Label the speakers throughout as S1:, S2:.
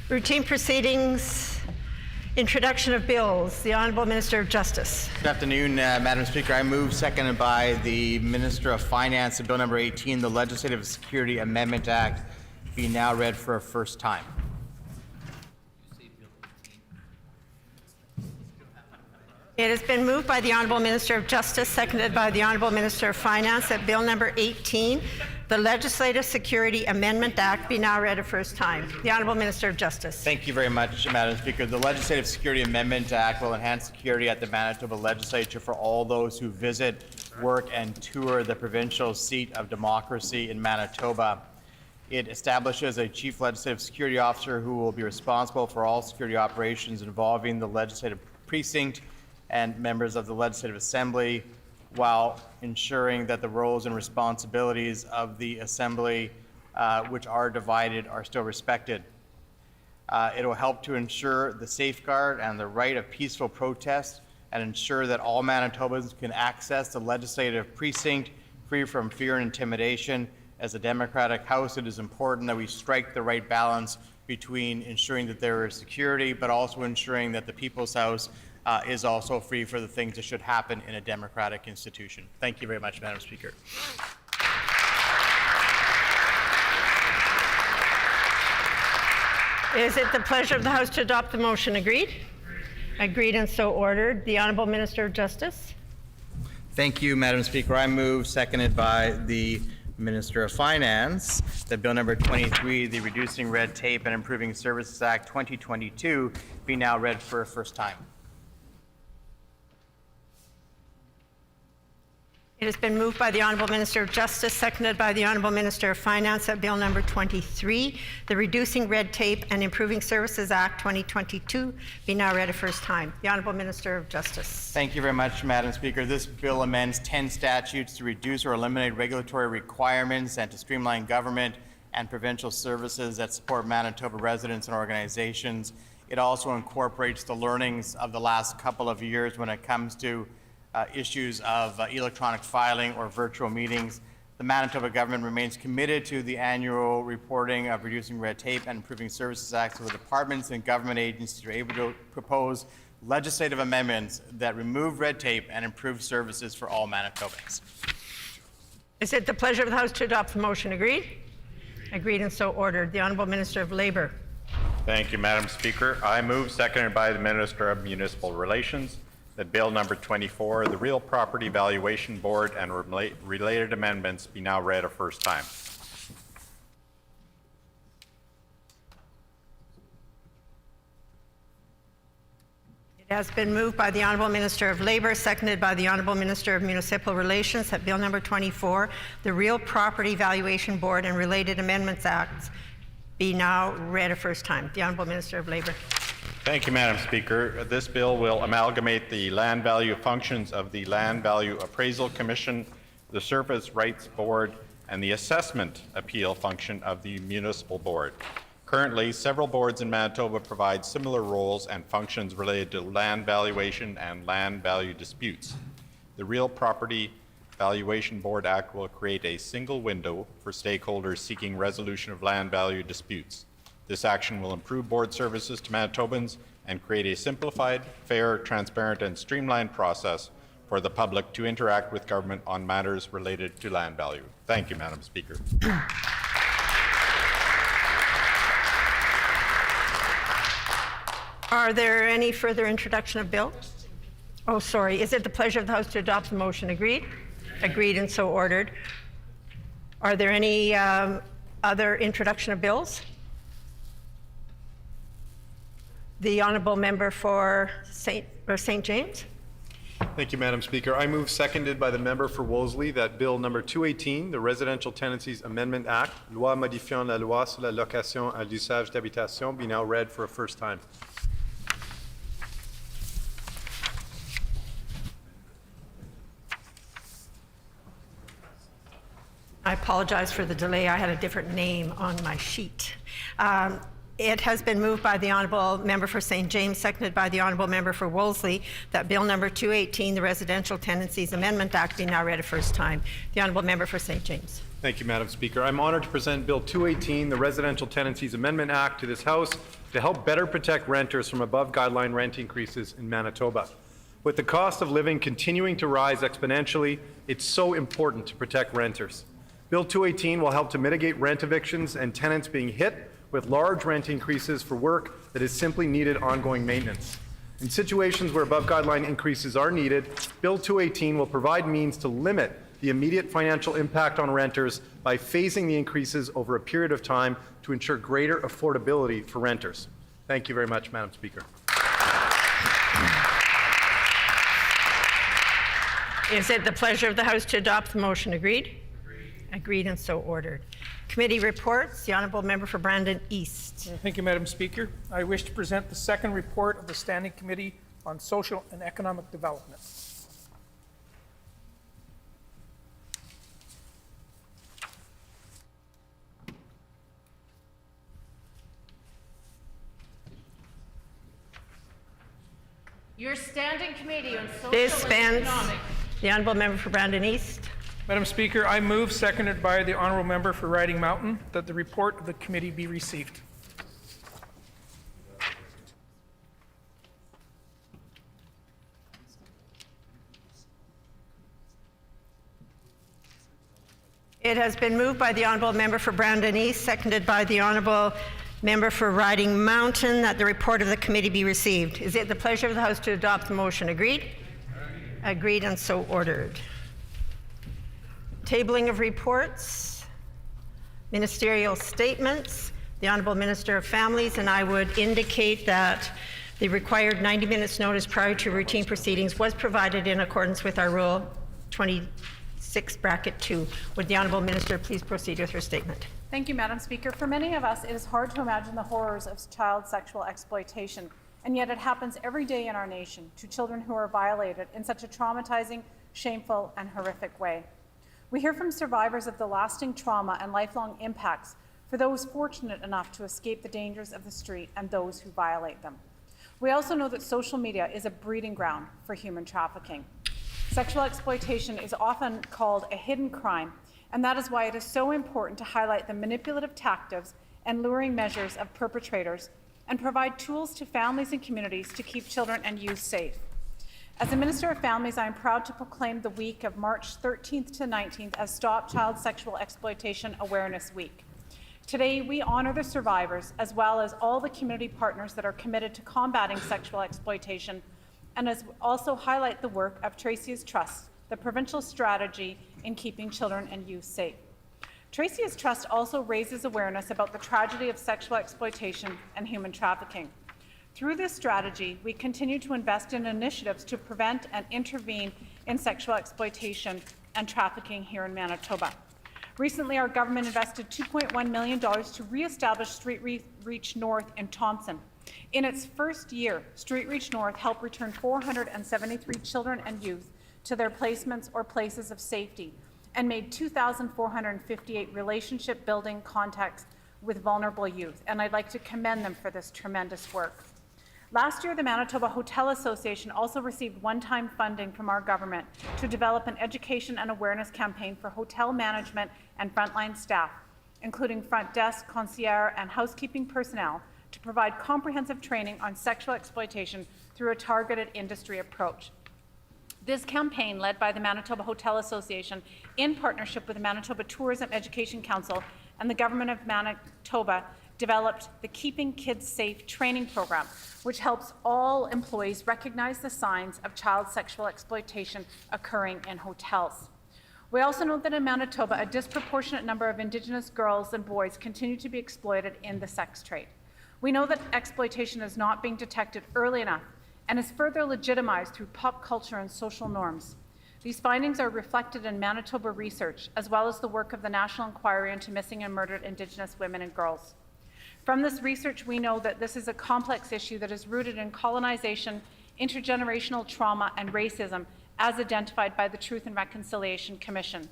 S1: Routine proceedings, introduction of bills. The Honourable Minister of Justice.
S2: Good afternoon, Madam Speaker. I move, seconded by the Minister of Finance, that Bill number 18, the Legislative Security Amendment Act, be now read for a first time.
S1: It has been moved by the Honourable Minister of Justice, seconded by the Honourable Minister of Finance, that Bill number 18, the Legislative Security Amendment Act, be now read a first time. The Honourable Minister of Justice.
S2: Thank you very much, Madam Speaker. The Legislative Security Amendment Act will enhance security at the Manitoba Legislature for all those who visit, work, and tour the provincial seat of democracy in Manitoba. It establishes a Chief Legislative Security Officer who will be responsible for all security operations involving the legislative precinct and members of the Legislative Assembly, while ensuring that the roles and responsibilities of the Assembly, which are divided, are still respected. It will help to ensure the safeguard and the right of peaceful protest, and ensure that all Manitobans can access the legislative precinct free from fear and intimidation. As a democratic House, it is important that we strike the right balance between ensuring that there is security, but also ensuring that the People's House is also free for the things that should happen in a democratic institution. Thank you very much, Madam Speaker.
S1: Is it the pleasure of the House to adopt the motion? Agreed? Agreed and so ordered. The Honourable Minister of Justice.
S2: Thank you, Madam Speaker. I move, seconded by the Minister of Finance, that Bill number 23, the Reducing Red Tape and Improving Services Act 2022, be now read for a first time.
S1: It has been moved by the Honourable Minister of Justice, seconded by the Honourable Minister of Finance, that Bill number 23, the Reducing Red Tape and Improving Services Act 2022, be now read a first time. The Honourable Minister of Justice.
S2: Thank you very much, Madam Speaker. This bill amends 10 statutes to reduce or eliminate regulatory requirements and to streamline government and provincial services that support Manitoba residents and organizations. It also incorporates the learnings of the last couple of years when it comes to issues of electronic filing or virtual meetings. The Manitoba government remains committed to the annual reporting of Reducing Red Tape and Improving Services Act, so the departments and government agencies are able to propose legislative amendments that remove red tape and improve services for all Manitobans.
S1: Is it the pleasure of the House to adopt the motion? Agreed? Agreed and so ordered. The Honourable Minister of Labour.
S3: Thank you, Madam Speaker. I move, seconded by the Minister of Municipal Relations, that Bill number 24, the Real Property Valuation Board and related amendments, be now read a first time.
S1: It has been moved by the Honourable Minister of Labour, seconded by the Honourable Minister of Municipal Relations, that Bill number 24, the Real Property Valuation Board and related amendments acts, be now read a first time. The Honourable Minister of Labour.
S3: Thank you, Madam Speaker. This bill will amalgamate the land value functions of the Land Value Appraisal Commission, the Surface Rights Board, and the Assessment Appeal function of the Municipal Board. Currently, several boards in Manitoba provide similar roles and functions related to land valuation and land value disputes. The Real Property Valuation Board Act will create a single window for stakeholders seeking resolution of land value disputes. This action will improve board services to Manitobans and create a simplified, fair, transparent, and streamlined process for the public to interact with government on matters related to land value. Thank you, Madam Speaker.
S1: Are there any further introduction of bill? Oh, sorry. Is it the pleasure of the House to adopt the motion? Agreed? Agreed and so ordered. Are there any other introduction of bills? The Honourable Member for St. James.
S4: Thank you, Madam Speaker. I move, seconded by the member for Wolseley, that Bill number 218, the Residential Tenancies Amendment Act, Loi modifiant la loi sur la location à l'usage d'habitation, be now read for a first time. I
S1: apologize for the delay. I had a different name on my sheet. It has been moved by the Honourable Member for St. James, seconded by the Honourable Member for Wolseley, that Bill number 218, the Residential Tenancies Amendment Act, be now read a first time. The Honourable Member for St. James.
S4: Thank you, Madam Speaker. I'm honored to present Bill 218, the Residential Tenancies Amendment Act, to this House to help better protect renters from above-guideline rent increases in Manitoba. With the cost of living continuing to rise exponentially, it's so important to protect renters. Bill 218 will help to mitigate rent evictions and tenants being hit with large rent increases for work that is simply needed ongoing maintenance. In situations where above-guideline increases are needed, Bill 218 will provide means to limit the immediate financial impact on renters by phasing the increases over a period of time to ensure greater affordability for renters. Thank you very much, Madam Speaker.
S1: Is it the pleasure of the House to adopt the motion? Agreed? Agreed and so ordered. Committee reports. The Honourable Member for Brandon East.
S5: Thank you, Madam Speaker. I wish to present the second report of the Standing Committee on Social and Economic Development.
S6: Your Standing Committee on Social
S1: Dispense.
S6: and Economic.
S1: The Honourable Member for Brandon East.
S5: Madam Speaker, I move, seconded by the Honourable Member for Riding Mountain, that the report of the committee be received.
S1: It has been moved by the Honourable Member for Brandon East, seconded by the Honourable Member for Riding Mountain, that the report of the committee be received. Is it the pleasure of the House to adopt the motion? Agreed? Agreed and so ordered. Tabling of reports, ministerial statements. The Honourable Minister of Families, and I would indicate that the required 90 minutes notice prior to routine proceedings was provided in accordance with our Rule 26(2). Would the Honourable Minister please proceed with her statement?
S7: Thank you, Madam Speaker. For many of us, it is hard to imagine the horrors of child sexual exploitation, and yet it happens every day in our nation to children who are violated in such a traumatizing, shameful, and horrific way. We hear from survivors of the lasting trauma and lifelong impacts for those fortunate enough to escape the dangers of the street and those who violate them. We also know that social media is a breeding ground for human trafficking. Sexual exploitation is often called a hidden crime, and that is why it is so important to highlight the manipulative tactics and luring measures of perpetrators and provide tools to families and communities to keep children and youth safe. As a Minister of Families, I am proud to proclaim the week of March 13th to 19th as Stop Child Sexual Exploitation Awareness Week. Today, we honor the survivors as well as all the community partners that are committed to combating sexual exploitation, and also highlight the work of Tracy's Trust, the provincial strategy in keeping children and youth safe. Tracy's Trust also raises awareness about the tragedy of sexual exploitation and human trafficking. Through this strategy, we continue to invest in initiatives to prevent and intervene in sexual exploitation and trafficking here in Manitoba. Recently, our government invested $2.1 million to re-establish Street Reach North in Thompson. In its first year, Street Reach North helped return 473 children and youth to their placements or places of safety and made 2,458 relationship-building contacts with vulnerable youth, and I'd like to commend them for this tremendous work. Last year, the Manitoba Hotel Association also received one-time funding from our government to develop an education and awareness campaign for hotel management and frontline staff, including front desk, concierge, and housekeeping personnel, to provide comprehensive training on sexual exploitation through a targeted industry approach. This campaign, led by the Manitoba Hotel Association in partnership with the Manitoba Tourism Education Council and the Government of Manitoba, developed the Keeping Kids Safe training program, which helps all employees recognize the signs of child sexual exploitation occurring in hotels. We also know that in Manitoba, a disproportionate number of Indigenous girls and boys continue to be exploited in the sex trade. We know that exploitation is not being detected early enough and is further legitimized through pop culture and social norms. These findings are reflected in Manitoba research, as well as the work of the National Inquiry into Missing and Murdered Indigenous Women and Girls. From this research, we know that this is a complex issue that is rooted in colonization, intergenerational trauma, and racism, as identified by the Truth and Reconciliation Commission.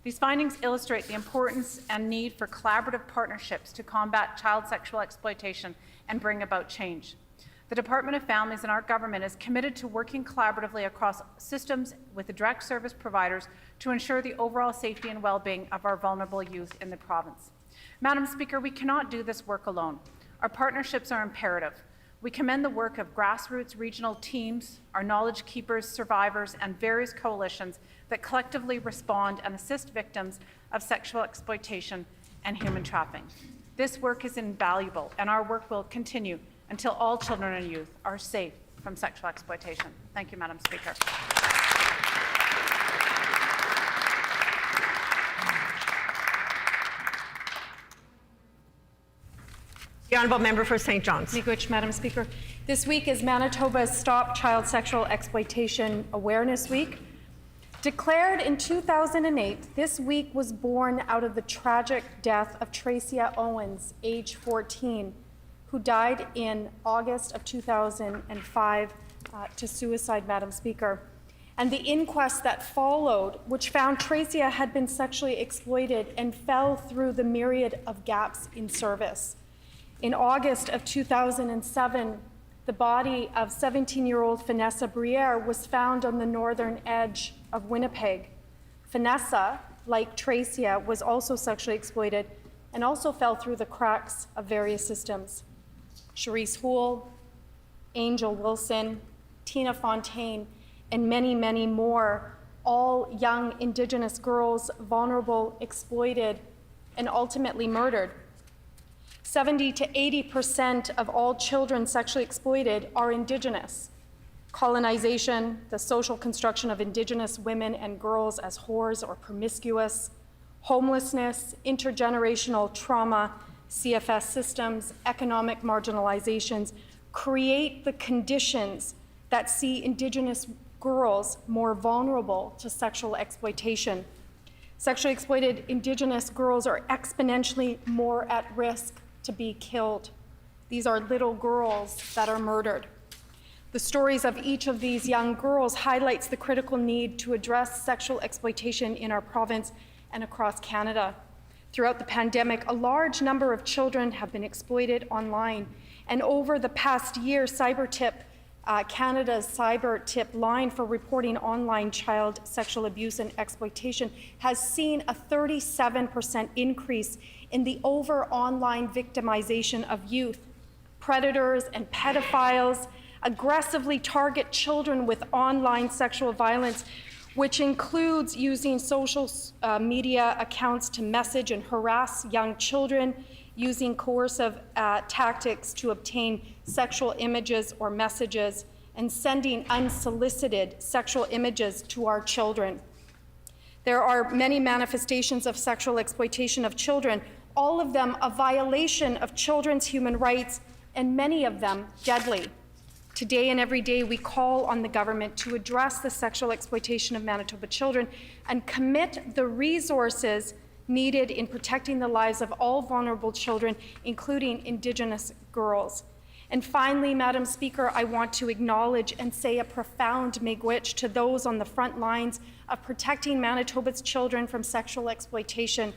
S7: These findings illustrate the importance and need for collaborative partnerships to combat child sexual exploitation and bring about change. The Department of Families and our government is committed to working collaboratively across systems with the direct service providers to ensure the overall safety and well-being of our vulnerable youth in the province. Madam Speaker, we cannot do this work alone. Our partnerships are imperative. We commend the work of grassroots regional teams, our knowledge keepers, survivors, and various coalitions that collectively respond and assist victims of sexual exploitation and human trafficking. This work is invaluable, and our work will continue until all children and youth are safe from sexual exploitation. Thank you, Madam Speaker.
S1: The honourable member for St. John's.
S7: Miigwech, Madam Speaker. This week is Manitoba's Stop Child Sexual Exploitation Awareness Week. Declared in 2008, this week was born out of the tragic death of Tracia Owens, age 14, who died in August of 2005 to suicide, Madam Speaker. And the inquest that followed, which found Tracia had been sexually exploited and fell through the myriad of gaps in service. In August of 2007, the body of 17-year-old Vanessa Briere was found on the northern edge of Winnipeg. Vanessa, like Tracia, was also sexually exploited and also fell through the cracks of various systems. Cherise Houle, Angel Wilson, Tina Fontaine, and many, many more, all young Indigenous girls, vulnerable, exploited, and ultimately murdered. 70 to 80% of all children sexually exploited are Indigenous. Colonization, the social construction of Indigenous women and girls as whores or promiscuous, homelessness, intergenerational trauma, CFS systems, economic marginalizations create the conditions that see Indigenous girls more vulnerable to sexual exploitation. Sexually exploited Indigenous girls are exponentially more at risk to be killed. These are little girls that are murdered. The stories of each of these young girls highlights the critical need to address sexual exploitation in our province and across Canada. Throughout the pandemic, a large number of children have been exploited online. And over the past year, CyberTip, Canada's CyberTip line for reporting online child sexual abuse and exploitation, has seen a 37% increase in the online victimization of youth. Predators and pedophiles aggressively target children with online sexual violence, which includes using social media accounts to message and harass young children, using coercive tactics to obtain sexual images or messages, and sending unsolicited sexual images to our children. There are many manifestations of sexual exploitation of children, all of them a violation of children's human rights, and many of them deadly. Today and every day, we call on the government to address the sexual exploitation of Manitoba children and commit the resources needed in protecting the lives of all vulnerable children, including Indigenous girls. And finally, Madam Speaker, I want to acknowledge and say a profound miigwech to those on the front lines of protecting Manitoba's children from sexual exploitation.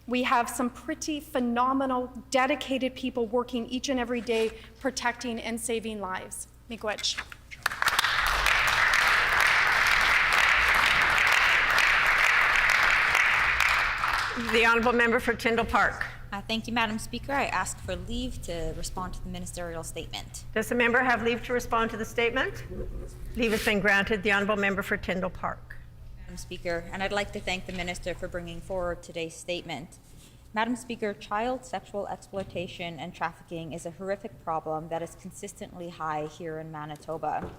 S7: We have some pretty phenomenal, dedicated people working each and every day protecting and saving lives. Miigwech.
S1: The honourable member for Tyndall Park.
S8: Thank you, Madam Speaker. I ask for leave to respond to the ministerial statement.
S1: Does the member have leave to respond to the statement? Leave has been granted. The honourable member for Tyndall Park.
S8: Madam Speaker, and I'd like to thank the Minister for bringing forward today's statement. Madam Speaker, child sexual exploitation and trafficking is a horrific problem that is consistently high here in Manitoba.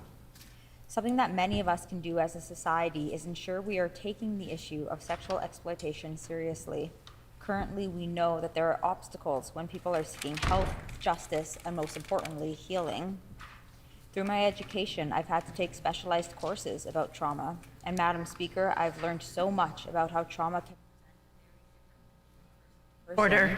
S8: Something that many of us can do as a society is ensure we are taking the issue of sexual exploitation seriously. Currently, we know that there are obstacles when people are seeking health, justice, and most importantly, healing. Through my education, I've had to take specialized courses about trauma. And Madam Speaker, I've learned so much about how trauma can...
S1: Order.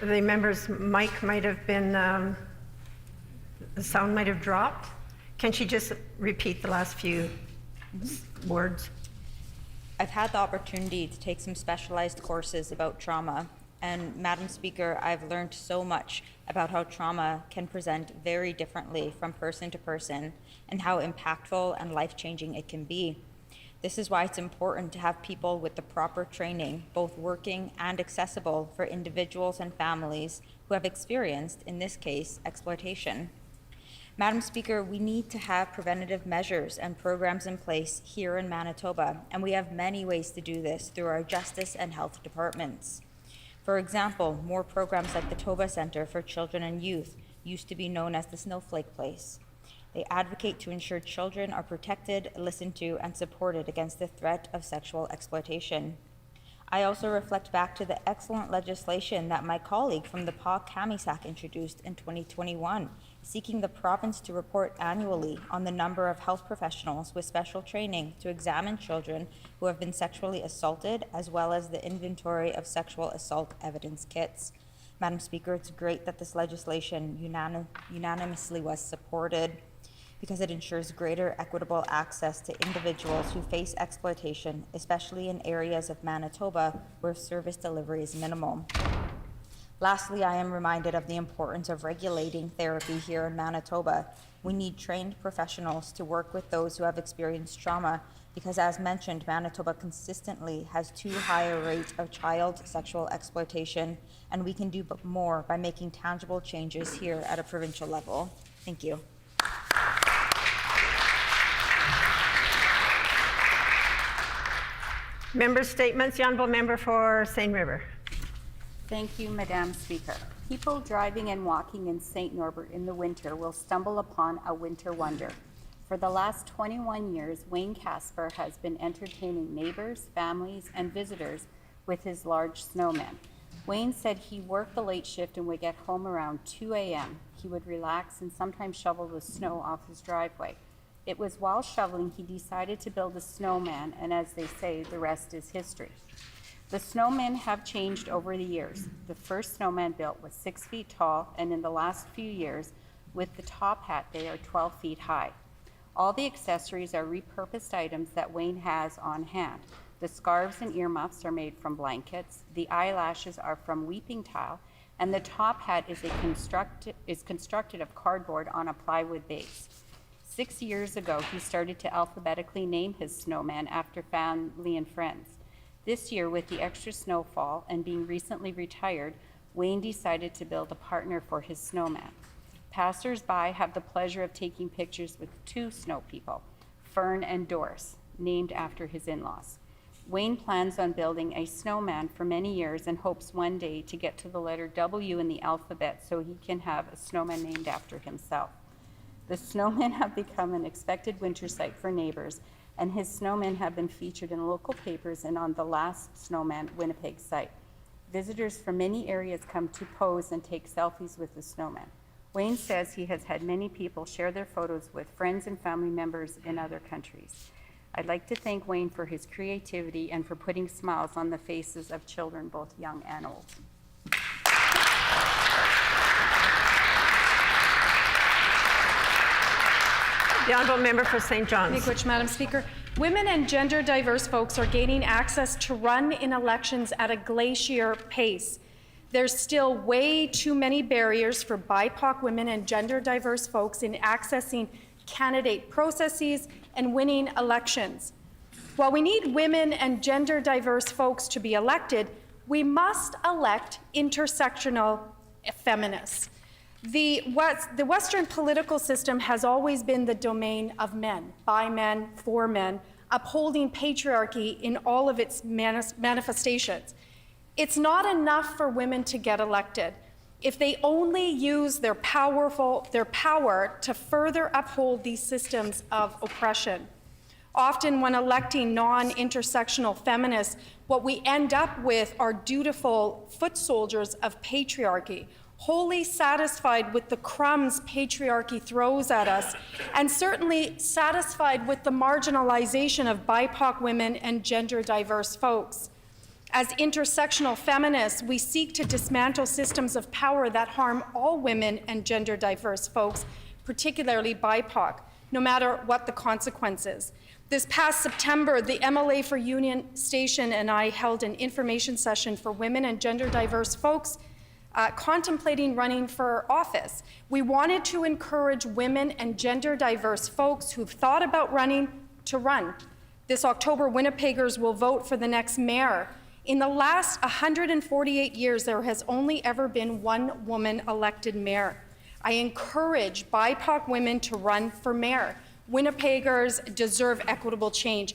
S1: The member's mic might have been, the sound might have dropped. Can she just repeat the last few words?
S8: I've had the opportunity to take some specialized courses about trauma, and Madam Speaker, I've learned so much about how trauma can present very differently from person to person and how impactful and life-changing it can be. This is why it's important to have people with the proper training, both working and accessible for individuals and families who have experienced, in this case, exploitation. Madam Speaker, we need to have preventative measures and programs in place here in Manitoba, and we have many ways to do this through our justice and health departments. For example, more programs like the Toba Centre for Children and Youth, used to be known as the Snowflake Place. They advocate to ensure children are protected, listened to, and supported against the threat of sexual exploitation. I also reflect back to the excellent legislation that my colleague from the PA-Kamisak introduced in 2021, seeking the province to report annually on the number of health professionals with special training to examine children who have been sexually assaulted, as well as the inventory of sexual assault evidence kits. Madam Speaker, it's great that this legislation unanimously was supported, because it ensures greater equitable access to individuals who face exploitation, especially in areas of Manitoba where service delivery is minimal. Lastly, I am reminded of the importance of regulating therapy here in Manitoba. We need trained professionals to work with those who have experienced trauma, because as mentioned, Manitoba consistently has too high a rate of child sexual exploitation, and we can do more by making tangible changes here at a provincial level. Thank you.
S1: Member statements. The honourable member for Seine River.
S9: Thank you, Madam Speaker. People driving and walking in St. Norbert in the winter will stumble upon a winter wonder. For the last 21 years, Wayne Casper has been entertaining neighbors, families, and visitors with his large snowman. Wayne said he worked the late shift and would get home around 2 a.m. He would relax and sometimes shovel the snow off his driveway. It was while shoveling he decided to build a snowman, and as they say, the rest is history. The snowmen have changed over the years. The first snowman built was 6 feet tall, and in the last few years, with the top hat, they are 12 feet high. All the accessories are repurposed items that Wayne has on hand. The scarves and earmuffs are made from blankets, the eyelashes are from weeping tile, and the top hat is constructed of cardboard on a plywood base. 6 years ago, he started to alphabetically name his snowman after family and friends. This year, with the extra snowfall and being recently retired, Wayne decided to build a partner for his snowman. Passers-by have the pleasure of taking pictures with two snow people, Fern and Doris, named after his in-laws. Wayne plans on building a snowman for many years and hopes one day to get to the letter W in the alphabet so he can have a snowman named after himself. The snowmen have become an expected winter sight for neighbors, and his snowmen have been featured in local papers and on the Last Snowman Winnipeg site. Visitors from many areas come to pose and take selfies with the snowman. Wayne says he has had many people share their photos with friends and family members in other countries. I'd like to thank Wayne for his creativity and for putting smiles on the faces of children, both young and old.
S1: The honourable member for St. John's.
S7: Thank you, Madam Speaker. Women and gender diverse folks are gaining access to run in elections at a glacier pace. There's still way too many barriers for BIPOC women and gender diverse folks in accessing candidate processes and winning elections. While we need women and gender diverse folks to be elected, we must elect intersectional feminists. The Western political system has always been the domain of men, by men, for men, upholding patriarchy in all of its manifestations. It's not enough for women to get elected. If they only use their power to further uphold these systems of oppression. Often when electing non-intersectional feminists, what we end up with are dutiful foot soldiers of patriarchy, wholly satisfied with the crumbs patriarchy throws at us, and certainly satisfied with the marginalization of BIPOC women and gender diverse folks. As intersectional feminists, we seek to dismantle systems of power that harm all women and gender diverse folks, particularly BIPOC.
S10: no matter what the consequences. This past September, the MLA for Union Station and I held an information session for women and gender diverse folks contemplating running for office. We wanted to encourage women and gender diverse folks who've thought about running to run. This October, Winnipeggers will vote for the next mayor. In the last 148 years, there has only ever been one woman elected mayor. I encourage BIPOC women to run for mayor. Winnipeggers deserve equitable change.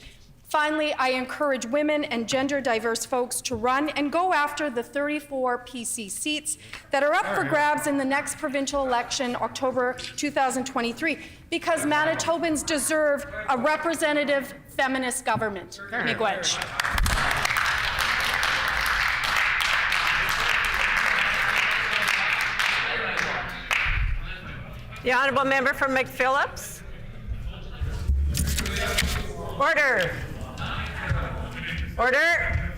S10: Finally, I encourage women and gender diverse folks to run and go after the 34 PC seats that are up for grabs in the next provincial election, October 2023, because Manitobans deserve a representative feminist government. Miigwech.
S1: The honourable member from McPhillips. Order. Order.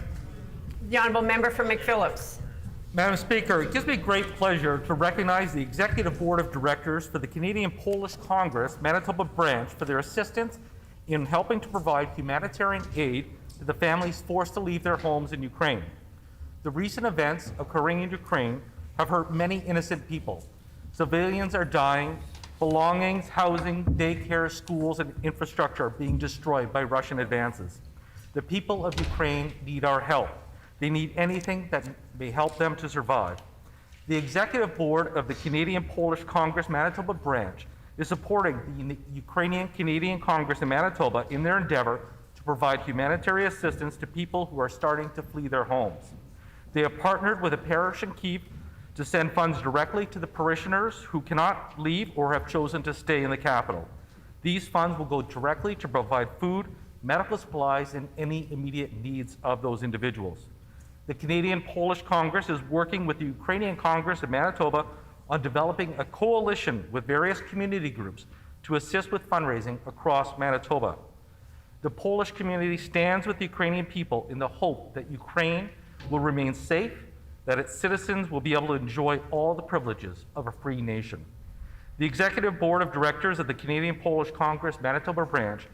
S1: The honourable member from McPhillips.
S11: Madam Speaker, it gives me great pleasure to recognize the Executive Board of Directors for the Canadian Polish Congress Manitoba branch for their assistance in helping to provide humanitarian aid to the families forced to leave their homes in Ukraine. The recent events occurring in Ukraine have hurt many innocent people. Civilians are dying, belongings, housing, daycare, schools, and infrastructure are being destroyed by Russian advances. The people of Ukraine need our help. They need anything that may help them to survive. The Executive Board of the Canadian Polish Congress Manitoba branch is supporting the Ukrainian Canadian Congress in Manitoba in their endeavor to provide humanitarian assistance to people who are starting to flee their homes. They have partnered with a parish in Kyiv to send funds directly to the parishioners who cannot leave or have chosen to stay in the capital. These funds will go directly to provide food, medical supplies, and any immediate needs of those individuals. The Canadian Polish Congress is working with the Ukrainian Congress in Manitoba on developing a coalition with various community groups to assist with fundraising across Manitoba. The Polish community stands with the Ukrainian people in the hope that Ukraine will remain safe, that its citizens will be able to enjoy all the privileges of a free nation. The Executive Board of Directors of the Canadian Polish Congress Manitoba branch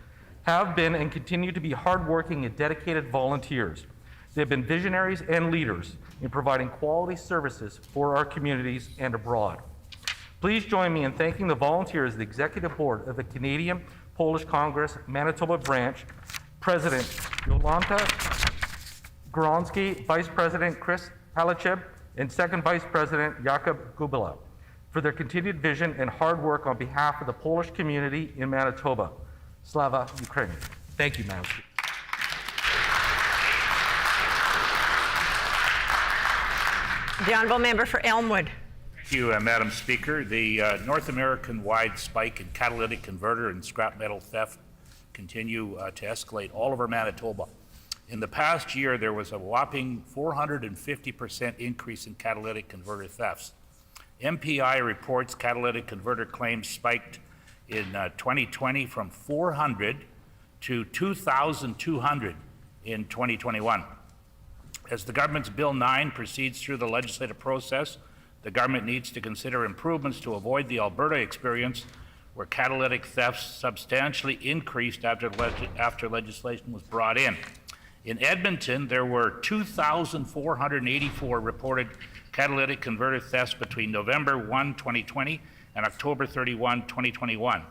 S11: have been and continue to be hardworking and dedicated volunteers. They have been visionaries and leaders in providing quality services for our communities and abroad. Please join me in thanking the volunteers of the Executive Board of the Canadian Polish Congress Manitoba branch, President Jolanta Gronsky, Vice President Chris Halachib, and Second Vice President Jakub Gubila for their continued vision and hard work on behalf of the Polish community in Manitoba. Slava Ukraine. Thank you, Madam Speaker.
S1: The honourable member for Elmwood.
S12: Thank you, Madam Speaker. The North American-wide spike in catalytic converter and scrap metal theft continue to escalate all over Manitoba. In the past year, there was a whopping 450% increase in catalytic converter thefts. MPI reports catalytic converter claims spiked in 2020 from 400 to 2,200 in 2021. As the government's Bill 9 proceeds through the legislative process, the government needs to consider improvements to avoid the Alberta experience where catalytic thefts substantially increased after legislation was brought in. In Edmonton, there were 2,484 reported catalytic converter thefts between November 1, 2020 and October 31, 2021,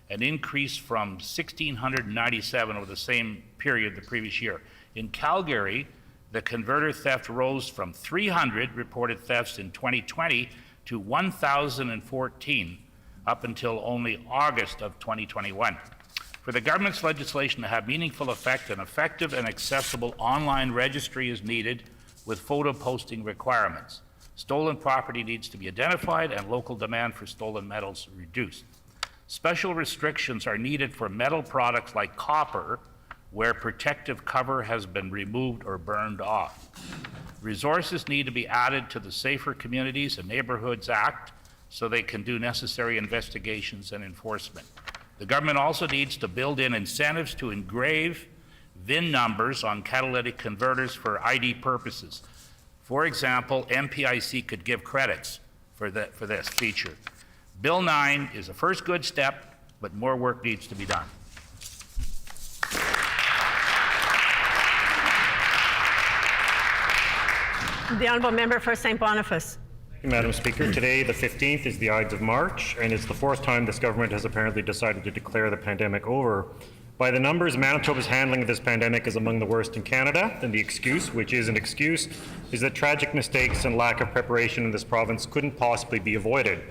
S12: an increase from 1,697 over the same period the previous year. In Calgary, the converter theft rose from 300 reported thefts in 2020 to 1,014 up until only August of 2021. For the government's legislation to have meaningful effect, an effective and accessible online registry is needed with photo posting requirements. Stolen property needs to be identified and local demand for stolen metals reduced. Special restrictions are needed for metal products like copper, where protective cover has been removed or burned off. Resources need to be added to the Safer Communities and Neighborhoods Act so they can do necessary investigations and enforcement. The government also needs to build in incentives to engrave VIN numbers on catalytic converters for ID purposes. For example, MPIC could give credits for this feature. Bill 9 is a first good step but more work needs to be done.
S1: The honourable member for St. Boniface.
S13: Madam Speaker, today, the 15th, is the Ides of March, and it's the fourth time this government has apparently decided to declare the pandemic over. By the numbers, Manitoba's handling of this pandemic is among the worst in Canada, and the excuse, which is an excuse, is that tragic mistakes and lack of preparation in this province couldn't possibly be avoided.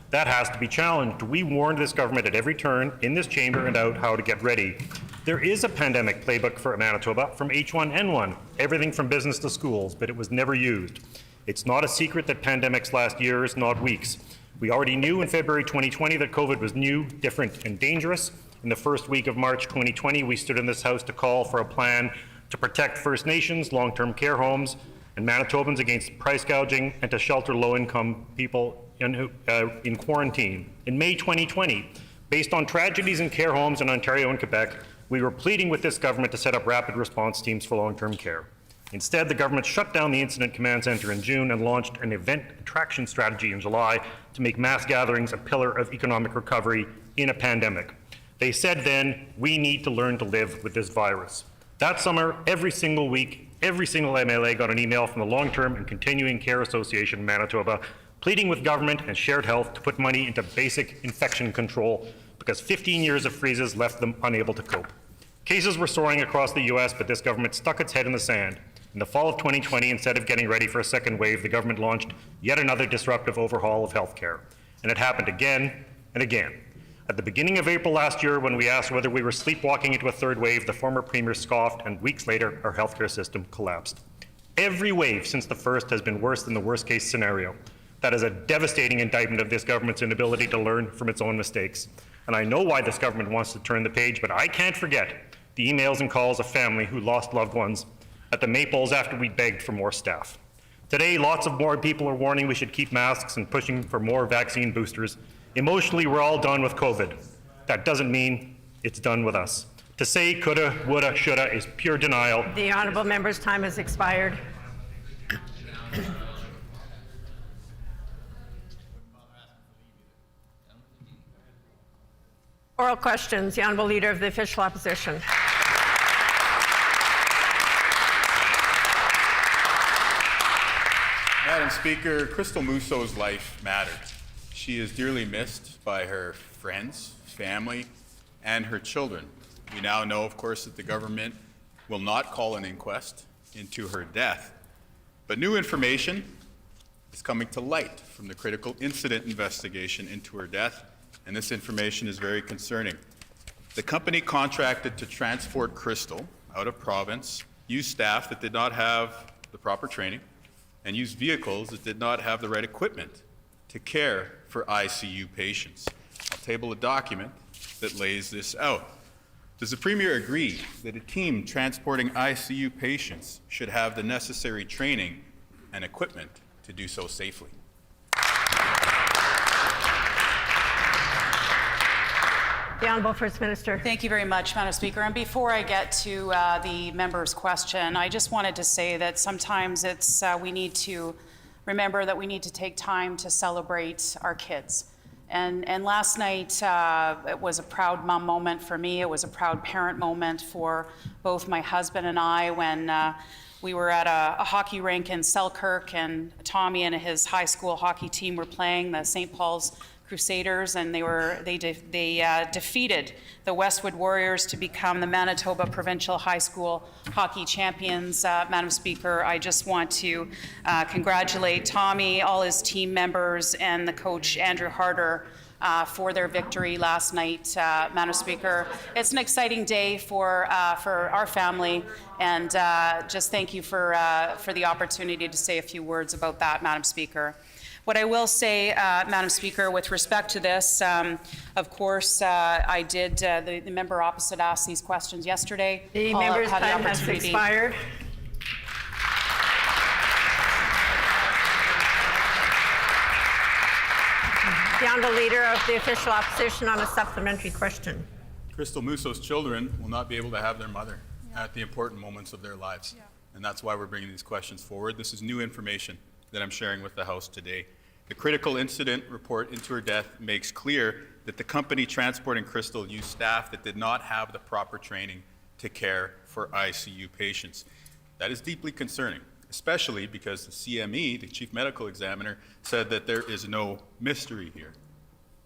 S13: That has to be challenged. We warned this government at every turn, in this chamber and out, how to get ready. There is a pandemic playbook for Manitoba from H1N1, everything from business to schools, but it was never used. It's not a secret that pandemics last years, not weeks. We already knew in February 2020 that COVID was new, different, and dangerous. In the first week of March 2020, we stood in this House to call for a plan to protect First Nations, long-term care homes, and Manitobans against price gouging and to shelter low-income people in quarantine. In May 2020, based on tragedies in care homes in Ontario and Quebec, we were pleading with this government to set up rapid response teams for long-term care. Instead, the government shut down the Incident Command Centre in June and launched an event attraction strategy in July to make mass gatherings a pillar of economic recovery in a pandemic. They said then, we need to learn to live with this virus. That summer, every single week, every single MLA got an email from the Long-Term and Continuing Care Association in Manitoba pleading with government and shared health to put money into basic infection control because 15 years of freezes left them unable to cope. Cases were soaring across the U.S., but this government stuck its head in the sand. In the fall of 2020, instead of getting ready for a second wave, the government launched yet another disruptive overhaul of healthcare. And it happened again and again. At the beginning of April last year, when we asked whether we were sleepwalking into a third wave, the former premier scoffed, and weeks later, our healthcare system collapsed. Every wave since the first has been worse than the worst-case scenario. That is a devastating indictment of this government's inability to learn from its own mistakes. And I know why this government wants to turn the page, but I can't forget the emails and calls of family who lost loved ones at the Maples after we begged for more staff. Today, lots of more people are warning we should keep masks and pushing for more vaccine boosters. Emotionally, we're all done with COVID. That doesn't mean it's done with us. To say coulda, woulda, shoulda is pure denial.
S1: The honourable member's time has expired. Oral questions. The honourable leader of the official opposition.
S14: Madam Speaker, Crystal Musso's life mattered. She is dearly missed by her friends, family, and her children. We now know, of course, that the government will not call an inquest into her death. But new information is coming to light from the critical incident investigation into her death, and this information is very concerning. The company contracted to transport Crystal out of province used staff that did not have the proper training and used vehicles that did not have the right equipment to care for ICU patients. I'll table a document that lays this out. Does the Premier agree that a team transporting ICU patients should have the necessary training and equipment to do so safely?
S1: The Honourable First Minister.
S15: Thank you very much, Madam Speaker. And before I get to the member's question, I just wanted to say that sometimes it's we need to remember that we need to take time to celebrate our kids. And last night, it was a proud mom moment for me. It was a proud parent moment for both my husband and I when we were at a hockey rink in Selkirk, and Tommy and his high school hockey team were playing the St. Paul's Crusaders, and they defeated the Westwood Warriors to become the Manitoba Provincial High School Hockey Champions. Madam Speaker, I just want to congratulate Tommy, all his team members, and the coach Andrew Harder for their victory last night. Madam Speaker, it's an exciting day for our family, and just thank you for the opportunity to say a few words about that, Madam Speaker. What I will say, Madam Speaker, with respect to this, of course, I did, the member opposite asked these questions yesterday.
S1: The member's time has expired. The Honourable Leader of the Official Opposition on a supplementary question.
S14: Crystal Musso's children will not be able to have their mother at the important moments of their lives. And that's why we're bringing these questions forward. This is new information that I'm sharing with the House today. The critical incident report into her death makes clear that the company transporting Crystal used staff that did not have the proper training to care for ICU patients. That is deeply concerning, especially because the CME, the Chief Medical Examiner, said that there is no mystery here.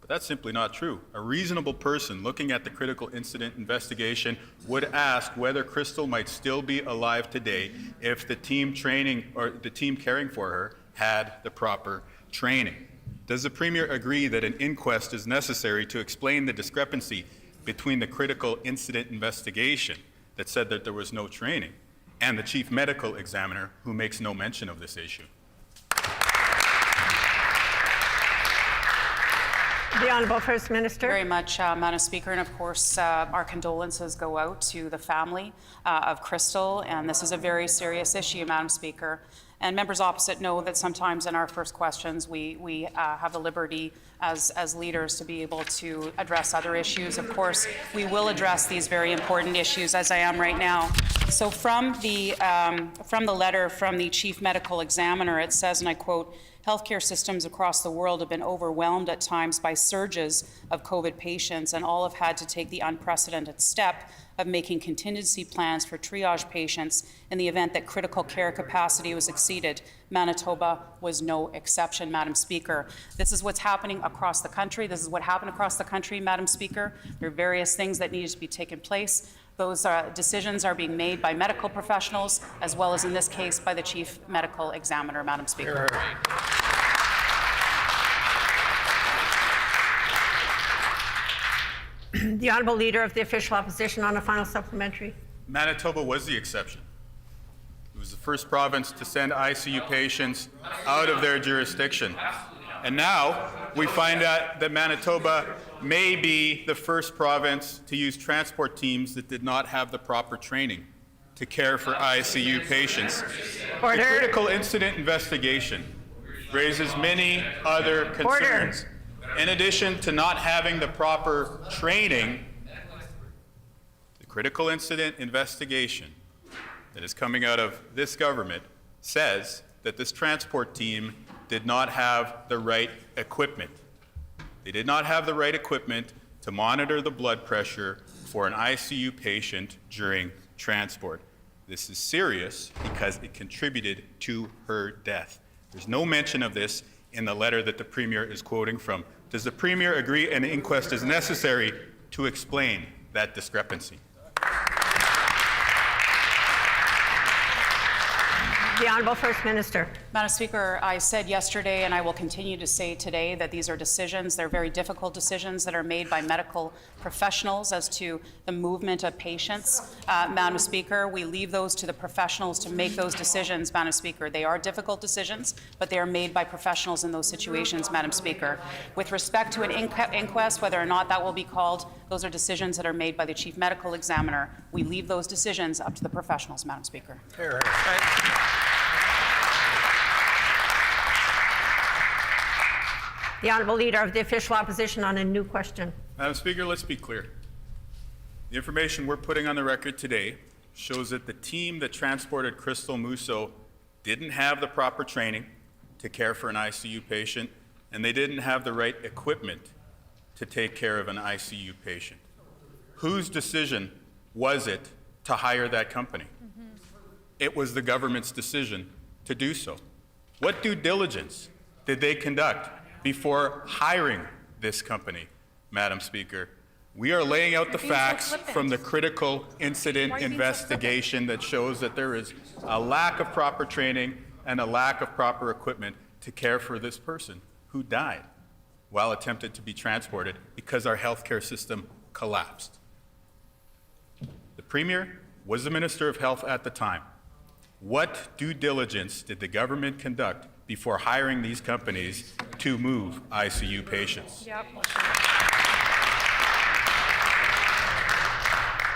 S14: But that's simply not true. A reasonable person looking at the critical incident investigation would ask whether Crystal might still be alive today if the team training or the team caring for her had the proper training. Does the Premier agree that an inquest is necessary to explain the discrepancy between the critical incident investigation that said that there was no training and the Chief Medical Examiner who makes no mention of this issue?
S1: The Honourable First Minister.
S15: Very much, Madam Speaker, and of course our condolences go out to the family of Crystal, and this is a very serious issue, Madam Speaker. And members opposite know that sometimes in our first questions we have the liberty as leaders to be able to address other issues. Of course, we will address these very important issues as I am right now. So from the letter from the Chief Medical Examiner, it says, and I quote, "Healthcare systems across the world have been overwhelmed at times by surges of COVID patients, and all have had to take the unprecedented step of making contingency plans for triage patients in the event that critical care capacity was exceeded. Manitoba was no exception, Madam Speaker." This is what's happening across the country. This is what happened across the country, Madam Speaker. There are various things that needed to be taken place. Those decisions are being made by medical professionals, as well as in this case by the Chief Medical Examiner, Madam Speaker.
S1: The Honourable Leader of the Official Opposition on a final supplementary.
S14: Manitoba was the exception. It was the first province to send ICU patients out of their jurisdiction. And now we find out that Manitoba may be the first province to use transport teams that did not have the proper training to care for ICU patients.
S1: Order.
S14: The critical incident investigation raises many other concerns. In addition to not having the proper training, the critical incident investigation that is coming out of this government says that this transport team did not have the right equipment. They did not have the right equipment to monitor the blood pressure for an ICU patient during transport. This is serious because it contributed to her death. There's no mention of this in the letter that the Premier is quoting from. Does the Premier agree an inquest is necessary to explain that discrepancy?
S1: The Honourable First Minister.
S15: Madam Speaker, I said yesterday, and I will continue to say today, that these are decisions, they're very difficult decisions that are made by medical professionals as to the movement of patients. Madam Speaker, we leave those to the professionals to make those decisions, Madam Speaker. They are difficult decisions, but they are made by professionals in those situations, Madam Speaker. With respect to an inquest, whether or not that will be called, those are decisions that are made by the Chief Medical Examiner. We leave those decisions up to the professionals, Madam Speaker.
S1: The Honourable Leader of the Official Opposition on a new question.
S14: Madam Speaker, let's be clear. The information we're putting on the record today shows that the team that transported Crystal Musso didn't have the proper training to care for an ICU patient, and they didn't have the right equipment to take care of an ICU patient. Whose decision was it to hire that company? It was the government's decision to do so. What due diligence did they conduct before hiring this company, Madam Speaker? We are laying out the facts from the critical incident investigation that shows that there is a lack of proper training and a lack of proper equipment to care for this person who died while attempted to be transported because our healthcare system collapsed. The Premier was the Minister of Health at the time. What due diligence did the government conduct before hiring these companies to move ICU patients?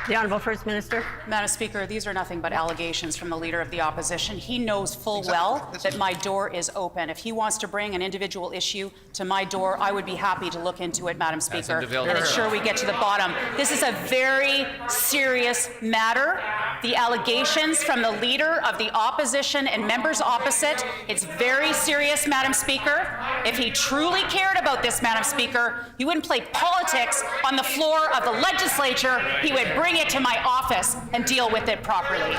S1: The Honourable First Minister.
S15: Madam Speaker, these are nothing but allegations from the Leader of the Opposition. He knows full well that my door is open. If he wants to bring an individual issue to my door, I would be happy to look into it, Madam Speaker, and ensure we get to the bottom. This is a very serious matter. The allegations from the Leader of the Opposition and members opposite, it's very serious, Madam Speaker. If he truly cared about this, Madam Speaker, he wouldn't play politics on the floor of the legislature. He would bring it to my office and deal with it properly.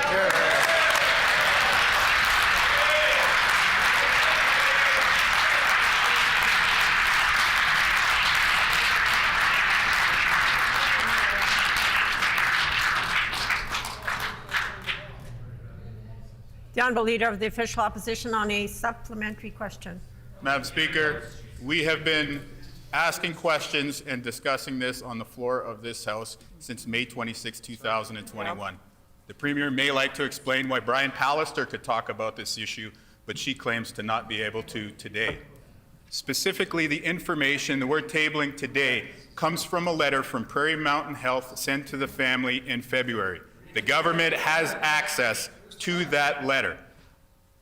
S1: The Honourable Leader of the Official Opposition on a supplementary question.
S14: Madam Speaker, we have been asking questions and discussing this on the floor of this House since May 26, 2021. The Premier may like to explain why Brian Pallister could talk about this issue, but she claims to not be able to today. Specifically, the information that we're tabling today comes from a letter from Prairie Mountain Health sent to the family in February. The government has access to that letter.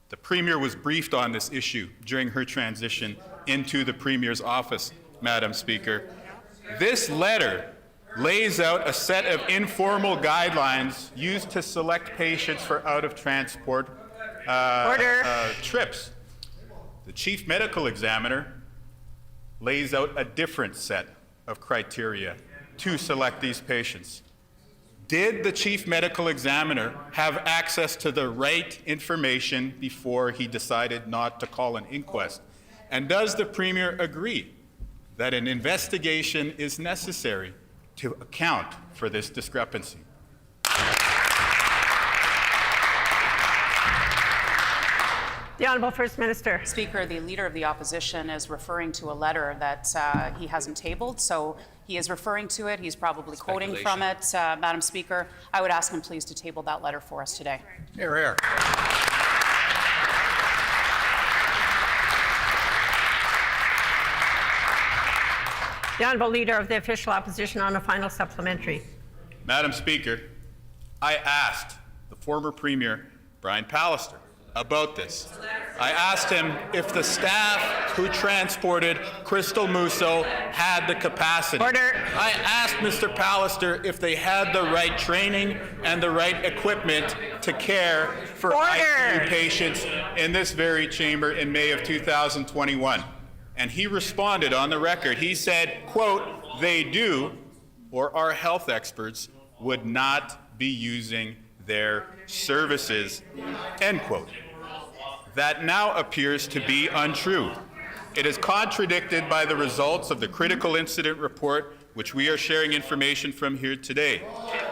S14: The Premier was briefed on this issue during her transition into the Premier's office, Madam Speaker. This letter lays out a set of informal guidelines used to select patients for out-of-transport trips. The Chief Medical Examiner lays out a different set of criteria to select these patients. Did the Chief Medical Examiner have access to the right information before he decided not to call an inquest? And does the Premier agree that an investigation is necessary to account for this discrepancy?
S1: The Honourable First Minister.
S15: Speaker, the Leader of the Opposition is referring to a letter that he hasn't tabled, so he is referring to it. He's probably quoting from it. Madam Speaker, I would ask him please to table that letter for us today.
S14: Hear, hear.
S1: The Honourable Leader of the Official Opposition on a final supplementary.
S14: Madam Speaker, I asked the former Premier, Brian Pallister, about this. I asked him if the staff who transported Crystal Musso had the capacity.
S1: Order.
S14: I asked Mr. Pallister if they had the right training and the right equipment to care for ICU patients in this very chamber in May of 2021. And he responded on the record. He said, quote, "They do, or our health experts would not be using their services," end quote. That now appears to be untrue. It is contradicted by the results of the critical incident report, which we are sharing information from here today.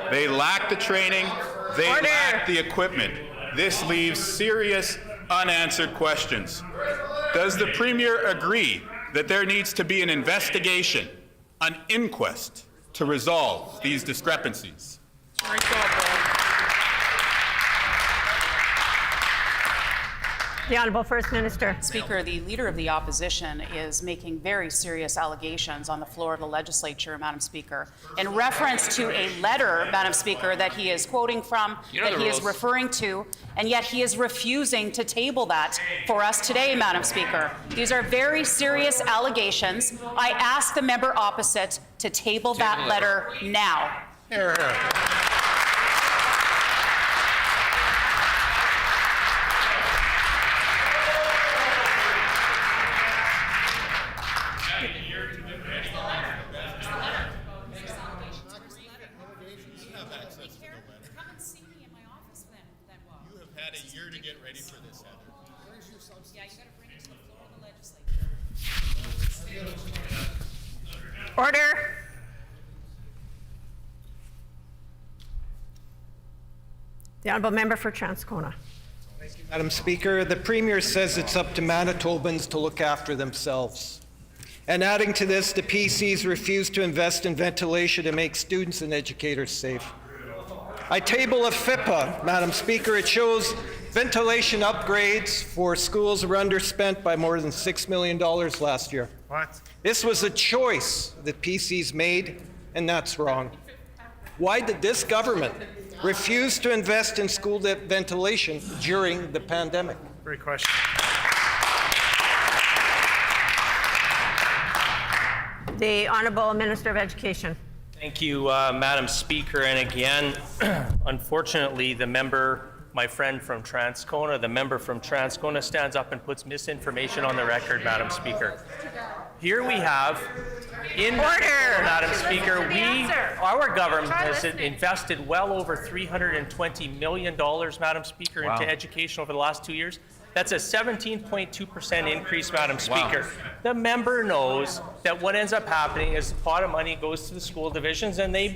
S14: They lack the training, they lack the equipment. This leaves serious unanswered questions. Does the Premier agree that there needs to be an investigation, an inquest, to resolve these discrepancies?
S1: The Honourable First Minister.
S15: Speaker, the Leader of the Opposition is making very serious allegations on the floor of the legislature, Madam Speaker, in reference to a letter, Madam Speaker, that he is quoting from, that he is referring to, and yet he is refusing to table that for us today, Madam Speaker. These are very serious allegations. I ask the member opposite to table that letter now.
S14: Hear, hear.
S1: Order. The Honourable Member for Transcona.
S16: Thank you, Madam Speaker. The Premier says it's up to Manitobans to look after themselves. And adding to this, the PCs refuse to invest in ventilation to make students and educators safe. I table a FIPA, Madam Speaker. It shows ventilation upgrades for schools were underspent by more than $6 million last year.
S3: What?
S16: This was a choice that PCs made, and that's wrong. Why did this government refuse to invest in school ventilation during the pandemic?
S5: Great question.
S1: The Honourable Minister of Education.
S17: Thank you, Madam Speaker. And again, unfortunately, my friend from Transcona, the member from Transcona stands up and puts misinformation on the record, Madam Speaker. Here we have, Madam Speaker, our government has invested well over $320 million, Madam Speaker, into education over the last 2 years. That's a 17.2% increase, Madam Speaker. Wow. The member knows that what ends up happening is the pot of money goes to the school divisions and they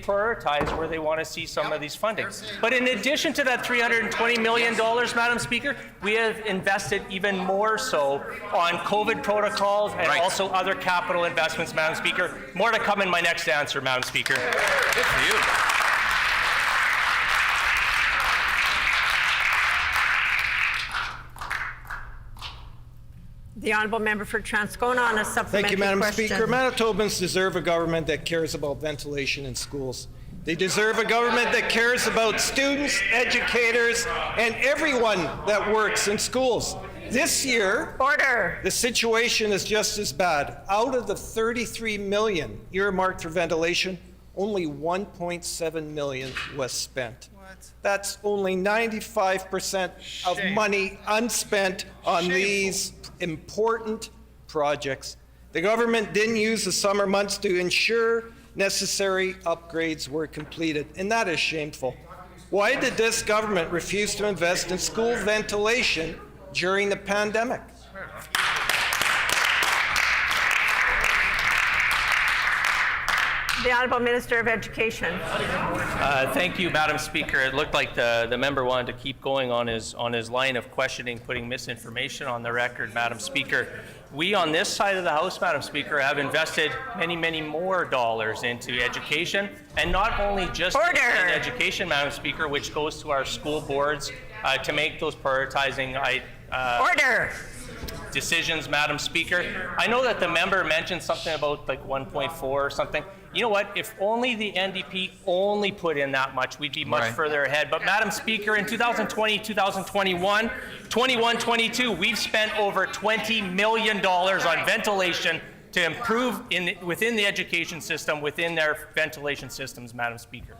S17: prioritize where they want to see some of these fundings. But in addition to that $320 million, Madam Speaker, we have invested even more so on COVID protocols and also other capital investments, Madam Speaker. More to come in my next answer, Madam Speaker.
S18: Good for you.
S1: The Honourable Member for Transcona on a supplementary
S16: Thank you, Madam
S1: question.
S16: Speaker. Manitobans deserve a government that cares about ventilation in schools. They deserve a government that cares about students, educators, and everyone that works in schools. This year, the situation is just as bad. Out of the $33 million earmarked for ventilation, only $1.7 million was spent. That's only 95% of money unspent on these important projects. The government didn't use the summer months to ensure necessary upgrades were completed, and that is shameful. Why did this government refuse to invest in school ventilation during the pandemic?
S1: The Honourable Minister of Education.
S17: Thank you, Madam Speaker. It looked like the member wanted to keep going on his line of questioning, putting misinformation on the record, Madam Speaker. We on this side of the House, Madam Speaker, have invested many, many more dollars into education, and not only just in education, Madam Speaker, which goes to our school boards to make those prioritizing decisions, Madam Speaker. I know that the member mentioned something about like 1.4 or something. You know what? If only the NDP only put in that much, we'd be much further ahead. But Madam Speaker, in 2020, 2021, 21-22, we've spent over $20 million on ventilation to improve within the education system, within their ventilation systems, Madam Speaker.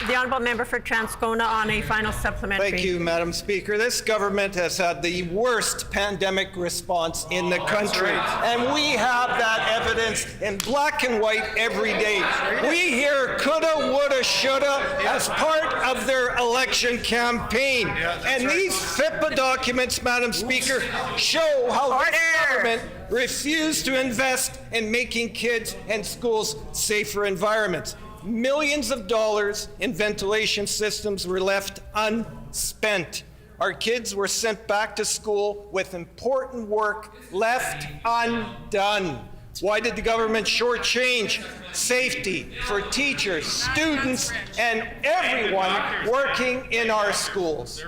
S1: The Honourable Member for Transcona on a final supplementary.
S16: Thank you, Madam Speaker. This government has had the worst pandemic response in the country, and we have that evidence in black and white every day. We hear coulda, woulda, shoulda as part of their election campaign. And these FIPA documents, Madam Speaker, show how this government refused to invest in making kids and schools safer environments. Millions of dollars in ventilation systems were left unspent. Our kids were sent back to school with important work left undone. Why did the government shortchange safety for teachers, students, and everyone working in our schools?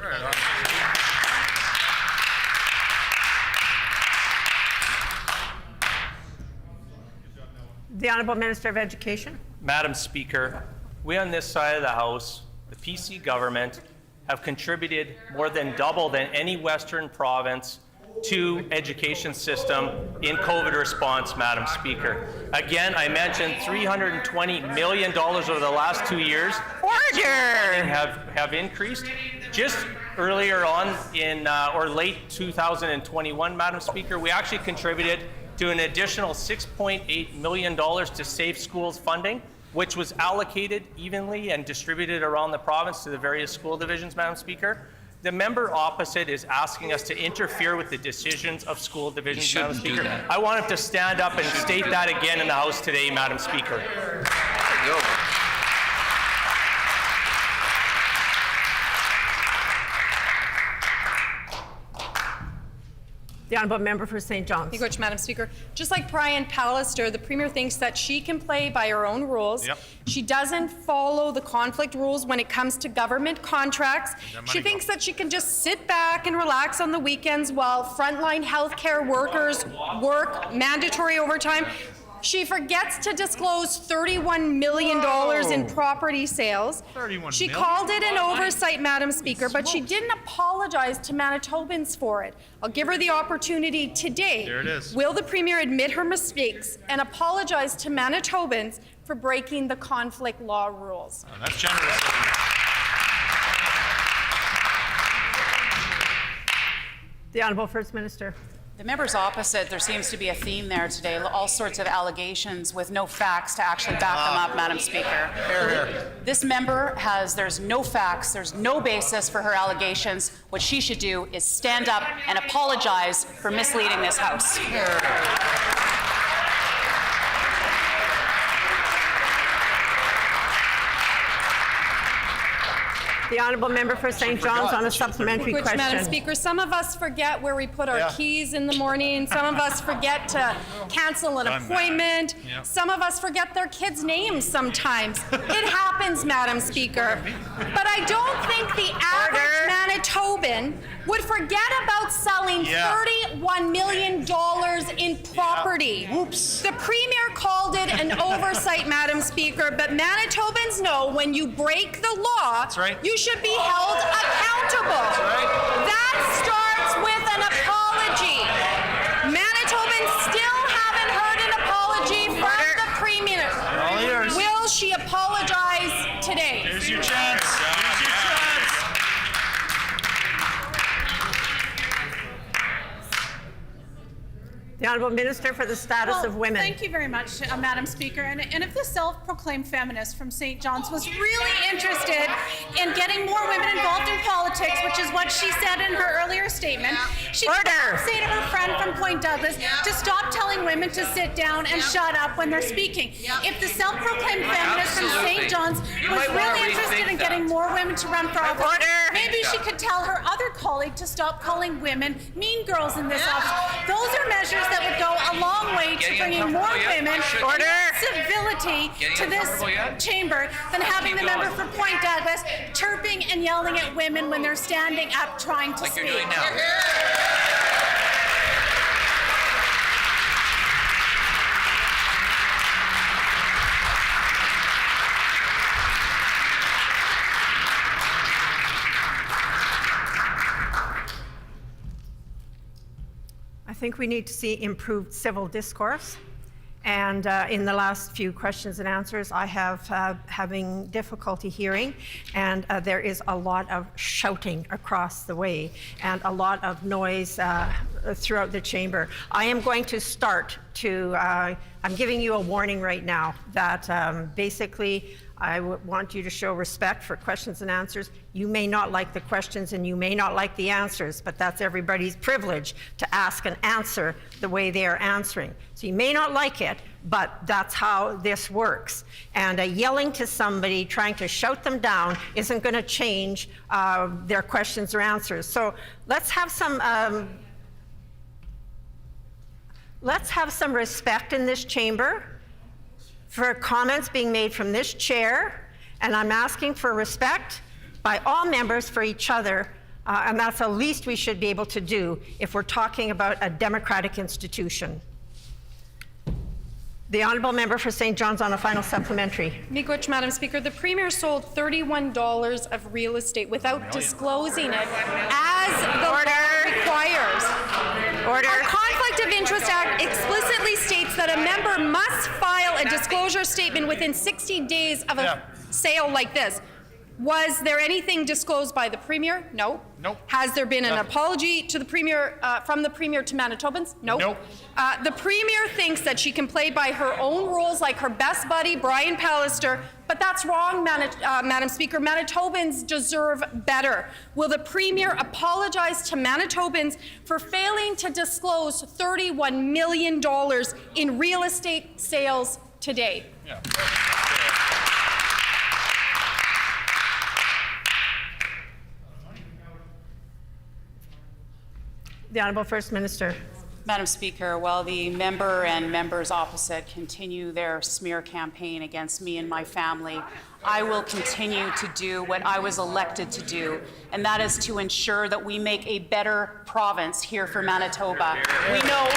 S1: The Honourable Minister of Education.
S17: Madam Speaker, we on this side of the House, the PC government, have contributed more than double than any Western province to education system in COVID response, Madam Speaker. Again, I mentioned $320 million over the last 2 years. Have increased. Just earlier on in or late 2021, Madam Speaker, we actually contributed to an additional $6.8 million to Safe Schools funding, which was allocated evenly and distributed around the province to the various school divisions, Madam Speaker. The member opposite is asking us to interfere with the decisions of school divisions, Madam Speaker. I want him to stand up and state that again in the House today, Madam Speaker.
S1: The The honourable member for St. John's.
S10: Thank you much, Madam Speaker. Just like Brian Pallister, the Premier thinks that she can play by her own rules.
S12: Yep.
S10: She doesn't follow the conflict rules when it comes to government contracts. She thinks that she can just sit back and relax on the weekends while frontline healthcare workers work mandatory overtime. She forgets to disclose $31 million in property sales. She called it an oversight, Madam Speaker, but she didn't apologize to Manitobans for it. I'll give her the opportunity today.
S12: There it is.
S10: Will the Premier admit her mistakes and apologize to Manitobans for breaking the conflict law rules?
S12: That's generous.
S1: The honourable First Minister.
S15: The members opposite, there seems to be a theme there today, all sorts of allegations with no facts to actually back them up, Madam Speaker. This member there's no facts, there's no basis for her allegations. What she should do is stand up and apologize for misleading this House.
S1: The honourable member for St. John's on a supplementary
S10: Which,
S1: question.
S10: Madam Speaker, some of us forget where we put our keys in the morning. Some of us forget to cancel an appointment. Some of us forget their kids' names sometimes. It happens, Madam Speaker. But I don't think the average Manitoban would forget about selling $31 million in property.
S12: Oops.
S10: The Premier called it an oversight, Madam Speaker, but Manitobans know when you break the law,
S12: That's right.
S10: you should be held accountable. That starts with an apology. Manitobans still haven't heard an apology from the Premier.
S12: All yours.
S10: Will she apologize today?
S12: Here's your chance. Here's your chance.
S1: The honourable minister for the status of women.
S7: Thank you very much, Madam Speaker. And if the self-proclaimed feminist from St. John's was really interested in getting more women involved in politics, which is what she said in her earlier statement, she could say to her friend from Point Douglas to stop telling women to sit down and shut up when they're speaking. If the self-proclaimed feminist from St. John's was really interested in getting more women to run for office, maybe she could tell her other colleague to stop calling women mean girls in this office. Those are measures that would go a long way to bringing more women and civility to this chamber than having the member for Point Douglas chirping and yelling at women when they're standing up trying to speak.
S1: I think we need to see improved civil discourse. And in the last few questions and answers, I have having difficulty hearing, and there is a lot of shouting across the way and a lot of noise throughout the chamber. I am going to start to, I'm giving you a warning right now that basically I want you to show respect for questions and answers. You may not like the questions and you may not like the answers, but that's everybody's privilege to ask and answer the way they are answering. So you may not like it, but that's how this works. And yelling to somebody, trying to shout them down, isn't going to change their questions or answers. So let's have some respect in this chamber for comments being made from this chair, and I'm asking for respect by all members for each other, and that's the least we should be able to do if we're talking about a democratic institution. The honourable member for St. John's on a final supplementary.
S10: Miigwech, Madam Speaker, the Premier sold $31 of real estate without disclosing it as the law requires. Our Conflict of Interest Act explicitly states that a member must file a disclosure statement within 60 days of a sale like this. Was there anything disclosed by the Premier? No.
S12: Nope.
S10: Has there been an apology to the Premier, from the Premier to Manitobans? Nope.
S12: Nope.
S10: The Premier thinks that she can play by her own rules like her best buddy, Brian Pallister, but that's wrong, Madam Speaker. Manitobans deserve better. Will the Premier apologize to Manitobans for failing to disclose $31 million in real estate sales today?
S12: Yeah.
S1: The Honourable First Minister.
S15: Madam Speaker, while the member and members opposite continue their smear campaign against me and my family, I will continue to do what I was elected to do, and that is to ensure that we make a better province here for Manitoba. We know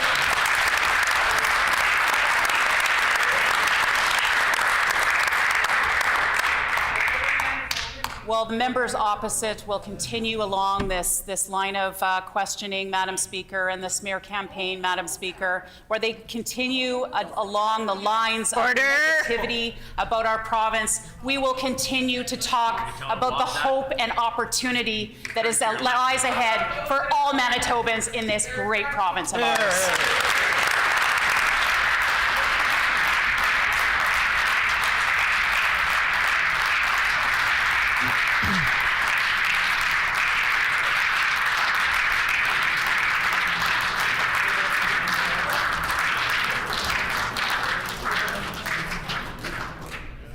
S15: well, the members opposite will continue along this line of questioning, Madam Speaker, and the smear campaign, Madam Speaker, where they continue along the lines of negativity about our province. We will continue to talk about the hope and opportunity that lies ahead for all Manitobans in this great province of ours.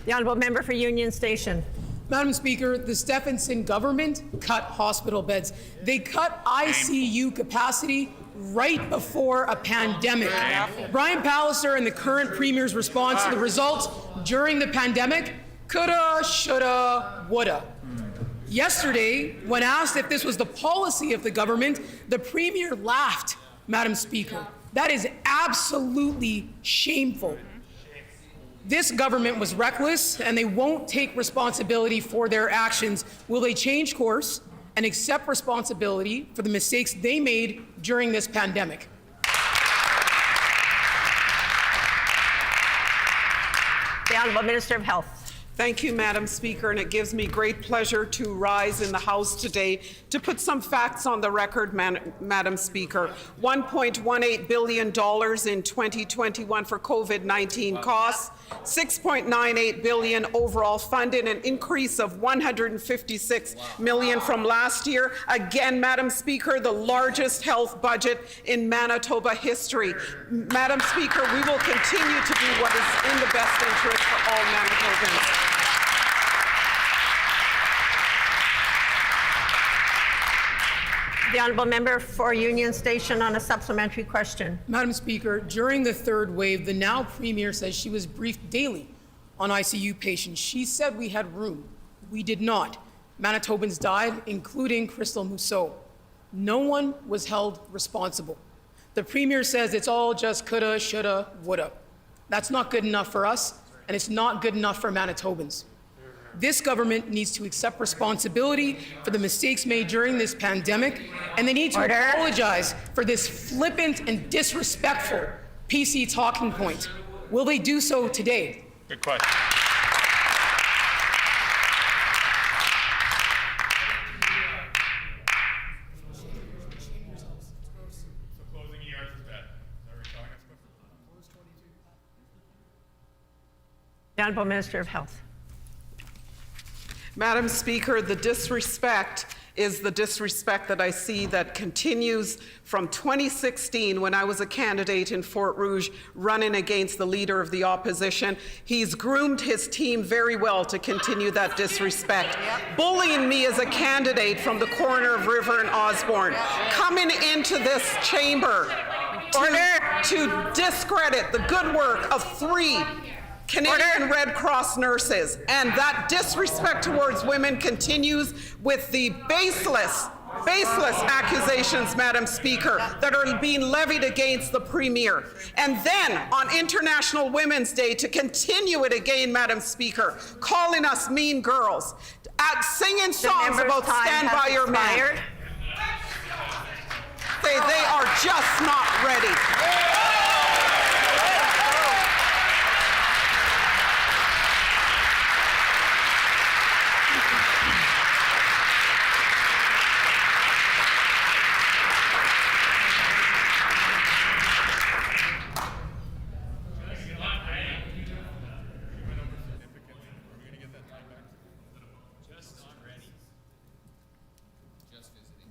S1: The Honourable Member for Union Station.
S18: Madam Speaker, the Stephenson government cut hospital beds. They cut ICU capacity right before a pandemic. Brian Pallister and the current Premier's response to the results during the pandemic, coulda, shoulda, woulda. Yesterday, when asked if this was the policy of the government, the Premier laughed, Madam Speaker. That is absolutely shameful. This government was reckless, and they won't take responsibility for their actions. Will they change course and accept responsibility for the mistakes they made during this pandemic?
S1: The Honourable Minister of Health.
S19: Thank you, Madam Speaker, and it gives me great pleasure to rise in the House today to put some facts on the record, Madam Speaker. $1.18 billion in 2021 for COVID-19 costs, $6.98 billion overall funded, an increase of $156 million from last year. Again, Madam Speaker, the largest health budget in Manitoba history. Madam Speaker, we will continue to do what is in the best interest for all Manitobans.
S1: The Honourable Member for Union Station on a supplementary question.
S18: Madam Speaker, during the third wave, the now Premier says she was briefed daily on ICU patients. She said we had room. We did not. Manitobans died, including Crystal Mousseau. No one was held responsible. The Premier says it's all just coulda, shoulda, woulda. That's not good enough for us, and it's not good enough for Manitobans. This government needs to accept responsibility for the mistakes made during this pandemic, and they need to apologize for this flippant and disrespectful PC talking point. Will they do so today?
S12: Good question.
S1: The Honourable Minister of Health.
S19: Madam Speaker, the disrespect is the disrespect that I see that continues from 2016 when I was a candidate in Fort Rouge running against the Leader of the Opposition. He's groomed his team very well to continue that disrespect. Bullying me as a candidate from the corner of River and Osborne. Coming into this chamber to discredit the good work of 3 Canadian Red Cross nurses, and that disrespect towards women continues with the baseless accusations, Madam Speaker, that are being levied against the Premier. And then on International Women's Day to continue it again, Madam Speaker, calling us mean girls, singing songs about Stand By Your Man. They are just not ready.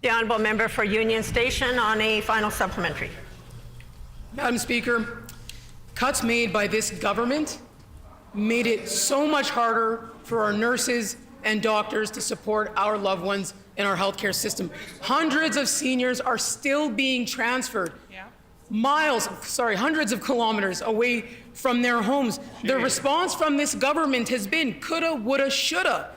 S1: The Honourable Member for Union Station on a final supplementary.
S18: Madam Speaker, cuts made by this government made it so much harder for our nurses and doctors to support our loved ones in our healthcare system. Hundreds of seniors are still being transferred hundreds of kilometers away from their homes. The response from this government has been coulda, woulda, shoulda.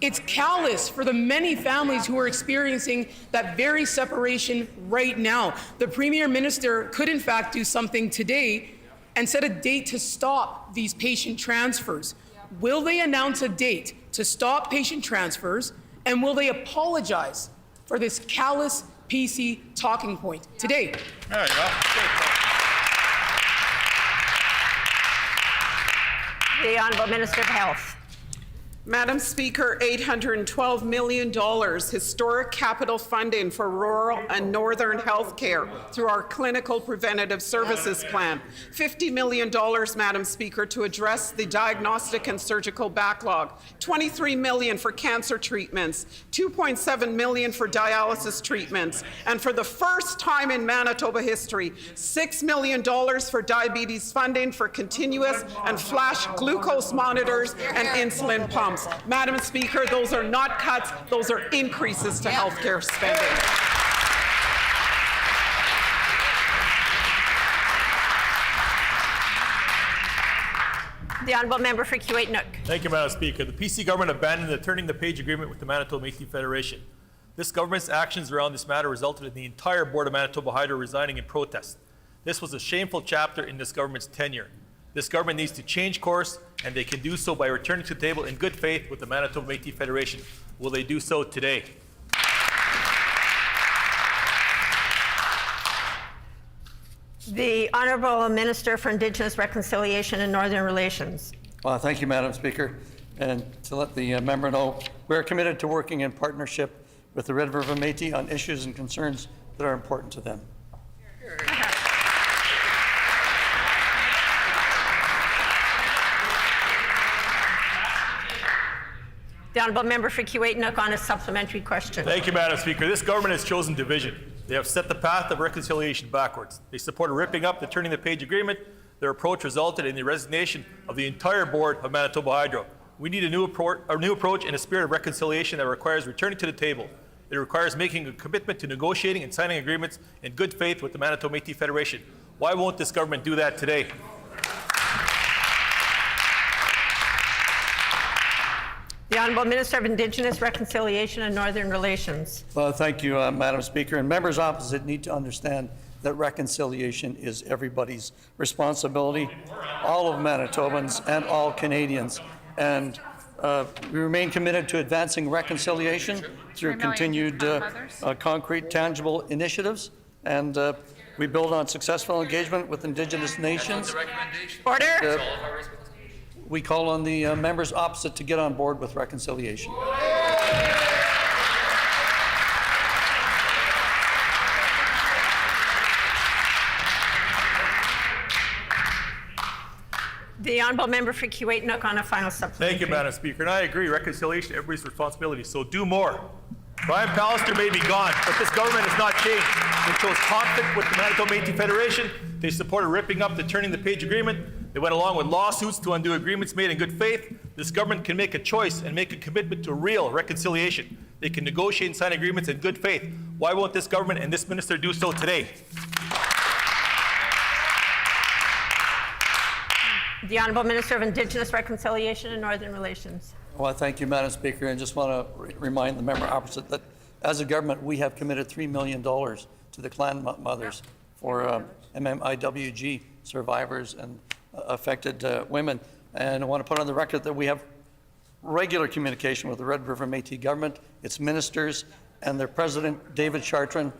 S18: It's callous for the many families who are experiencing that very separation right now. The Premier Minister could in fact do something today and set a date to stop these patient transfers. Will they announce a date to stop patient transfers, and will they apologize for this callous PC talking point today?
S12: There you go.
S1: The Honourable Minister of Health.
S19: Madam Speaker, $812 million historic capital funding for rural and northern health care through our Clinical Preventative Services Plan. $50 million, Madam Speaker, to address the diagnostic and surgical backlog. $23 million for cancer treatments. $2.7 million for dialysis treatments. And for the first time in Manitoba history, $6 million for diabetes funding for continuous and flash glucose monitors and insulin pumps. Madam Speaker, those are not cuts, those are increases to healthcare spending.
S1: The Honourable Member for Kiewit-Nook.
S20: Thank you, Madam Speaker. The PC government abandoned the Turning the Page agreement with the Manitoba Métis Federation. This government's actions around this matter resulted in the entire board of Manitoba Hydro resigning in protest. This was a shameful chapter in this government's tenure. This government needs to change course, and they can do so by returning to the table in good faith with the Manitoba Métis Federation. Will they do so today?
S1: The Honourable Minister for Indigenous Reconciliation and Northern Relations.
S21: Well, thank you, Madam Speaker. And to let the member know, we're committed to working in partnership with the Red River Métis on issues and concerns that are important to them.
S1: The Honourable Member for Kiewit-Nook on a supplementary question.
S20: Thank you, Madam Speaker. This government has chosen division. They have set the path of reconciliation backwards. They supported ripping up the Turning the Page agreement. Their approach resulted in the resignation of the entire board of Manitoba Hydro. We need a new approach in a spirit of reconciliation that requires returning to the table. It requires making a commitment to negotiating and signing agreements in good faith with the Manitoba Métis Federation. Why won't this government do that today?
S1: The Honourable Minister of Indigenous Reconciliation and Northern Relations.
S21: Well, thank you, Madam Speaker. And members opposite need to understand that reconciliation is everybody's responsibility, all of Manitobans and all Canadians. And we remain committed to advancing reconciliation through continued concrete, tangible initiatives. And we build on successful engagement with Indigenous nations.
S1: Order.
S21: We call on the members opposite to get on board with reconciliation.
S1: The Honourable Member for Kiewit-Nook on a final supplementary.
S20: Thank you, Madam Speaker. And I agree, reconciliation, everybody's responsibility, so do more. Brian Pallister may be gone, but this government has not changed. They chose conflict with the Manitoba Métis Federation. They supported ripping up the Turning the Page agreement. They went along with lawsuits to undo agreements made in good faith. This government can make a choice and make a commitment to real reconciliation. They can negotiate and sign agreements in good faith. Why won't this government and this minister do so today?
S1: The Honourable Minister of Indigenous Reconciliation and Northern Relations.
S21: Well, thank you, Madam Speaker, and just want to remind the member opposite that as a government, we have committed $3 million to the clan mothers for MMIWG survivors and affected women. And I want to put on the record that we have regular communication with the Red River Métis government, its ministers, and their president, David Chartrand.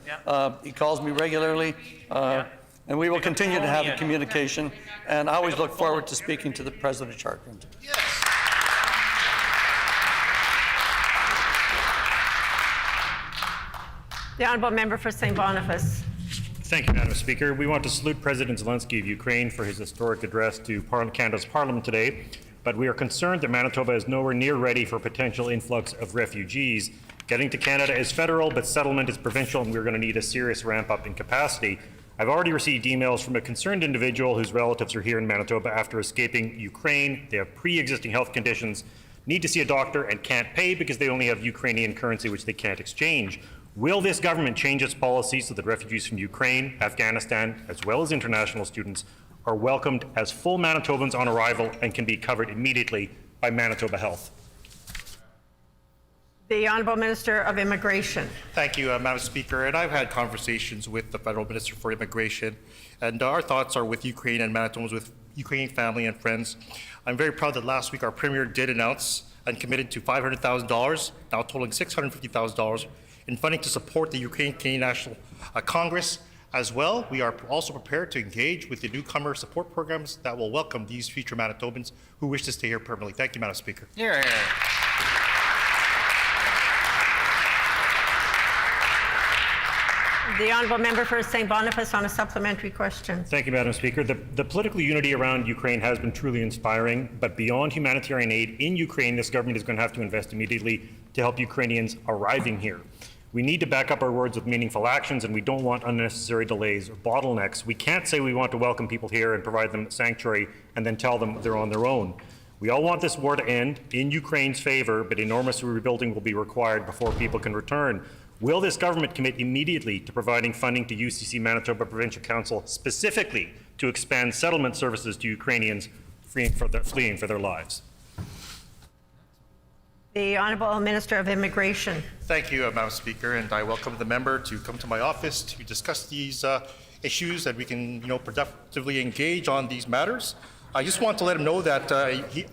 S21: He calls me regularly, and we will continue to have the communication. And I always look forward to speaking to the President Chartrand.
S1: The Honourable Member for St. Boniface.
S13: Thank you, Madam Speaker. We want to salute President Zelensky of Ukraine for his historic address to Canada's Parliament today, but we are concerned that Manitoba is nowhere near ready for potential influx of refugees. Getting to Canada is federal, but settlement is provincial, and we're going to need a serious ramp up in capacity. I've already received emails from a concerned individual whose relatives are here in Manitoba after escaping Ukraine. They have pre-existing health conditions. need to see a doctor and can't pay because they only have Ukrainian currency which they can't exchange. Will this government change its policy so that refugees from Ukraine, Afghanistan, as well as international students are welcomed as full Manitobans on arrival and can be covered immediately by Manitoba Health?
S1: The Honourable Minister of Immigration.
S2: Thank you, Madam Speaker. And I've had conversations with the Federal Minister for Immigration, and our thoughts are with Ukraine and Manitobans, with Ukrainian family and friends. I'm very proud that last week our Premier did announce and committed to $500,000, now totaling $650,000, in funding to support the Ukraine National Congress. As well, we are also prepared to engage with the newcomer support programs that will welcome these future Manitobans who wish to stay here permanently. Thank you, Madam Speaker.
S3: Here, here.
S1: The Honourable Member for St. Boniface on a supplementary question.
S13: Thank you, Madam Speaker. The political unity around Ukraine has been truly inspiring, but beyond humanitarian aid in Ukraine, this government is going to have to invest immediately to help Ukrainians arriving here. We need to back up our words with meaningful actions, and we don't want unnecessary delays or bottlenecks. We can't say we want to welcome people here and provide them sanctuary and then tell them they're on their own. We all want this war to end in Ukraine's favor, but enormous rebuilding will be required before people can return. Will this government commit immediately to providing funding to UCC Manitoba Provincial Council specifically to expand settlement services to Ukrainians fleeing for their lives?
S1: The Honourable Minister of Immigration.
S2: Thank you, Madam Speaker, and I welcome the member to come to my office to discuss these issues that we can, productively engage on these matters. I just want to let him know that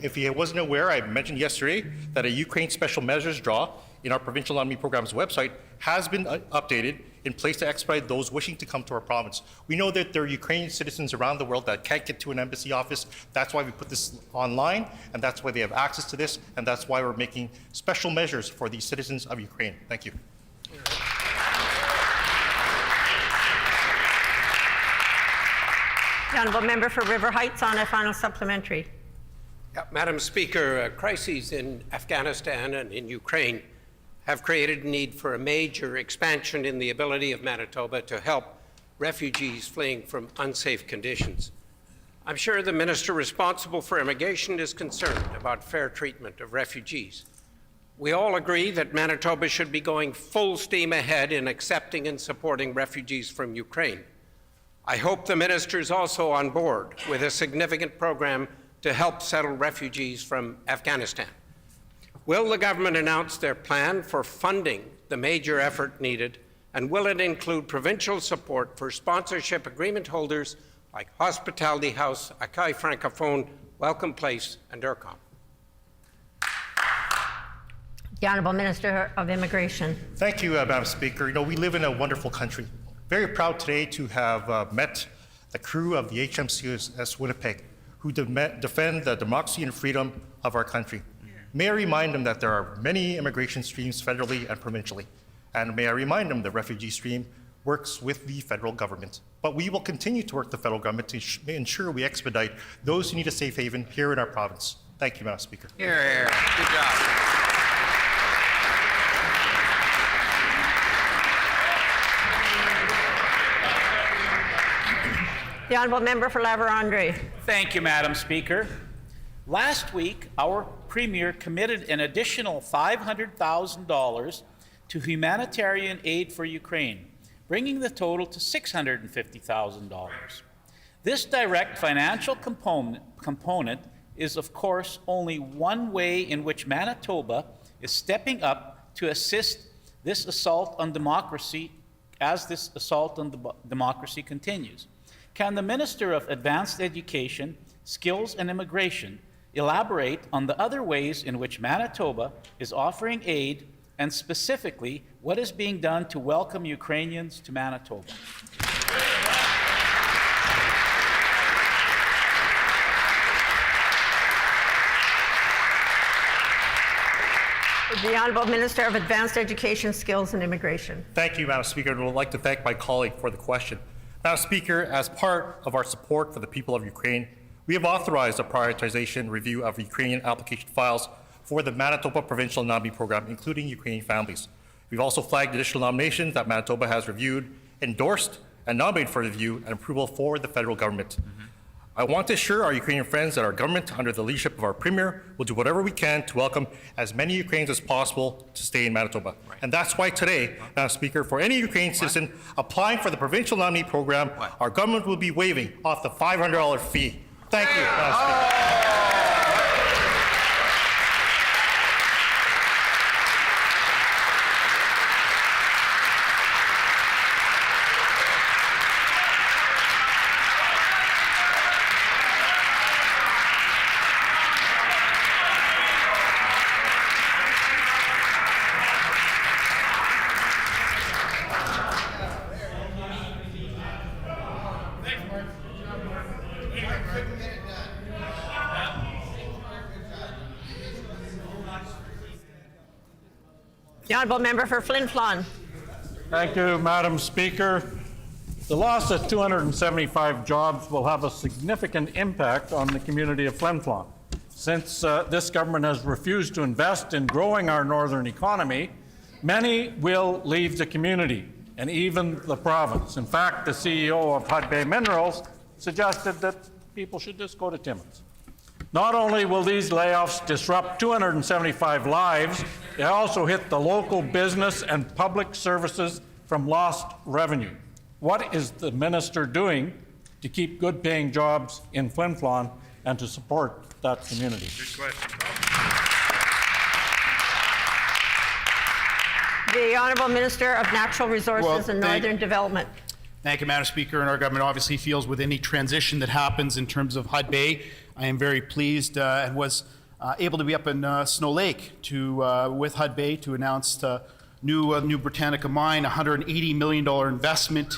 S2: if he wasn't aware, I mentioned yesterday that a Ukraine Special Measures draw in our Provincial Nominee Program's website has been updated in place to expedite those wishing to come to our province. We know that there are Ukrainian citizens around the world that can't get to an embassy office. That's why we put this online, and that's why they have access to this, and that's why we're making special measures for the citizens of Ukraine. Thank you.
S1: The Honourable Member for River Heights on a final supplementary.
S22: Madam Speaker, crises in Afghanistan and in Ukraine have created a need for a major expansion in the ability of Manitoba to help refugees fleeing from unsafe conditions. I'm sure the minister responsible for immigration is concerned about fair treatment of refugees. We all agree that Manitoba should be going full steam ahead in accepting and supporting refugees from Ukraine. I hope the minister is also on board with a significant program to help settle refugees from Afghanistan. Will the government announce their plan for funding the major effort needed, and will it include provincial support for sponsorship agreement holders like Hospitality House, Akai Francophone, Welcome Place, and DIRCOM?
S1: The Honourable Minister of Immigration.
S2: Thank you, Madam Speaker. We live in a wonderful country. Very proud today to have met the crew of the HMCS Winnipeg, who defend the democracy and freedom of our country. May I remind them that there are many immigration streams federally and provincially. And may I remind them the refugee stream works with the federal government. But we will continue to work with the federal government to ensure we expedite those who need a safe haven here in our province. Thank you, Madam Speaker.
S3: Here, here. Good job.
S1: The Honourable Member for La-Vérendrye.
S23: Thank you, Madam Speaker. Last week, our Premier committed an additional $500,000 to humanitarian aid for Ukraine, bringing the total to $650,000. This direct financial component is, of course, only one way in which Manitoba is stepping up to assist this assault on democracy as this assault on democracy continues. Can the Minister of Advanced Education, Skills and Immigration elaborate on the other ways in which Manitoba is offering aid, and specifically what is being done to welcome Ukrainians to Manitoba?
S1: The Honourable Minister of Advanced Education, Skills and Immigration.
S2: Thank you, Madam Speaker, and I would like to thank my colleague for the question. Madam Speaker, as part of our support for the people of Ukraine, we have authorized a prioritization review of Ukrainian application files for the Manitoba Provincial Nominee Program, including Ukrainian families. We've also flagged additional nominations that Manitoba has reviewed, endorsed, and nominated for review and approval for the federal government. I want to assure our Ukrainian friends that our government, under the leadership of our Premier, will do whatever we can to welcome as many Ukrainians as possible to stay in Manitoba. And that's why today, Madam Speaker, for any Ukrainian citizen applying for the provincial nominee program, our government will be waiving off the $500 fee. Thank you, Madam Speaker.
S1: The honourable member for Flin Flon.
S4: Thank you, Madam Speaker. The loss of 275 jobs will have a significant impact on the community of Flin Flon. Since this government has refused to invest in growing our northern economy, many will leave the community and even the province. In fact, the CEO of Hudbay Minerals suggested that people should just go to Timmins. Not only will these layoffs disrupt 275 lives, they also hit the local business and public services from lost revenue. What is the minister doing to keep good-paying jobs in Flin Flon and to support that community?
S12: Good question.
S1: The Honourable Minister of Natural Resources and Northern Development.
S6: Thank you, Madam Speaker. And our government obviously feels with any transition that happens in terms of Hudbay, I am very pleased and was able to be up in Snow Lake with Hudbay to announce new Britannica mine, $180 million investment,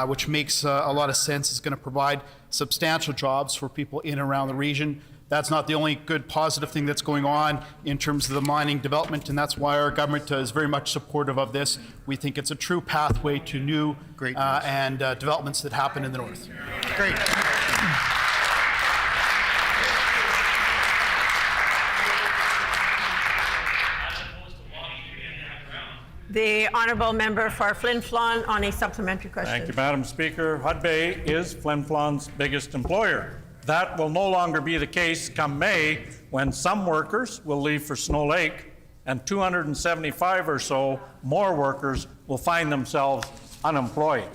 S6: which makes a lot of sense. It's going to provide substantial jobs for people in and around the region. That's not the only good positive thing that's going on in terms of the mining development, and that's why our government is very much supportive of this. We think it's a true pathway to new and developments that happen in the north.
S2: Great.
S1: The honourable member for Flin Flon on a supplementary question.
S4: Thank you, Madam Speaker. Hudbay is Flin Flon's biggest employer. That will no longer be the case come May, when some workers will leave for Snow Lake and 275 or so more workers will find themselves unemployed.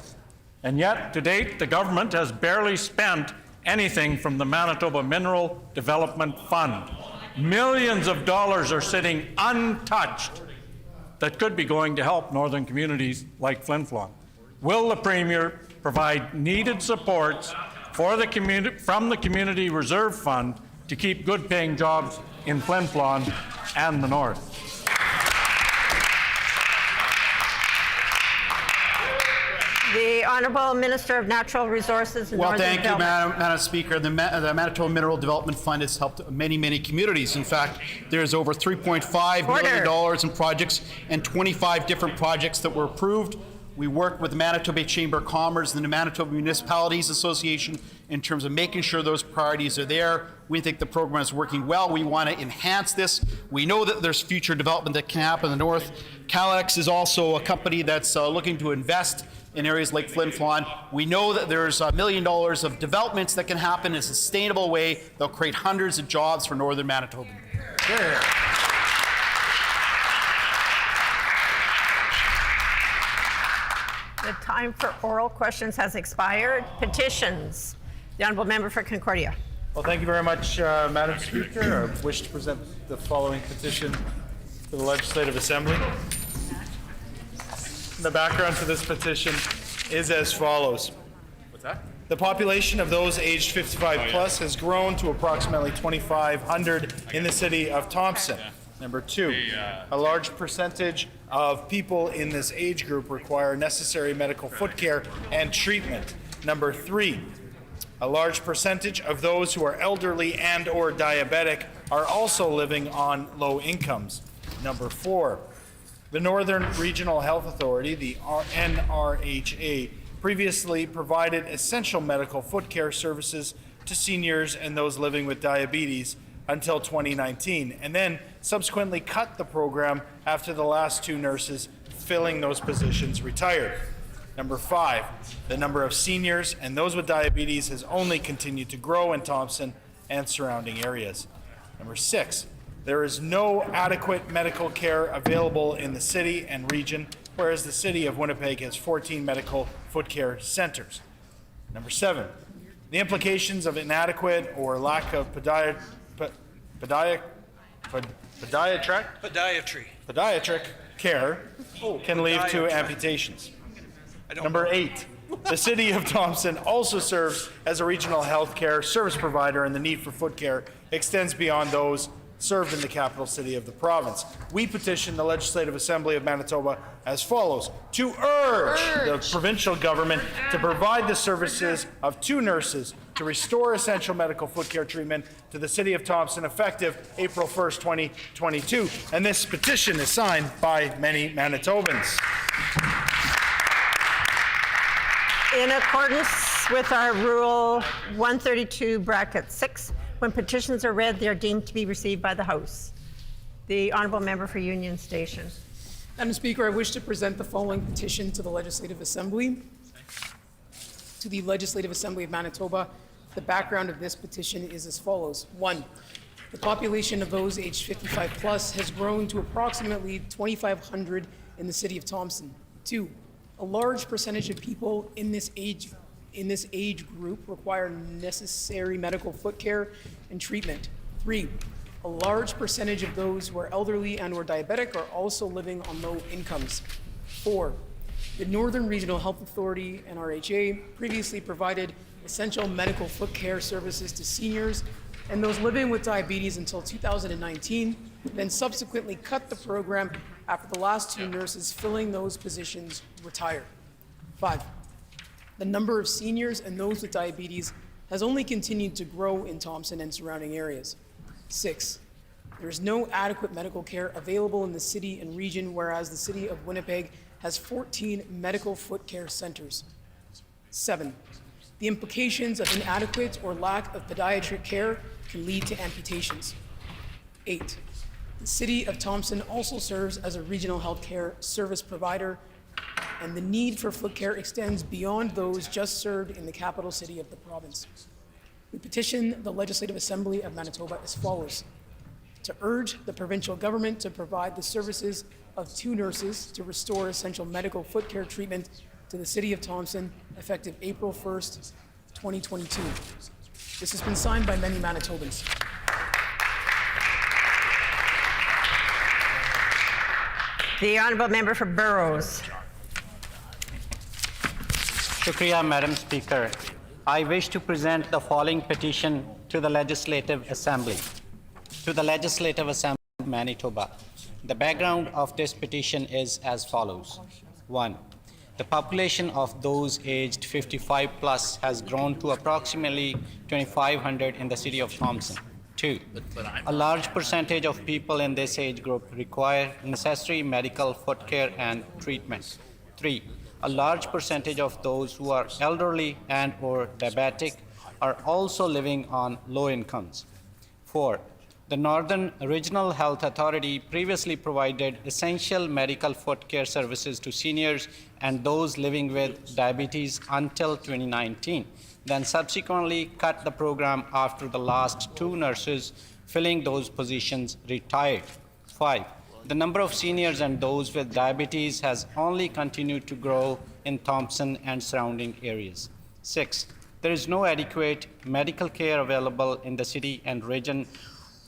S4: And yet, to date, the government has barely spent anything from the Manitoba Mineral Development Fund. Millions of dollars are sitting untouched that could be going to help northern communities like Flin Flon. Will the Premier provide needed supports for the from the Community Reserve Fund to keep good-paying jobs in Flin Flon and the north?
S1: The Honourable Minister of Natural Resources and Northern
S6: Thank you,
S1: Development.
S6: Madam Speaker. The Manitoba Mineral Development Fund has helped many, many communities. In fact, there's over $3.5 million in projects and 25 different projects that were approved. We worked with the Manitoba Chamber of Commerce and the Manitoba Municipalities Association in terms of making sure those priorities are there. We think the program is working well. We want to enhance this. We know that there's future development that can happen in the north. Calex is also a company that's looking to invest in areas like Flin Flon. We know that there's $1 million of developments that can happen in a sustainable way. They'll create hundreds of jobs for northern Manitoba.
S2: Yeah.
S1: The time for oral questions has expired. Petitions. The honourable member for Concordia.
S8: Well, thank you very much, Madam Speaker. I wish to present the following petition to the Legislative Assembly. The background to this petition is as follows.
S6: What's that?
S8: The population of those aged 55 plus has grown to approximately 2,500 in the city of Thompson. Number two, a large percentage of people in this age group require necessary medical foot care and treatment. Number three, a large percentage of those who are elderly and or diabetic are also living on low incomes. Number four, the Northern Regional Health Authority, the NRHA, previously provided essential medical foot care services to seniors and those living with diabetes until 2019, and then subsequently cut the program after the last two nurses filling those positions retired. Number 5, the number of seniors and those with diabetes has only continued to grow in Thompson and surrounding areas. Number 6, there is no adequate medical care available in the city and region, whereas the city of Winnipeg has 14 medical foot care centers. Number 7, the implications of inadequate or lack of podiatric care can lead to amputations. Number 8, the city of Thompson also serves as a regional health care service provider, and the need for foot care extends beyond those served in the capital city of the province. We petition the Legislative Assembly of Manitoba as follows: to urge the provincial government to provide the services of 2 nurses to restore essential medical foot care treatment to the city of Thompson effective April 1st, 2022. And this petition is signed by many Manitobans.
S1: In accordance with our Rule 132(6), when petitions are read, they are deemed to be received by the House. The Honourable Member for Union Station.
S18: Madam Speaker, I wish to present the following petition to the Legislative Assembly. To the Legislative Assembly of Manitoba, the background of this petition is as follows. 1, the population of those aged 55 plus has grown to approximately 2,500 in the city of Thompson. 2, a large percentage of people in this age group require necessary medical foot care and treatment. 3, a large percentage of those who are elderly and or diabetic are also living on low incomes. 4, the Northern Regional Health Authority, NRHA, previously provided essential medical foot care services to seniors and those living with diabetes until 2019, then subsequently cut the program after the last 2 nurses filling those positions retired. 5, the number of seniors and those with diabetes has only continued to grow in Thompson and surrounding areas. 6, there is no adequate medical care available in the city and region, whereas the city of Winnipeg has 14 medical foot care centers. 7, the implications of inadequate or lack of podiatric care can lead to amputations. 8, the city of Thompson also serves as a regional health care service provider, and the need for foot care extends beyond those just served in the capital city of the province. We petition the Legislative Assembly of Manitoba as follows: to urge the provincial government to provide the services of 2 nurses to restore essential medical foot care treatment to the city of Thompson effective April 1st, 2022. This has been signed by many Manitobans.
S1: The Honourable Member for Burrows.
S9: Shukriya, Madam Speaker. I wish to present the following petition to the Legislative Assembly. To the Legislative Assembly of Manitoba. The background of this petition is as follows. 1, the population of those aged 55 plus has grown to approximately 2,500 in the city of Thompson. 2, a large percentage of people in this age group require necessary medical foot care and treatment. 3, a large percentage of those who are elderly and or diabetic are also living on low incomes. 4, the Northern Regional Health Authority previously provided essential medical foot care services to seniors and those living with diabetes until 2019, then subsequently cut the program after the last 2 nurses filling those positions retired. 5, the number of seniors and those with diabetes has only continued to grow in Thompson and surrounding areas. 6, there is no adequate medical care available in the city and region,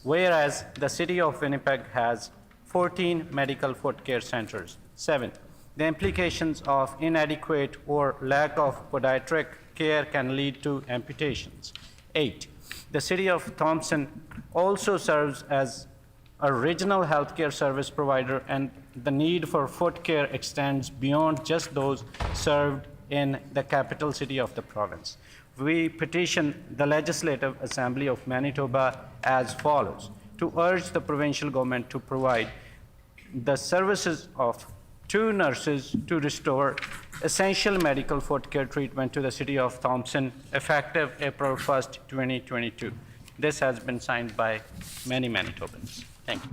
S9: whereas the city of Winnipeg has 14 medical foot care centers. 7, the implications of inadequate or lack of podiatric care can lead to amputations. 8, the city of Thompson also serves as a regional healthcare service provider, and the need for foot care extends beyond just those served in the capital city of the province. We petition the Legislative Assembly of Manitoba as follows: to urge the provincial government to provide the services of 2 nurses to restore essential medical foot care treatment to the city of Thompson effective April 1st, 2022. This has been signed by many Manitobans. Thank you.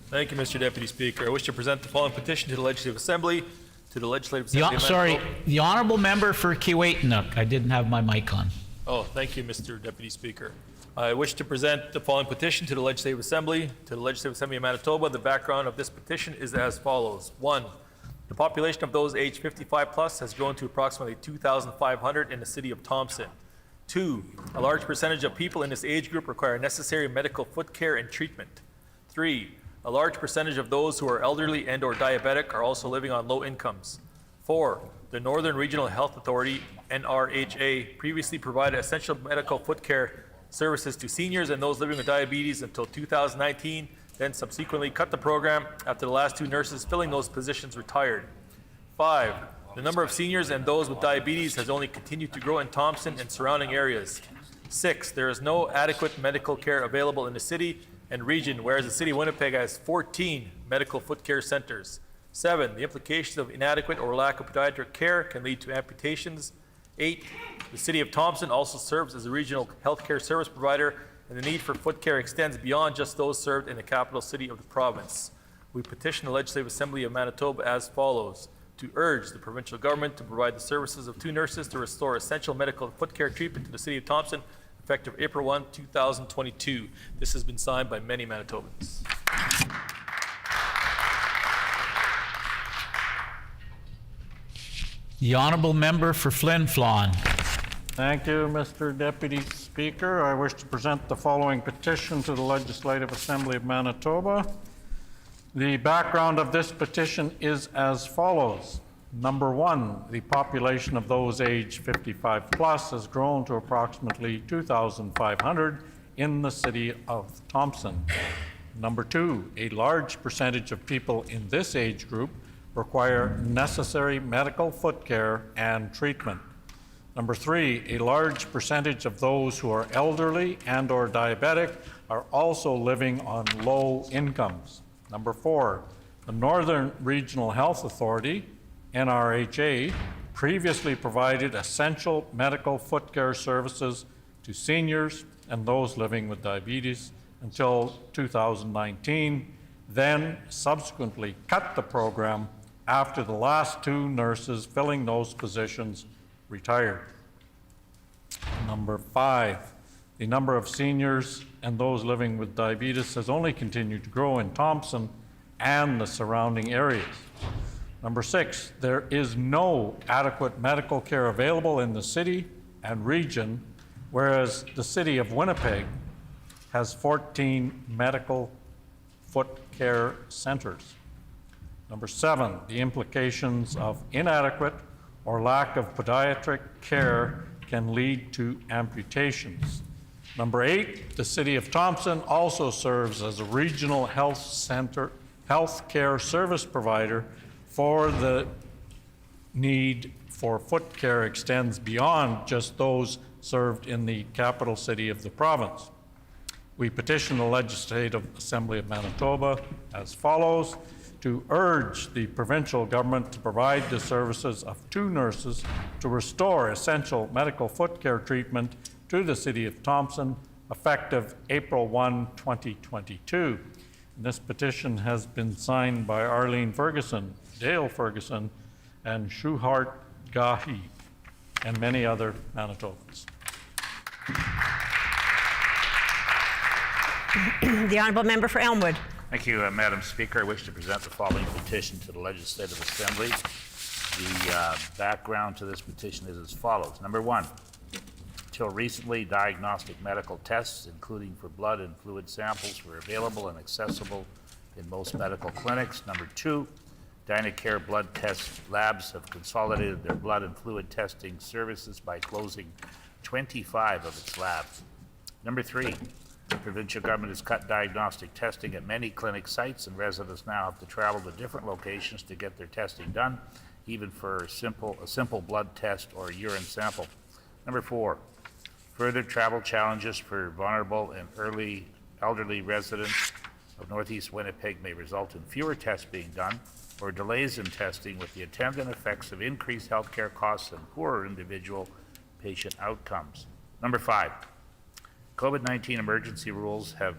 S20: Thank you, Mr. Deputy Speaker. I wish to present the following petition to the Legislative Assembly. To the Legislative Assembly.
S23: Sorry, the honourable member for Kiiwetinoong. I didn't have my mic on.
S20: Oh, thank you, Mr. Deputy Speaker. I wish to present the following petition to the Legislative Assembly. To the Legislative Assembly of Manitoba, the background of this petition is as follows. 1. The population of those aged 55 plus has grown to approximately 2,500 in the city of Thompson. 2. A large percentage of people in this age group require necessary medical foot care and treatment. 3. A large percentage of those who are elderly and or diabetic are also living on low incomes. 4. The Northern Regional Health Authority, NRHA, previously provided essential medical foot care services to seniors and those living with diabetes until 2019, then subsequently cut the program after the last 2 nurses filling those positions retired. 5. The number of seniors and those with diabetes has only continued to grow in Thompson and surrounding areas. 6. There is no adequate medical care available in the city and region, whereas the city of Winnipeg has 14 medical foot care centers. 7. The implications of inadequate or lack of pediatric care can lead to amputations. 8. The city of Thompson also serves as a regional healthcare service provider, and the need for foot care extends beyond just those served in the capital city of the province. We petition the Legislative Assembly of Manitoba as follows: to urge the provincial government to provide the services of 2 nurses to restore essential medical foot care treatment to the city of Thompson, effective April 1, 2022. This has been signed by many Manitobans.
S23: The honourable member for Flin Flon.
S4: Thank you, Mr. Deputy Speaker. I wish to present the following petition to the Legislative Assembly of Manitoba. The background of this petition is as follows. Number 1, the population of those aged 55 plus has grown to approximately 2,500 in the city of Thompson. Number 2, a large percentage of people in this age group require necessary medical foot care and treatment. Number 3, a large percentage of those who are elderly and or diabetic are also living on low incomes. Number 4, the Northern Regional Health Authority, NRHA, previously provided essential medical foot care services to seniors and those living with diabetes until 2019, then subsequently cut the program after the last 2 nurses filling those positions retired. Number 5, the number of seniors and those living with diabetes has only continued to grow in Thompson and the surrounding areas. Number 6, there is no adequate medical care available in the city and region, whereas the city of Winnipeg has 14 medical foot care centers. Number 7, the implications of inadequate or lack of pediatric care can lead to amputations. Number 8, the city of Thompson also serves as a regional health care service provider for the need for foot care extends beyond just those served in the capital city of the province. We petition the Legislative Assembly of Manitoba as follows: to urge the provincial government to provide the services of 2 nurses to restore essential medical foot care treatment to the city of Thompson, effective April 1, 2022. And this petition has been signed by Arlene Ferguson, Dale Ferguson, and Shuhart Gahi, and many other Manitobans.
S1: The honourable member for Elmwood.
S12: Thank you, Madam Speaker. I wish to present the following petition to the Legislative Assembly. The background to this petition is as follows. Number 1, until recently, diagnostic medical tests, including for blood and fluid samples, were available and accessible in most medical clinics. Number 2, Dynacare blood test labs have consolidated their blood and fluid testing services by closing 25 of its labs. Number 3, the provincial government has cut diagnostic testing at many clinic sites, and residents now have to travel to different locations to get their testing done, even for a simple blood test or urine sample. Number 4, further travel challenges for vulnerable and elderly residents of Northeast Winnipeg may result in fewer tests being done or delays in testing, with the attendant effects of increased healthcare costs and poorer individual patient outcomes. Number 5, COVID-19 emergency rules have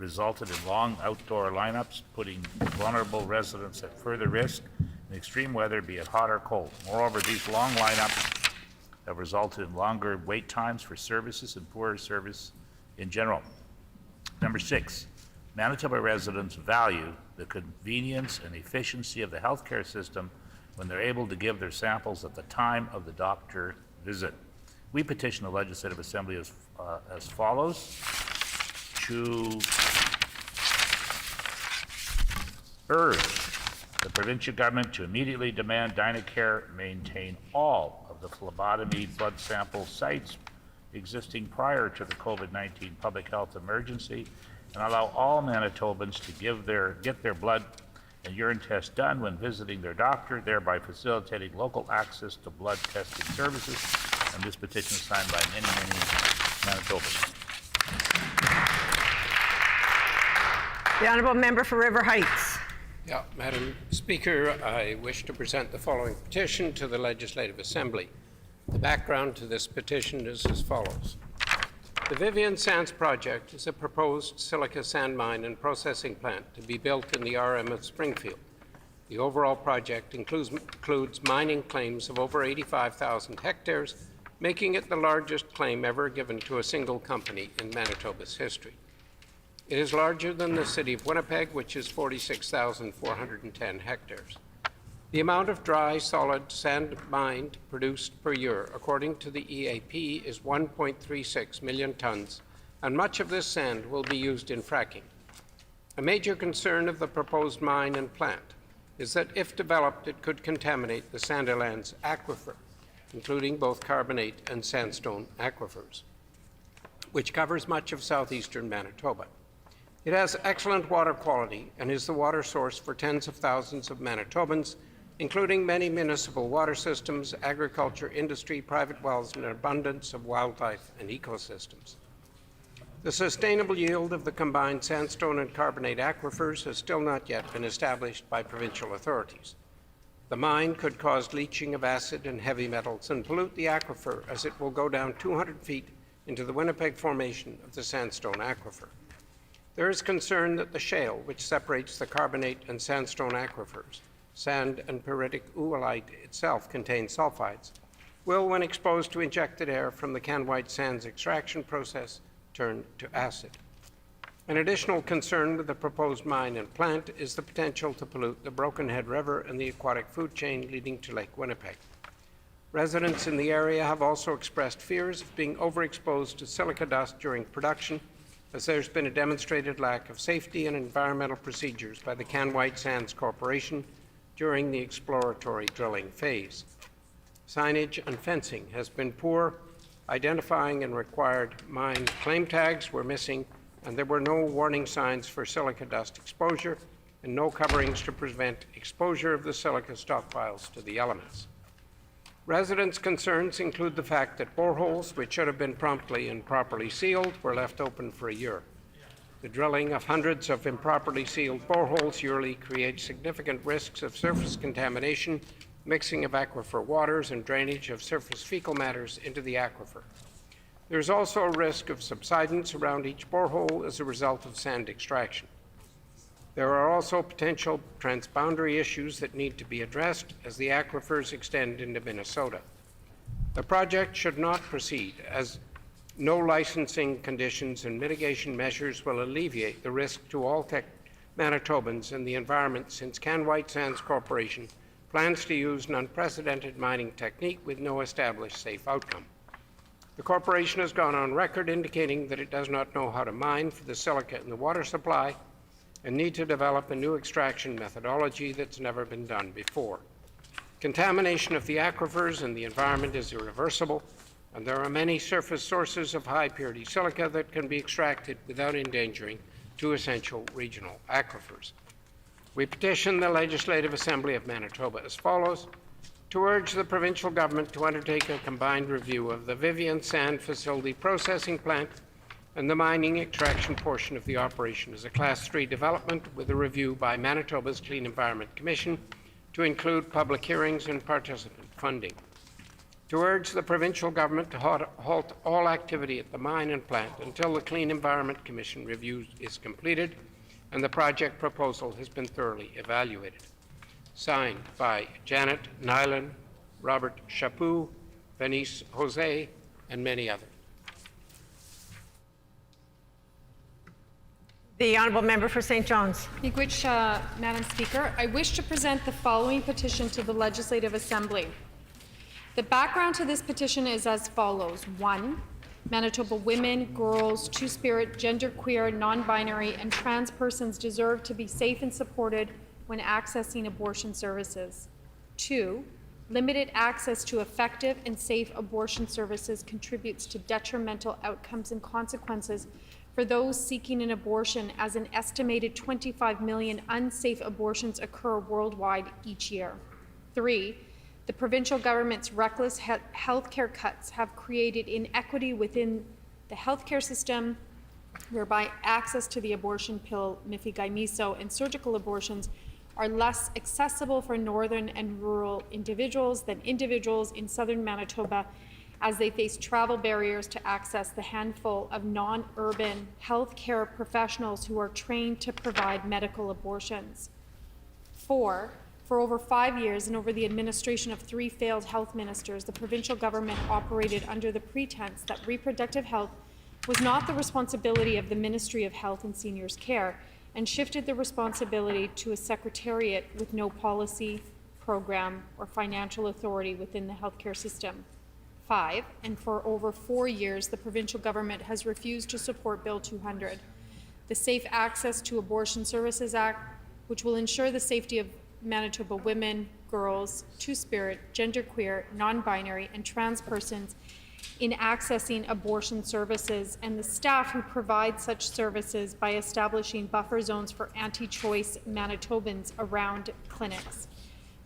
S12: resulted in long outdoor lineups, putting vulnerable residents at further risk in extreme weather, be it hot or cold. Moreover, these long lineups have resulted in longer wait times for services and poorer service in general. Number 6, Manitoba residents value the convenience and efficiency of the healthcare system when they're able to give their samples at the time of the doctor visit. We petition the Legislative Assembly as follows: to urge the provincial government to immediately demand Dynacare maintain all of the phlebotomy blood sample sites existing prior to the COVID-19 public health emergency, and allow all Manitobans to get their blood and urine tests done when visiting their doctor, thereby facilitating local access to blood testing services. And this petition is signed by many, many Manitobans.
S1: The Honourable Member for River Heights.
S22: Yeah, Madam Speaker, I wish to present the following petition to the Legislative Assembly. The background to this petition is as follows. The Vivian Sands project is a proposed silica sand mine and processing plant to be built in the RM of Springfield. The overall project includes mining claims of over 85,000 hectares, making it the largest claim ever given to a single company in Manitoba's history. It is larger than the city of Winnipeg, which is 46,410 hectares. The amount of dry, solid sand mined produced per year, according to the EAP, is 1.36 million tons, and much of this sand will be used in fracking. A major concern of the proposed mine and plant is that if developed, it could contaminate the Sandilands aquifer, including both carbonate and sandstone aquifers, which covers much of southeastern Manitoba. It has excellent water quality and is the water source for tens of thousands of Manitobans, including many municipal water systems, agriculture, industry, private wells, and an abundance of wildlife and ecosystems. The sustainable yield of the combined sandstone and carbonate aquifers has still not yet been established by provincial authorities. The mine could cause leaching of acid and heavy metals and pollute the aquifer, as it will go down 200 feet into the Winnipeg Formation of the sandstone aquifer. There is concern that the shale, which separates the carbonate and sandstone aquifers, sand and pyritic oolite itself contains sulfides, will, when exposed to injected air from the Canwhite sands extraction process, turn to acid. An additional concern with the proposed mine and plant is the potential to pollute the Broken Head River and the aquatic food chain leading to Lake Winnipeg. Residents in the area have also expressed fears of being overexposed to silica dust during production, as there's been a demonstrated lack of safety and environmental procedures by the Canwhite Sands Corporation during the exploratory drilling phase. Signage and fencing has been poor. Identifying and required mine claim tags were missing, and there were no warning signs for silica dust exposure and no coverings to prevent exposure of the silica stockpiles to the elements. Residents' concerns include the fact that boreholes, which should have been promptly and properly sealed, were left open for a year. The drilling of hundreds of improperly sealed boreholes yearly creates significant risks of surface contamination, mixing of aquifer waters, and drainage of surface fecal matters into the aquifer. There is also a risk of subsidence around each borehole as a result of sand extraction. There are also potential transboundary issues that need to be addressed as the aquifers extend into Minnesota. The project should not proceed, as no licensing conditions and mitigation measures will alleviate the risk to all Manitobans and the environment, since Canwhite Sands Corporation plans to use an unprecedented mining technique with no established safe outcome. The corporation has gone on record indicating that it does not know how to mine for the silica in the water supply and need to develop a new extraction methodology that's never been done before. Contamination of the aquifers and the environment is irreversible, and there are many surface sources of high purity silica that can be extracted without endangering two essential regional aquifers. We petition the Legislative Assembly of Manitoba as follows: to urge the provincial government to undertake a combined review of the Vivian Sand Facility processing plant and the mining extraction portion of the operation as a Class 3 development, with a review by Manitoba's Clean Environment Commission to include public hearings and participant funding. to urge the provincial government to halt all activity at the mine and plant until the Clean Environment Commission review is completed and the project proposal has been thoroughly evaluated. Signed by Janet Nyland, Robert Chaput, Venice Jose, and many others.
S1: The Honourable Member for St. John's.
S10: Miigwech, Madam Speaker, I wish to present the following petition to the Legislative Assembly. The background to this petition is as follows. 1. Manitoba women, girls, two-spirit, genderqueer, non-binary, and trans persons deserve to be safe and supported when accessing abortion services. 2. Limited access to effective and safe abortion services contributes to detrimental outcomes and consequences for those seeking an abortion, as an estimated 25 million unsafe abortions occur worldwide each year. 3. The provincial government's reckless healthcare cuts have created inequity within the healthcare system, whereby access to the abortion pill, mifegammiso, and surgical abortions are less accessible for northern and rural individuals than individuals in southern Manitoba, as they face travel barriers to access the handful of non-urban healthcare professionals who are trained to provide medical abortions. 4. For over 5 years and over the administration of 3 failed health ministers, the provincial government operated under the pretense that reproductive health was not the responsibility of the Ministry of Health and Seniors Care, and shifted the responsibility to a secretariat with no policy, program, or financial authority within the healthcare system. 5, and for over 4 years, the provincial government has refused to support Bill 200, the Safe Access to Abortion Services Act, which will ensure the safety of Manitoba women, girls, two-spirit, genderqueer, non-binary, and trans persons in accessing abortion services, and the staff who provide such services by establishing buffer zones for anti-choice Manitobans around clinics.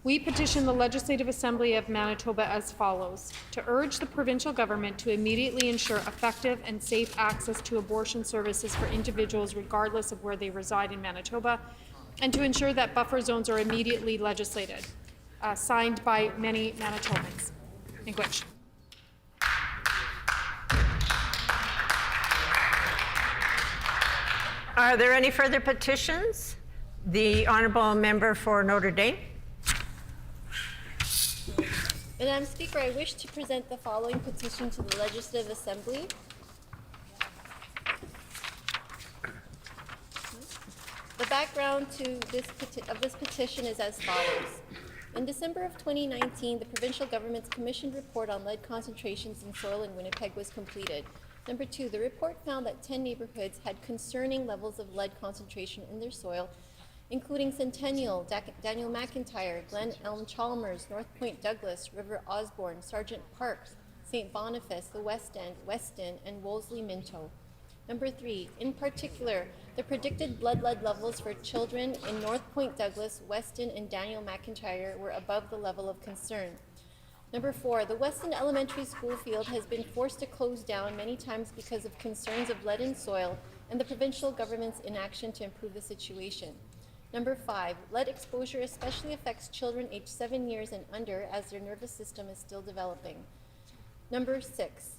S10: We petition the Legislative Assembly of Manitoba as follows: to urge the provincial government to immediately ensure effective and safe access to abortion services for individuals regardless of where they reside in Manitoba, and to ensure that buffer zones are immediately legislated. Signed by many Manitobans. Miigwech.
S1: Are there any further petitions? The Honourable Member for Notre Dame.
S5: Madam Speaker, I wish to present the following petition to the Legislative Assembly. The background to this petition is as follows. In December of 2019, the provincial government's commissioned report on lead concentrations in soil in Winnipeg was completed. Number 2, the report found that 10 neighborhoods had concerning levels of lead concentration in their soil, including Centennial, Daniel McIntyre, Glen Elm Chalmers, North Point Douglas, River Osborne, Sargent Park, St. Boniface, the West End, Weston, and Wolseley Minto. Number 3, in particular, the predicted blood lead levels for children in North Point Douglas, Weston, and Daniel McIntyre were above the level of concern. Number 4, the Weston Elementary School field has been forced to close down many times because of concerns of lead in soil and the provincial government's inaction to improve the situation. Number 5, lead exposure especially affects children aged 7 years and under, as their nervous system is still developing. Number 6,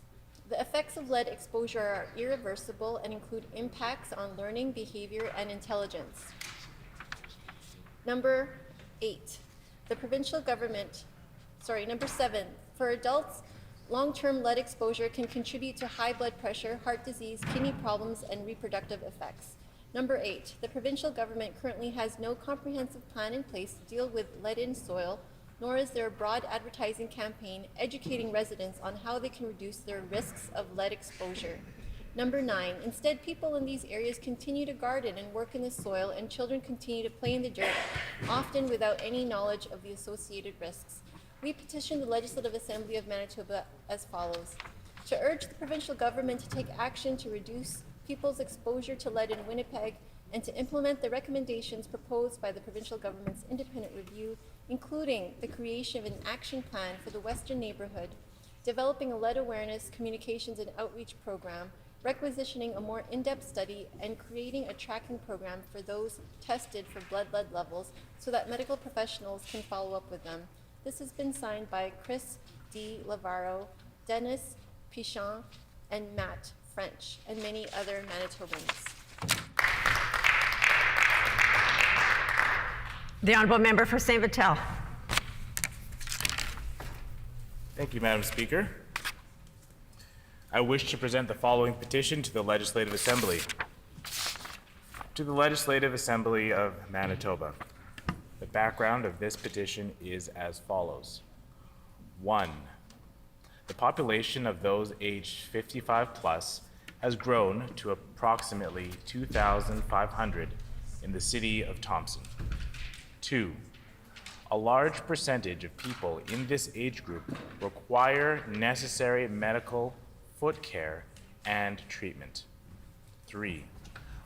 S5: the effects of lead exposure are irreversible and include impacts on learning, behavior, and intelligence. Number 7, for adults, long-term lead exposure can contribute to high blood pressure, heart disease, kidney problems, and reproductive effects. Number 8, the provincial government currently has no comprehensive plan in place to deal with lead in soil, nor is there a broad advertising campaign educating residents on how they can reduce their risks of lead exposure. Number 9, instead, people in these areas continue to garden and work in the soil, and children continue to play in the dirt, often without any knowledge of the associated risks. We petition the Legislative Assembly of Manitoba as follows: to urge the provincial government to take action to reduce people's exposure to lead in Winnipeg, and to implement the recommendations proposed by the provincial government's independent review, including the creation of an action plan for the Western neighborhood, developing a lead awareness, communications, and outreach program, requisitioning a more in-depth study, and creating a tracking program for those tested for blood lead levels so that medical professionals can follow up with them. This has been signed by Chris D. Lavaro, Dennis Pichon, and Matt French, and many other Manitobans.
S1: The Honourable Member for St. Vital.
S11: Thank you, Madam Speaker. I wish to present the following petition to the Legislative Assembly. To the Legislative Assembly of Manitoba. The background of this petition is as follows. 1. The population of those aged 55 plus has grown to approximately 2,500 in the city of Thompson. 2. A large percentage of people in this age group require necessary medical, foot care, and treatment. 3.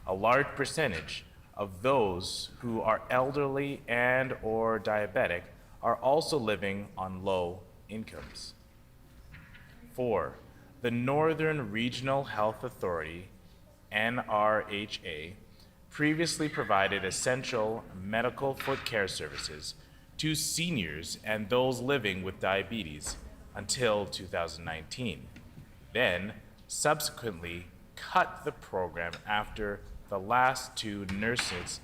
S11: A large percentage of those who are elderly and or diabetic are also living on low incomes. 4. The Northern Regional Health Authority, NRHA, previously provided essential medical foot care services to seniors and those living with diabetes until 2019, then subsequently cut the program after the last 2 nurses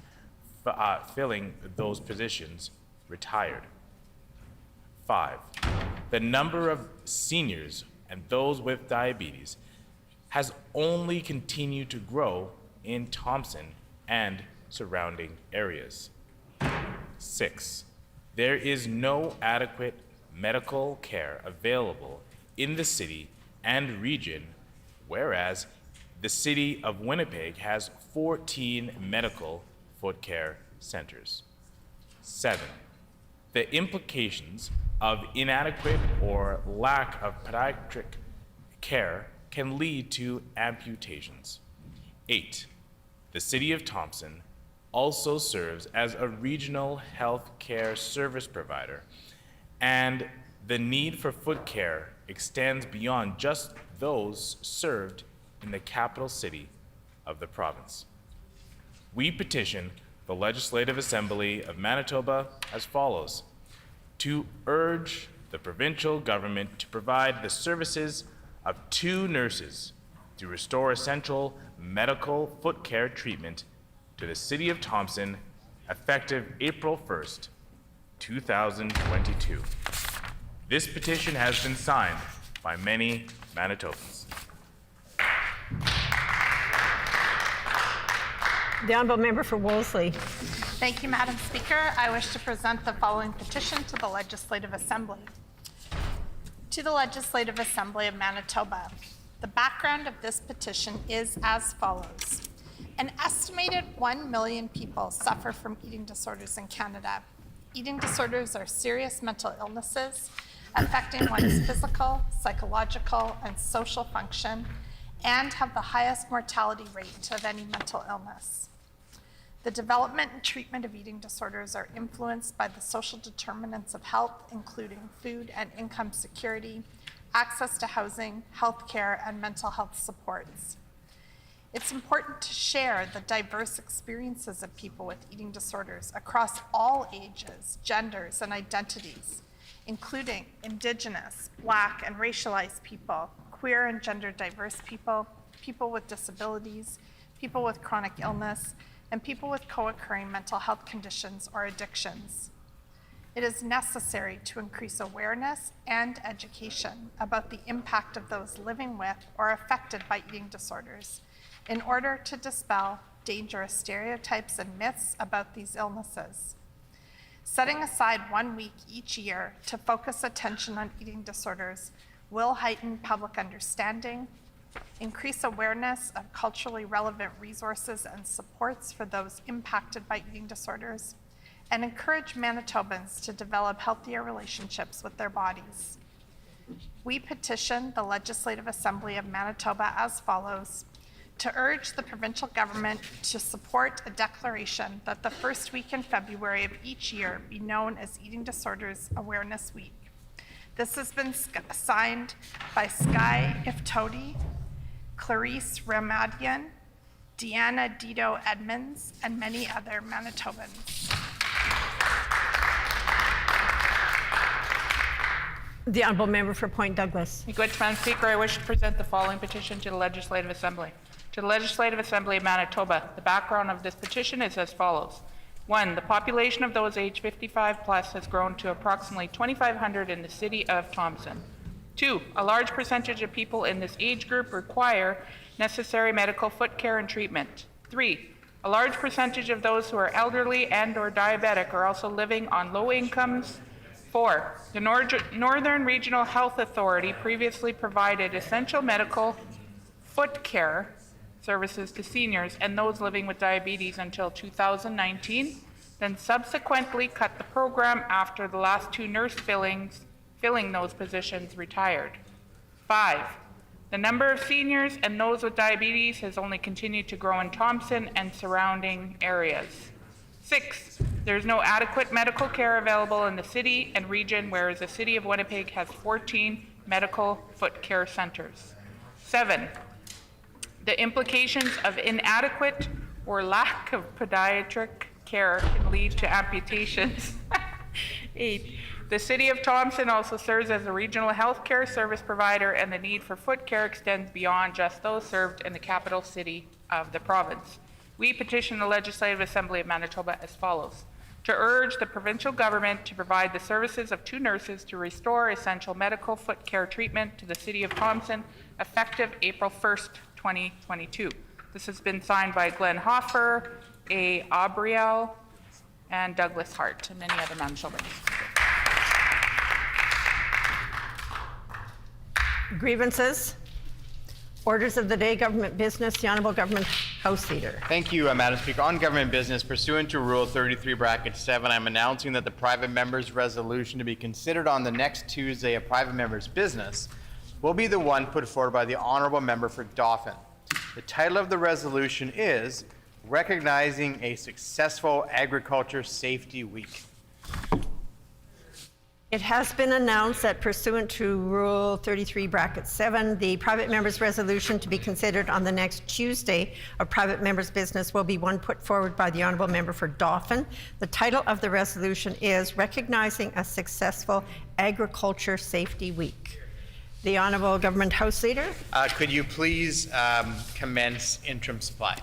S11: filling those positions retired. 5. The number of seniors and those with diabetes has only continued to grow in Thompson and surrounding areas. 6. There is no adequate medical care available in the city and region, whereas the city of Winnipeg has 14 medical foot care centers. 7. The implications of inadequate or lack of pediatric care can lead to amputations. 8. The city of Thompson also serves as a regional health care service provider, and the need for foot care extends beyond just those served in the capital city of the province. We petition the Legislative Assembly of Manitoba as follows: to urge the provincial government to provide the services of 2 nurses to restore essential medical foot care treatment to the city of Thompson effective April 1st, 2022. This petition has been signed by many Manitobans.
S1: The Honourable Member for Wolseley.
S14: Thank you, Madam Speaker. I wish to present the following petition to the Legislative Assembly. To the Legislative Assembly of Manitoba. The background of this petition is as follows. An estimated 1 million people suffer from eating disorders in Canada. Eating disorders are serious mental illnesses affecting one's physical, psychological, and social function, and have the highest mortality rate of any mental illness. The development and treatment of eating disorders are influenced by the social determinants of health, including food and income security, access to housing, health care, and mental health supports. It's important to share the diverse experiences of people with eating disorders across all ages, genders, and identities, including Indigenous, Black, and racialized people, queer and gender diverse people, people with disabilities, people with chronic illness, and people with co-occurring mental health conditions or addictions. It is necessary to increase awareness and education about the impact of those living with or affected by eating disorders in order to dispel dangerous stereotypes and myths about these illnesses. Setting aside 1 week each year to focus attention on eating disorders will heighten public understanding, increase awareness of culturally relevant resources and supports for those impacted by eating disorders, and encourage Manitobans to develop healthier relationships with their bodies. We petition the Legislative Assembly of Manitoba as follows: to urge the provincial government to support a declaration that the first week in February of each year be known as Eating Disorders Awareness Week. This has been signed by Sky Iftodi, Clarice Ramadian, Deanna Dito Edmonds, and many other Manitobans.
S1: The honourable member for Point Douglas.
S7: Thank you, Madam Speaker. I wish to present the following petition to the Legislative Assembly. To the Legislative Assembly of Manitoba, the background of this petition is as follows. 1. The population of those aged 55 plus has grown to approximately 2,500 in the city of Thompson. 2. A large percentage of people in this age group require necessary medical foot care and treatment. 3. A large percentage of those who are elderly and or diabetic are also living on low incomes. 4. The Northern Regional Health Authority previously provided essential medical foot care services to seniors and those living with diabetes until 2019, then subsequently cut the program after the last 2 nurse filling those positions retired. 5. The number of seniors and those with diabetes has only continued to grow in Thompson and surrounding areas. 6. There is no adequate medical care available in the city and region, whereas the city of Winnipeg has 14 medical foot care centers. 7. The implications of inadequate or lack of pediatric care can lead to amputations. 8. The City of Thompson also serves as a regional health care service provider, and the need for foot care extends beyond just those served in the capital city of the province. We petition the Legislative Assembly of Manitoba as follows. To urge the provincial government to provide the services of 2 nurses to restore essential medical foot care treatment to the City of Thompson effective April 1st, 2022. This has been signed by Glenn Hoffer, A. Abriel, and Douglas Hart, and many other Manitobans.
S1: Grievances. Orders of the day, government business. The Honourable Government House Leader.
S16: Thank you, Madam Speaker. On government business, pursuant to Rule 33(7), I'm announcing that the private member's resolution to be considered on the next Tuesday of private member's business will be the one put forward by the Honourable Member for Dauphin. The title of the resolution is Recognizing a Successful Agriculture Safety Week.
S1: It has been announced that pursuant to Rule 33(7), the private member's resolution to be considered on the next Tuesday of private member's business will be one put forward by the Honourable Member for Dauphin. The title of the resolution is Recognizing a Successful Agriculture Safety Week. The Honourable Government House Leader.
S16: Could you please commence interim supply?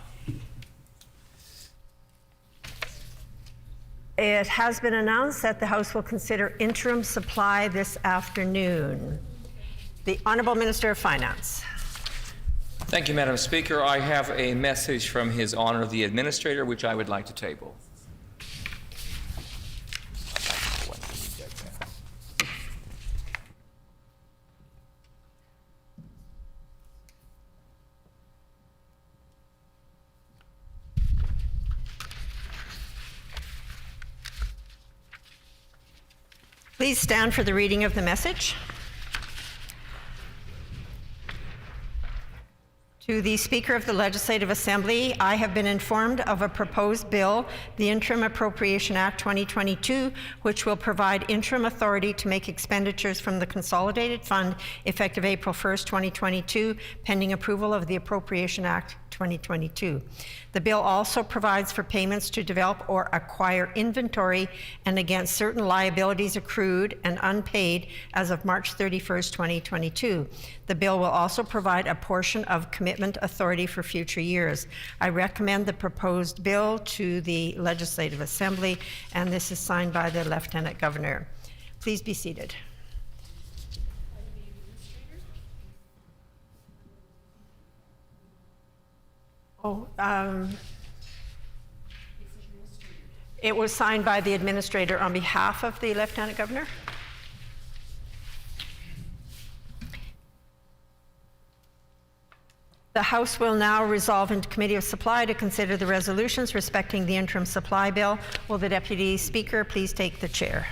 S1: It has been announced that the House will consider interim supply this afternoon. The Honourable Minister of Finance.
S17: Thank you, Madam Speaker. I have a message from His Honour the Administrator, which I would like to table.
S1: Please stand for the reading of the message. To the Speaker of the Legislative Assembly, I have been informed of a proposed bill, the Interim Appropriation Act 2022, which will provide interim authority to make expenditures from the Consolidated Fund effective April 1st, 2022, pending approval of the Appropriation Act 2022. The bill also provides for payments to develop or acquire inventory and against certain liabilities accrued and unpaid as of March 31st, 2022. The bill will also provide a portion of commitment authority for future years. I recommend the proposed bill to the Legislative Assembly, and this is signed by the Lieutenant Governor. Please be seated. It was signed by the Administrator on behalf of the Lieutenant Governor. The House will now resolve into Committee of Supply to consider the resolutions respecting the interim supply bill. Will the Deputy Speaker please take the chair?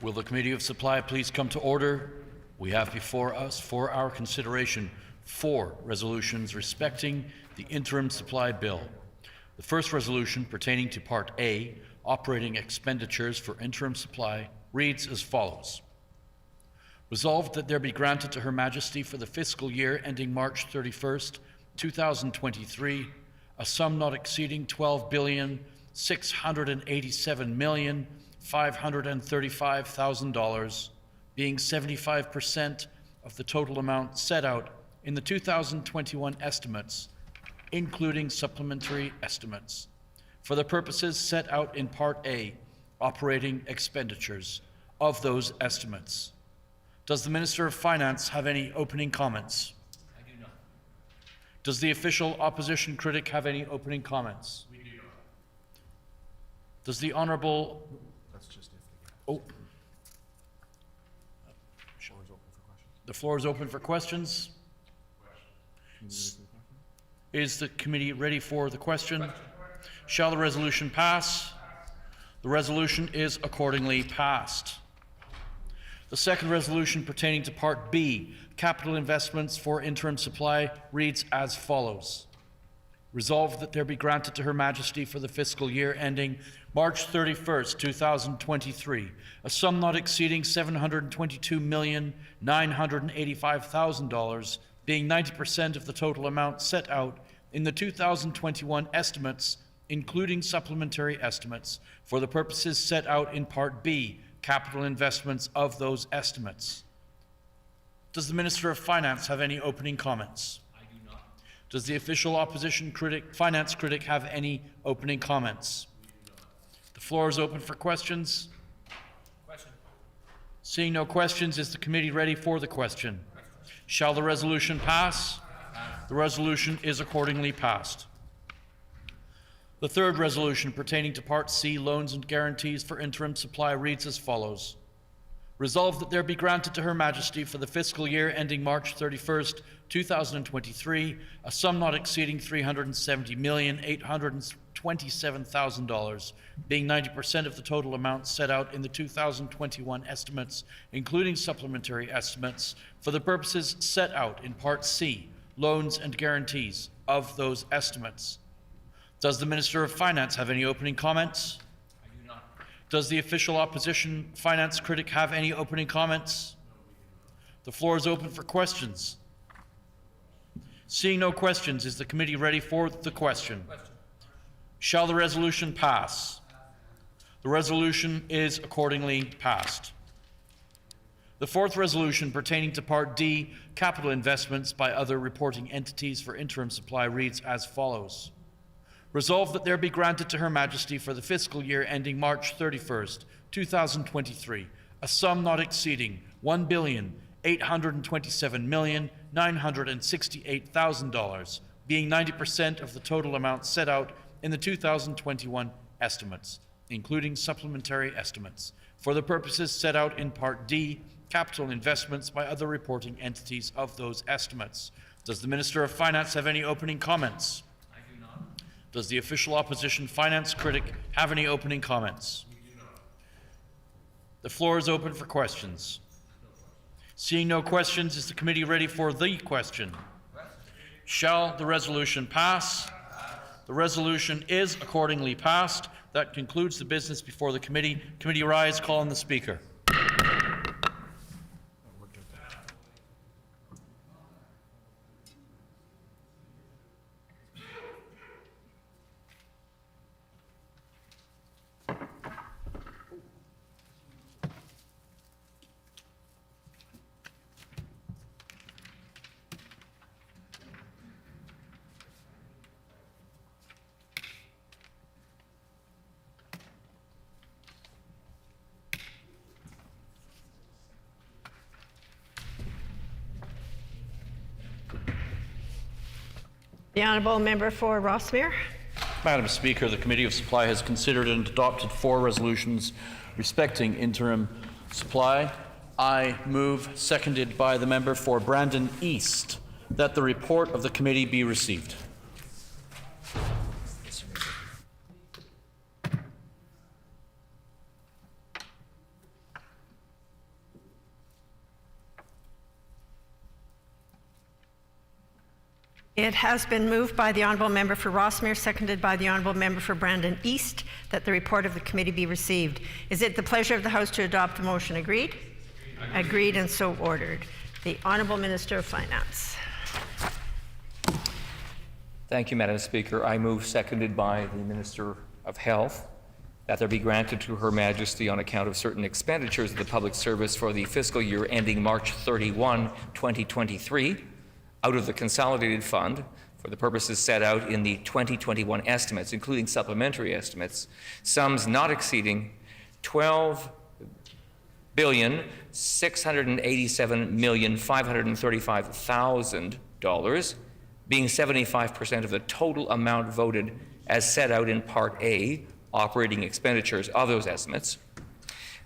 S15: Will the Committee of Supply please come to order? We have before us for our consideration 4 resolutions respecting the interim supply bill. The first resolution pertaining to Part A, operating expenditures for interim supply, reads as follows. Resolved that there be granted to Her Majesty for the fiscal year ending March 31st, 2023, a sum not exceeding $12,687,535,000, being 75% of the total amount set out in the 2021 estimates, including supplementary estimates, for the purposes set out in Part A, operating expenditures of those estimates. Does the Minister of Finance have any opening comments? I do not. Does the official opposition critic have any opening comments? We do not. Does the Honourable... That's just if they get... The floor is open for questions. Is the committee ready for the question? Shall the resolution pass? The resolution is accordingly passed. The second resolution pertaining to Part B, capital investments for interim supply, reads as follows. Resolved that there be granted to Her Majesty for the fiscal year ending March 31st, 2023, a sum not exceeding $722,985,000, being 90% of the total amount set out in the 2021 estimates, including supplementary estimates, for the purposes set out in Part B, capital investments of those estimates. Does the Minister of Finance have any opening comments? I do not. Does the official opposition finance critic have any opening comments? We do not. The floor is open for questions. Question. Seeing no questions, is the committee ready for the question? Shall the resolution pass? The resolution is accordingly passed. The third resolution pertaining to Part C, loans and guarantees for interim supply, reads as follows. Resolved that there be granted to Her Majesty for the fiscal year ending March 31st, 2023, a sum not exceeding $370,827,000, being 90% of the total amount set out in the 2021 estimates, including supplementary estimates, for the purposes set out in Part C, loans and guarantees of those estimates. Does the Minister of Finance have any opening comments? I do not. Does the official opposition finance critic have any opening comments? No, we do not. The floor is open for questions. Seeing no questions, is the committee ready for the question? Shall the resolution pass? The resolution is accordingly passed. The fourth resolution pertaining to Part D, capital investments by other reporting entities for interim supply, reads as follows. Resolved that there be granted to Her Majesty for the fiscal year ending March 31st, 2023, a sum not exceeding $1,827,968,000, being 90% of the total amount set out in the 2021 estimates, including supplementary estimates, for the purposes set out in Part D, capital investments by other reporting entities of those estimates. Does the Minister of Finance have any opening comments? Does the official opposition finance critic have any opening comments? We do not. The floor is open for questions. Seeing no questions, is the committee ready for the question? Shall the resolution pass? The resolution is accordingly passed. That concludes the business before the committee. Committee rise, call on the Speaker.
S1: The Honourable Member for Rossmere.
S15: Madam Speaker, the Committee of Supply has considered and adopted 4 resolutions respecting interim supply. I move, seconded by the member for Brandon East, that the report of the committee be received.
S1: It has been moved by the Honourable Member for Rossmere, seconded by the Honourable Member for Brandon East, that the report of the committee be received. Is it the pleasure of the House to adopt the motion? Agreed? Agreed and so ordered. The Honourable Minister of Finance.
S17: Thank you, Madam Speaker. I move, seconded by the Minister of Health, that there be granted to Her Majesty on account of certain expenditures of the public service for the fiscal year ending March 31, 2023, out of the consolidated fund for the purposes set out in the 2021 estimates, including supplementary estimates, sums not exceeding $12,687,535,000, being 75% of the total amount voted as set out in Part A, operating expenditures of those estimates,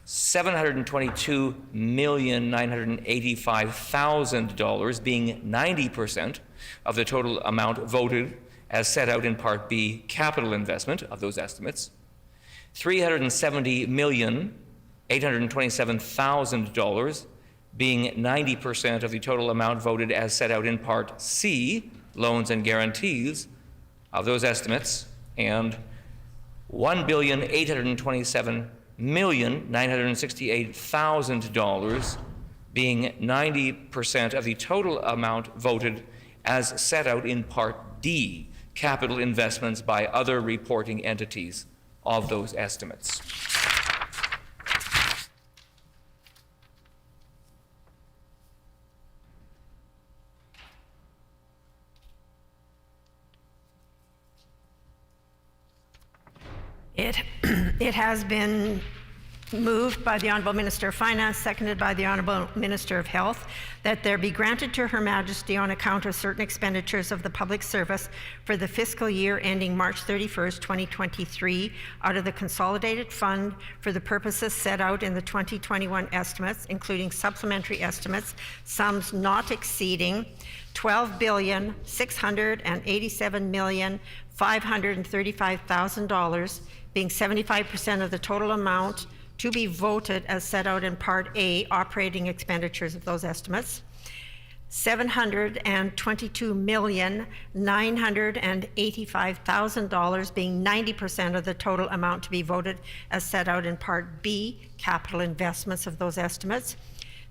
S17: $722,985,000 being 90% of the total amount voted as set out in Part B, capital investment of those estimates, $370,827,000 being 90% of the total amount voted as set out in Part C, loans and guarantees of those estimates, and $1,827,968,000 being 90% of the total amount voted as set out in Part D, capital investments by other reporting entities of those estimates.
S1: It has been moved by the Honourable Minister of Finance, seconded by the Honourable Minister of Health, that there be granted to Her Majesty on account of certain expenditures of the public service for the fiscal year ending March 31st, 2023, out of the consolidated fund for the purposes set out in the 2021 estimates, including supplementary estimates, sums not exceeding $12,687,535,000, being 75% of the total amount to be voted as set out in Part A, operating expenditures of those estimates, $722,985,000 being 90% of the total amount to be voted as set out in Part B, capital investments of those estimates,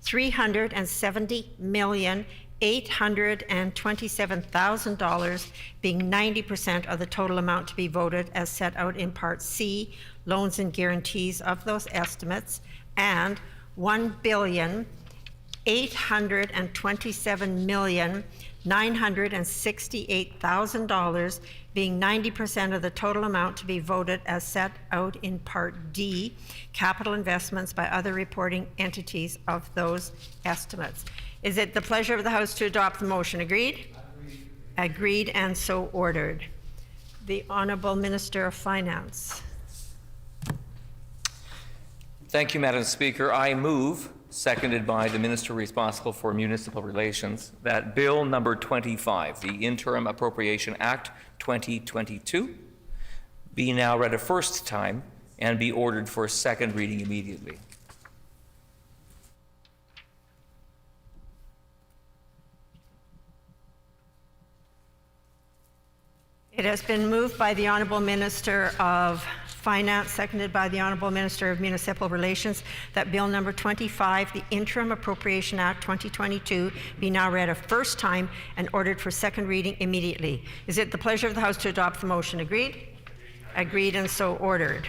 S1: $370,827,000 being 90% of the total amount to be voted as set out in Part C, loans and guarantees of those estimates, and $1,827,968,000 being 90% of the total amount to be voted as set out in Part D, capital investments by other reporting entities of those estimates. Is it the pleasure of the House to adopt the motion? Agreed? Agreed and so ordered. The Honourable Minister of Finance.
S17: Thank you, Madam Speaker. I move, seconded by the Minister responsible for Municipal Relations, that Bill number 25, the Interim Appropriation Act 2022, be now read a first time and be ordered for second reading immediately.
S1: It has been moved by the Honourable Minister of Finance, seconded by the Honourable Minister of Municipal Relations, that Bill number 25, the Interim Appropriation Act 2022, be now read a first time and ordered for second reading immediately. Is it the pleasure of the House to adopt the motion? Agreed? Agreed and so ordered.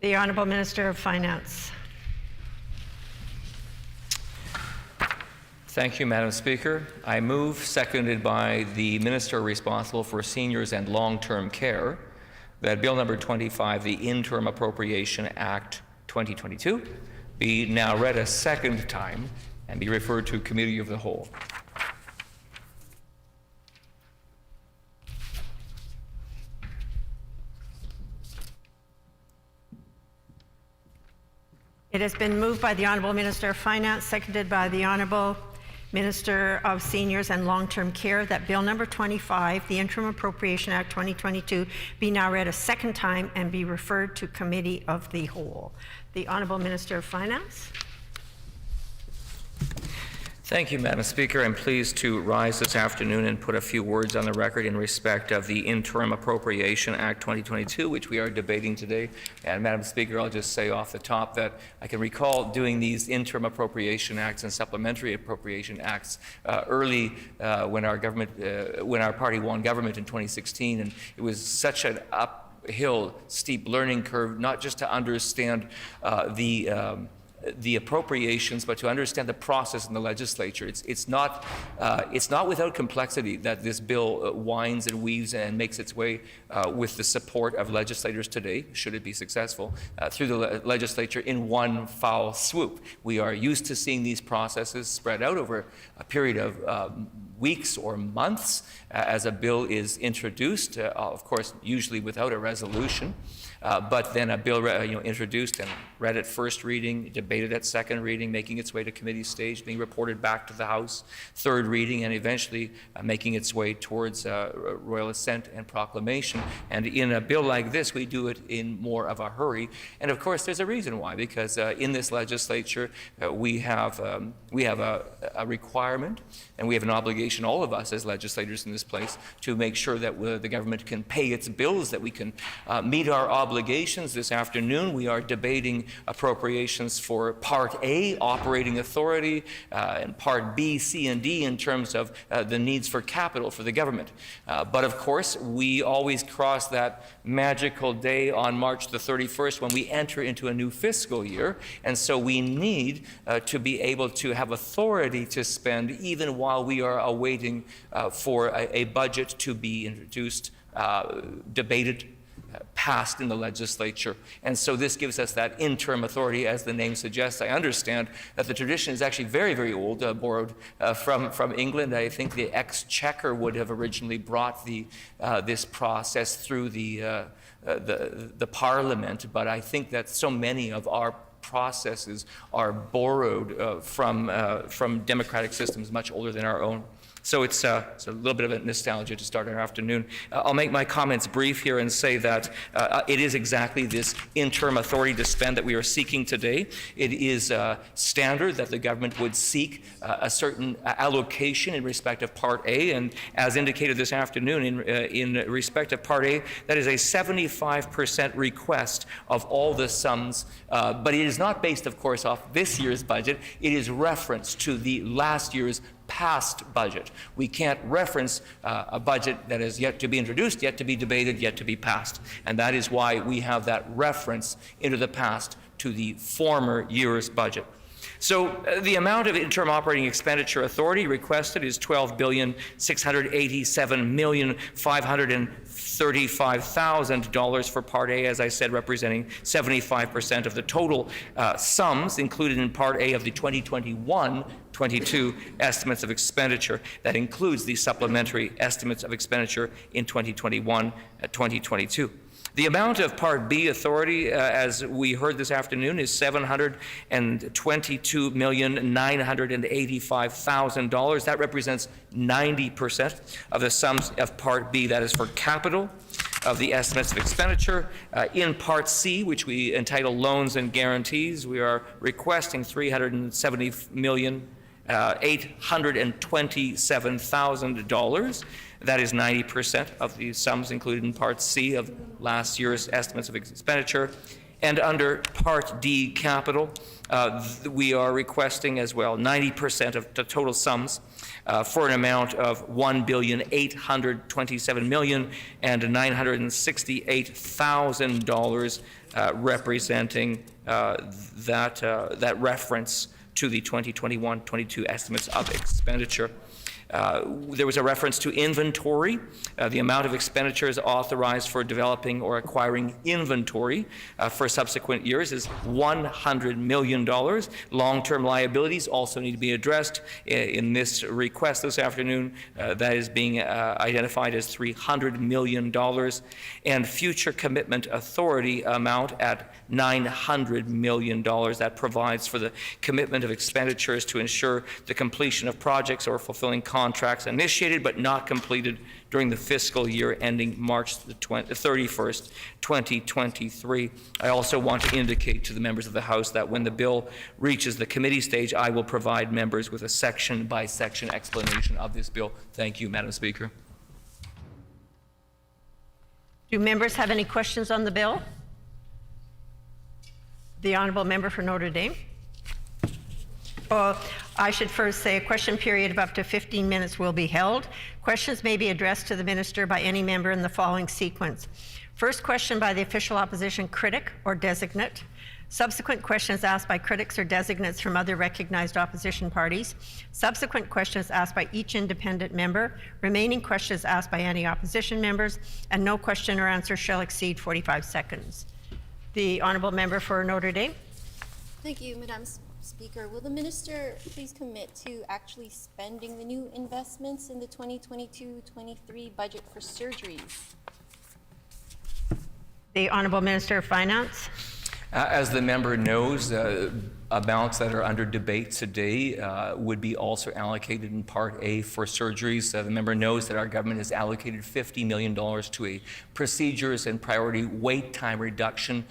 S1: The Honourable Minister of Finance.
S17: Thank you, Madam Speaker. I move, seconded by the Minister responsible for Seniors and Long-Term Care, that Bill number 25, the Interim Appropriation Act 2022, be now read a second time and be referred to Committee of the Whole.
S1: It has been moved by the Honourable Minister of Finance, seconded by the Honourable Minister of Seniors and Long-Term Care, that Bill number 25, the Interim Appropriation Act 2022, be now read a second time and be referred to Committee of the Whole. The Honourable Minister of Finance.
S17: Thank you, Madam Speaker. I'm pleased to rise this afternoon and put a few words on the record in respect of the Interim Appropriation Act 2022, which we are debating today. And Madam Speaker, I'll just say off the top that I can recall doing these Interim Appropriation Acts and Supplementary Appropriation Acts early when our party won government in 2016, and it was such an uphill, steep learning curve, not just to understand the appropriations, but to understand the process in the legislature. It's not without complexity that this bill winds and weaves and makes its way with the support of legislators today, should it be successful, through the legislature in one foul swoop. We are used to seeing these processes spread out over a period of weeks or months as a bill is introduced, of course, usually without a resolution. But then a bill introduced and read at first reading, debated at second reading, making its way to committee stage, being reported back to the House, third reading, and eventually making its way towards royal assent and proclamation. And in a bill like this, we do it in more of a hurry. And of course, there's a reason why, because in this legislature, we have a requirement, and we have an obligation, all of us as legislators in this place, to make sure that the government can pay its bills, that we can meet our obligations. This afternoon, we are debating appropriations for Part A, operating authority, and Part B, C, and D in terms of the needs for capital for the government. But of course, we always cross that magical day on March the 31st when we enter into a new fiscal year, and so we need to be able to have authority to spend even while we are awaiting for a budget to be introduced, debated, passed in the legislature. And so this gives us that interim authority, as the name suggests. I understand that the tradition is actually very, very old, borrowed from England. I think the Exchequer would have originally brought this process through the Parliament, but I think that so many of our processes are borrowed from democratic systems much older than our own. So it's a little bit of a nostalgia to start our afternoon. I'll make my comments brief here and say that it is exactly this interim authority to spend that we are seeking today. It is standard that the government would seek a certain allocation in respect of Part A, and as indicated this afternoon, in respect of Part A, that is a 75% request of all the sums, but it is not based, of course, off this year's budget. It is reference to the last year's past budget. We can't reference a budget that is yet to be introduced, yet to be debated, yet to be passed. And that is why we have that reference into the past to the former year's budget. So the amount of interim operating expenditure authority requested is $12,687,535,000 for Part A, as I said, representing 75% of the total sums included in Part A of the 2021-22 estimates of expenditure. That includes the supplementary estimates of expenditure in 2021-2022. The amount of Part B authority, as we heard this afternoon, is $722,985,000. That represents 90% of the sums of Part B. That is for capital of the estimates of expenditure. In Part C, which we entitle Loans and Guarantees, we are requesting $370,827,000. That is 90% of the sums included in Part C of last year's estimates of expenditure. And under Part D capital, we are requesting as well 90% of the total sums for an amount of $1,827,968,000, representing that reference to the 2021-22 estimates of expenditure. There was a reference to inventory. The amount of expenditures authorized for developing or acquiring inventory for subsequent years is $100 million. Long-term liabilities also need to be addressed. In this request this afternoon, that is being identified as $300 million, and future commitment authority amount at $900 million. That provides for the commitment of expenditures to ensure the completion of projects or fulfilling contracts initiated but not completed during the fiscal year ending March 31st, 2023. I also want to indicate to the members of the House that when the bill reaches the committee stage, I will provide members with a section-by-section explanation of this bill. Thank you, Madam Speaker.
S1: Do members have any questions on the bill? The honourable member for Notre Dame. I should first say a question period of up to 15 minutes will be held. Questions may be addressed to the minister by any member in the following sequence. First question by the official opposition critic or designate. Subsequent questions asked by critics or designates from other recognized opposition parties. Subsequent questions asked by each independent member. Remaining questions asked by any opposition members. And no question or answer shall exceed 45 seconds. The honourable member for Notre Dame.
S5: Thank you, Madam Speaker. Will the minister please commit to actually spending the new investments in the 2022-23 budget for surgeries?
S1: The honourable Minister of Finance.
S17: As the member knows, amounts that are under debate today would be also allocated in Part A for surgeries. The member knows that our government has allocated $50 million to a procedures and priority wait time reduction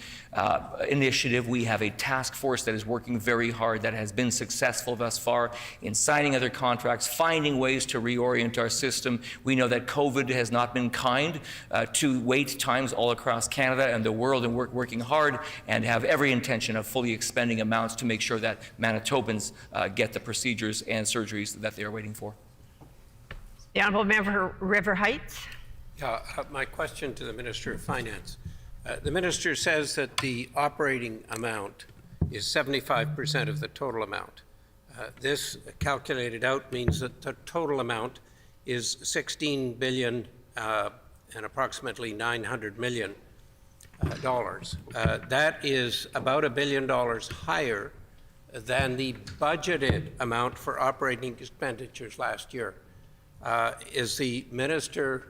S17: initiative. We have a task force that is working very hard, that has been successful thus far in signing other contracts, finding ways to reorient our system. We know that COVID has not been kind to wait times all across Canada and the world, and we're working hard and have every intention of fully expending amounts to make sure that Manitobans get the procedures and surgeries that they are waiting for.
S1: The honourable member for River Heights.
S22: My question to the Minister of Finance. The minister says that the operating amount is 75% of the total amount. This calculated out means that the total amount is $16 billion and approximately $900 million. That is about $1 billion higher than the budgeted amount for operating expenditures last year. Is the minister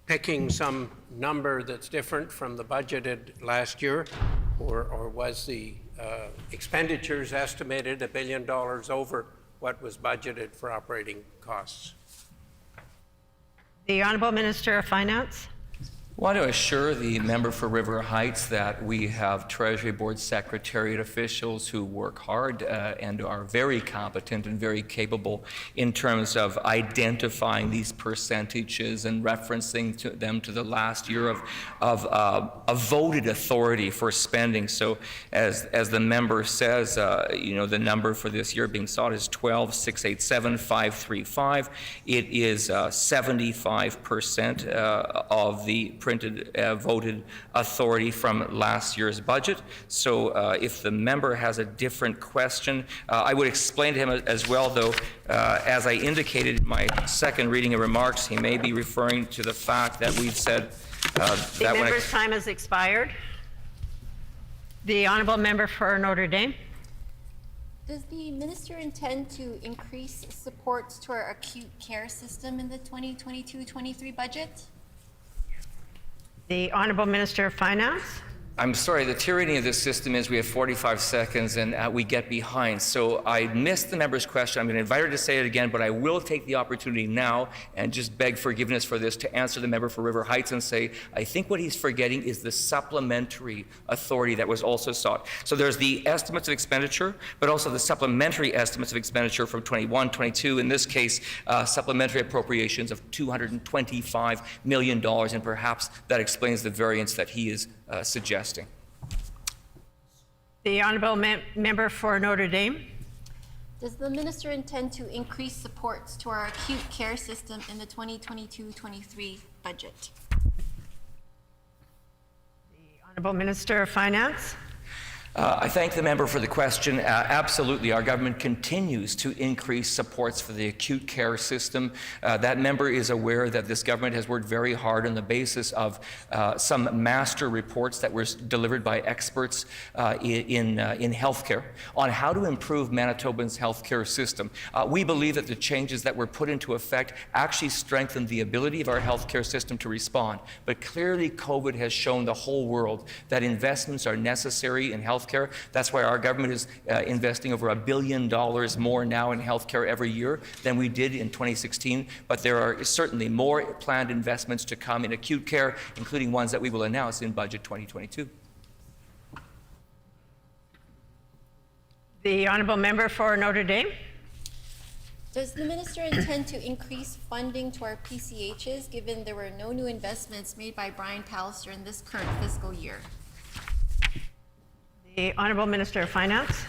S22: picking some number that's different from the budgeted last year, or was the expenditures estimated $1 billion over what was budgeted for operating costs?
S1: The honourable Minister of Finance.
S17: I want to assure the member for River Heights that we have Treasury Board Secretariat officials who work hard and are very competent and very capable in terms of identifying these percentages and referencing them to the last year of a voted authority for spending. So as the member says, the number for this year being sought is 12,687,535. It is 75% of the printed voted authority from last year's budget. So if the member has a different question, I would explain to him as well, though, as I indicated in my second reading of remarks, he may be referring to the fact that we've said
S1: the member's time has expired. The honourable member for Notre Dame.
S5: Does the minister intend to increase supports to our acute care system in the 2022-23 budget?
S1: The honourable Minister of Finance.
S17: I'm sorry, the tyranny of this system is we have 45 seconds and we get behind. So I missed the member's question. I'm going to invite her to say it again, but I will take the opportunity now and just beg forgiveness for this to answer the member for River Heights and say, I think what he's forgetting is the supplementary authority that was also sought. So there's the estimates of expenditure, but also the supplementary estimates of expenditure from 21, 22, in this case, supplementary appropriations of $225 million, and perhaps that explains the variance that he is suggesting.
S1: The honourable member for Notre Dame.
S5: Does the minister intend to increase supports to our acute care system in the 2022-23 budget?
S1: The honourable Minister of Finance.
S17: I thank the member for the question. Absolutely, our government continues to increase supports for the acute care system. That member is aware that this government has worked very hard on the basis of some master reports that were delivered by experts in healthcare on how to improve Manitobans' healthcare system. We believe that the changes that were put into effect actually strengthen the ability of our healthcare system to respond. But clearly, COVID has shown the whole world that investments are necessary in healthcare. That's why our government is investing over $1 billion more now in healthcare every year than we did in 2016. But there are certainly more planned investments to come in acute care, including ones that we will announce in Budget 2022.
S1: The honourable member for Notre Dame.
S5: Does the minister intend to increase funding to our PCHs, given there were no new investments made by Brian Pallister in this current fiscal year?
S1: The Honourable Minister of Finance.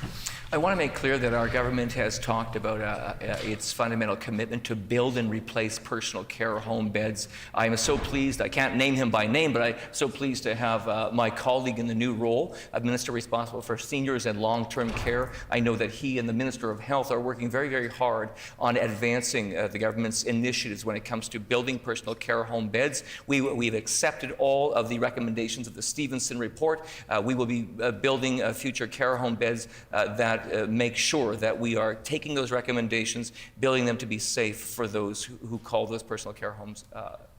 S17: I want to make clear that our government has talked about its fundamental commitment to build and replace personal care home beds. I am so pleased, I can't name him by name, but I'm so pleased to have my colleague in the new role, a minister responsible for seniors and long-term care. I know that he and the Minister of Health are working very, very hard on advancing the government's initiatives when it comes to building personal care home beds. We've accepted all of the recommendations of the Stevenson report. We will be building future care home beds that make sure that we are taking those recommendations, building them to be safe for those who call those personal care homes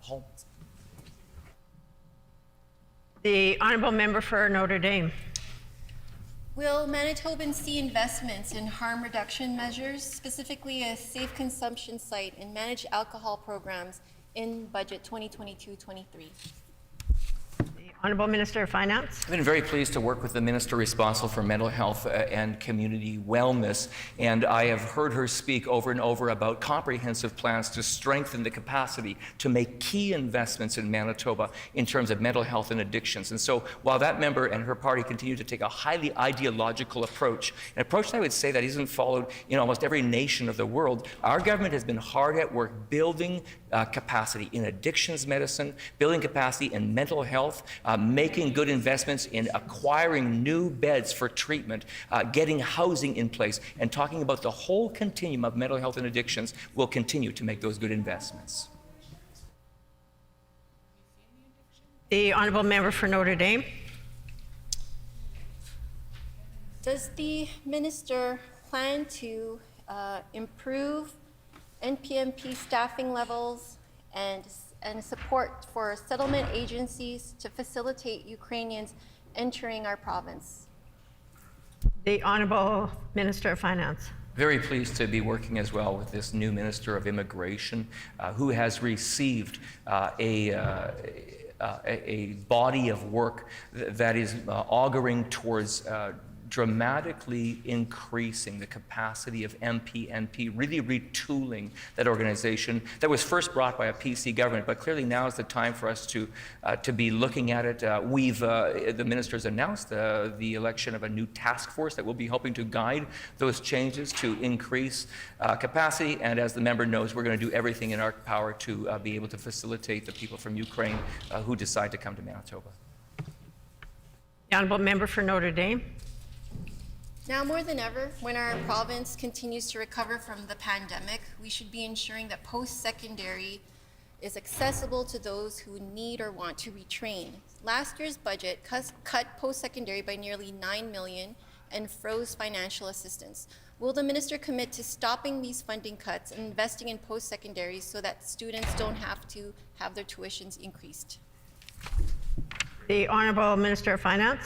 S17: homes.
S1: The honourable member for Notre Dame.
S5: Will Manitobans see investments in harm reduction measures, specifically a safe consumption site and managed alcohol programs in Budget 2022-23?
S1: Honourable Minister of Finance.
S17: I've been very pleased to work with the Minister responsible for mental health and community wellness, and I have heard her speak over and over about comprehensive plans to strengthen the capacity to make key investments in Manitoba in terms of mental health and addictions. And so while that member and her party continue to take a highly ideological approach, an approach that I would say that isn't followed in almost every nation of the world, our government has been hard at work building capacity in addictions medicine, building capacity in mental health, making good investments in acquiring new beds for treatment, getting housing in place, and talking about the whole continuum of mental health and addictions. Will continue to make those good investments.
S1: The honourable member for Notre Dame.
S5: Does the minister plan to improve NPMP staffing levels and support for settlement agencies to facilitate Ukrainians entering our province?
S1: The Honourable Minister of Finance.
S17: Very pleased to be working as well with this new Minister of Immigration, who has received a body of work that is auguring towards dramatically increasing the capacity of MPNP, really retooling that organization that was first brought by a PC government, but clearly now is the time for us to be looking at it. The minister's announced the election of a new task force that will be helping to guide those changes to increase capacity, and as the member knows, we're going to do everything in our power to be able to facilitate the people from Ukraine who decide to come to Manitoba.
S1: The honourable member for Notre Dame.
S5: Now more than ever, when our province continues to recover from the pandemic, we should be ensuring that post-secondary is accessible to those who need or want to retrain. Last year's budget cut post-secondary by nearly $9 million and froze financial assistance. Will the minister commit to stopping these funding cuts and investing in post-secondary so that students don't have to have their tuitions increased?
S1: The Honourable Minister of Finance.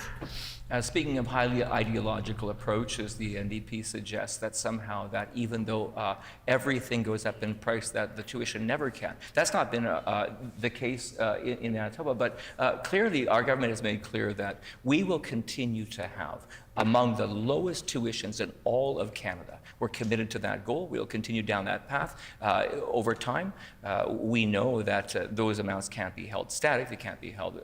S17: Speaking of highly ideological approaches, the NDP suggests that somehow that even though everything goes up in price, that the tuition never can. That's not been the case in Manitoba, but clearly our government has made clear that we will continue to have among the lowest tuitions in all of Canada. We're committed to that goal. We'll continue down that path. Over time, we know that those amounts can't be held static. They can't be held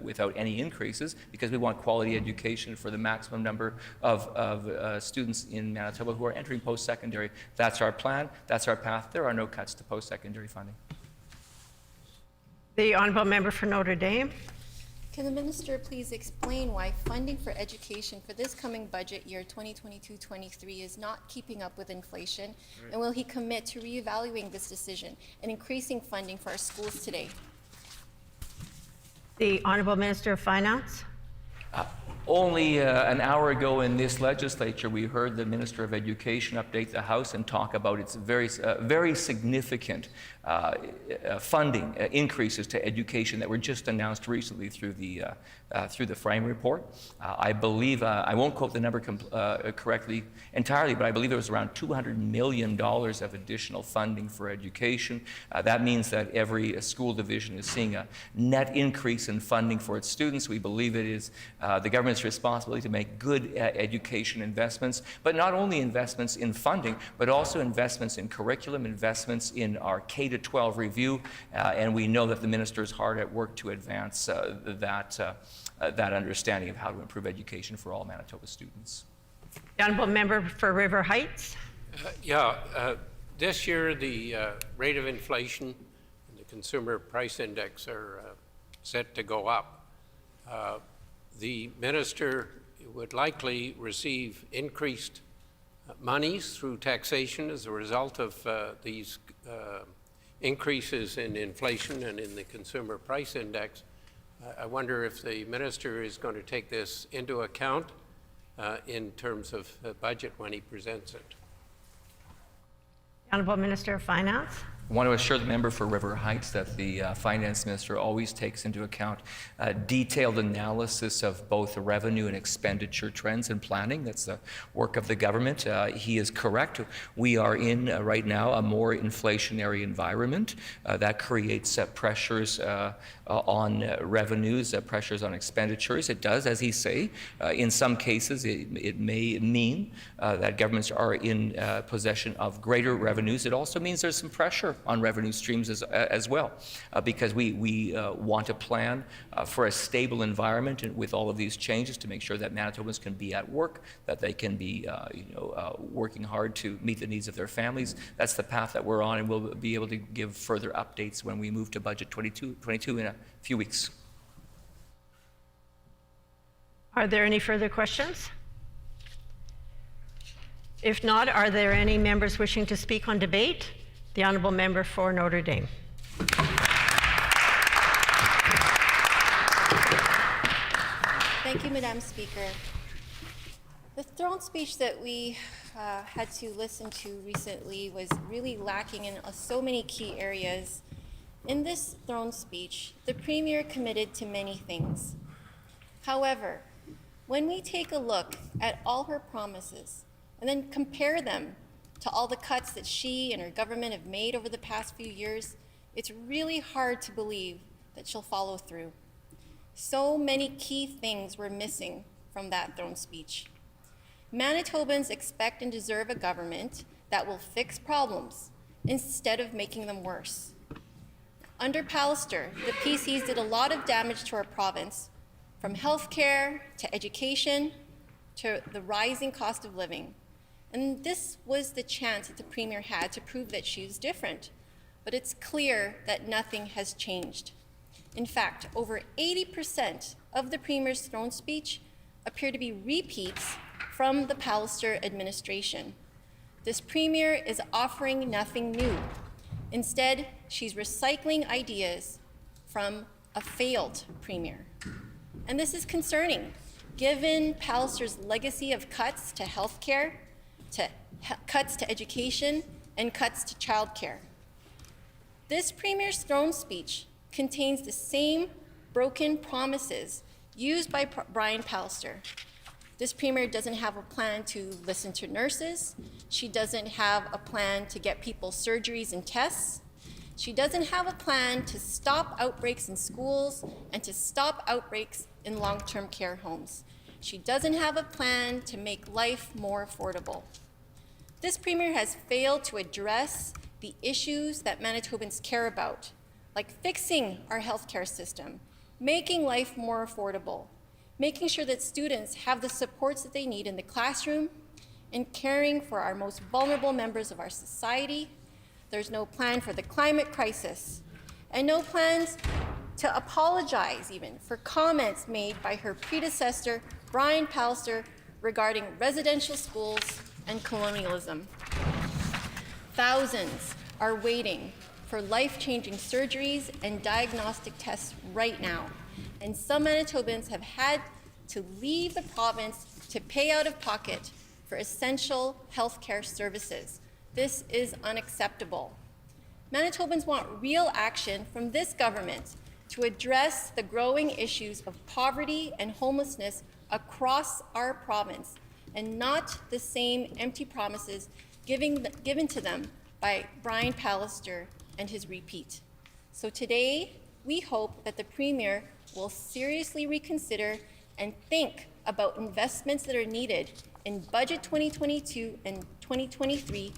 S17: without any increases, because we want quality education for the maximum number of students in Manitoba who are entering post-secondary. That's our plan. That's our path. There are no cuts to post-secondary funding.
S1: The Honourable Member for Notre Dame.
S5: Can the minister please explain why funding for education for this coming budget year 2022-23 is not keeping up with inflation? And will he commit to reevaluating this decision and increasing funding for our schools today?
S1: The Honourable Minister of Finance.
S17: Only an hour ago in this legislature, we heard the Minister of Education update the House and talk about its very significant funding increases to education that were just announced recently through the Frame report. I believe, I won't quote the number correctly entirely, but I believe there was around $200 million of additional funding for education. That means that every school division is seeing a net increase in funding for its students. We believe it is the government's responsibility to make good education investments, but not only investments in funding, but also investments in curriculum, investments in our K-12 review, and we know that the minister is hard at work to advance that understanding of how to improve education for all Manitoba students.
S1: The Honourable Member for River Heights.
S22: This year the rate of inflation and the consumer price index are set to go up. The minister would likely receive increased monies through taxation as a result of these increases in inflation and in the consumer price index. I wonder if the minister is going to take this into account in terms of the budget when he presents it.
S1: Honourable Minister of Finance.
S17: I want to assure the member for River Heights that the finance minister always takes into account detailed analysis of both the revenue and expenditure trends and planning. That's the work of the government. He is correct. We are in right now a more inflationary environment that creates pressures on revenues, pressures on expenditures. It does, as he say, in some cases it may mean that governments are in possession of greater revenues. It also means there's some pressure on revenue streams as well, because we want to plan for a stable environment and with all of these changes to make sure that Manitobans can be at work, that they can be working hard to meet the needs of their families. That's the path that we're on, and we'll be able to give further updates when we move to Budget 22 in a few weeks.
S1: Are there any further questions? If not, are there any members wishing to speak on debate? The Honourable Member for Notre Dame.
S5: Thank you, Madam Speaker. The throne speech that we had to listen to recently was really lacking in so many key areas. In this throne speech, the Premier committed to many things. However, when we take a look at all her promises and then compare them to all the cuts that she and her government have made over the past few years, it's really hard to believe that she'll follow through. So many key things were missing from that throne speech. Manitobans expect and deserve a government that will fix problems instead of making them worse. Under Pallister, the PCs did a lot of damage to our province, from healthcare to education to the rising cost of living. And this was the chance that the Premier had to prove that she was different. But it's clear that nothing has changed. In fact, over 80% of the Premier's throne speech appear to be repeats from the Pallister administration. This Premier is offering nothing new. Instead, she's recycling ideas from a failed Premier. And this is concerning, given Pallister's legacy of cuts to healthcare, cuts to education, and cuts to childcare. This Premier's throne speech contains the same broken promises used by Brian Pallister. This Premier doesn't have a plan to listen to nurses. She doesn't have a plan to get people surgeries and tests. She doesn't have a plan to stop outbreaks in schools and to stop outbreaks in long-term care homes. She doesn't have a plan to make life more affordable. This Premier has failed to address the issues that Manitobans care about, like fixing our healthcare system, making life more affordable, making sure that students have the supports that they need in the classroom, and caring for our most vulnerable members of our society. There's no plan for the climate crisis, and no plans to apologize even for comments made by her predecessor, Brian Pallister, regarding residential schools and colonialism. Thousands are waiting for life-changing surgeries and diagnostic tests right now, and some Manitobans have had to leave the province to pay out of pocket for essential healthcare services. This is unacceptable. Manitobans want real action from this government to address the growing issues of poverty and homelessness across our province, and not the same empty promises given to them by Brian Pallister and his repeat. So today, we hope that the Premier will seriously reconsider and think about investments that are needed in Budget 2022 and 2023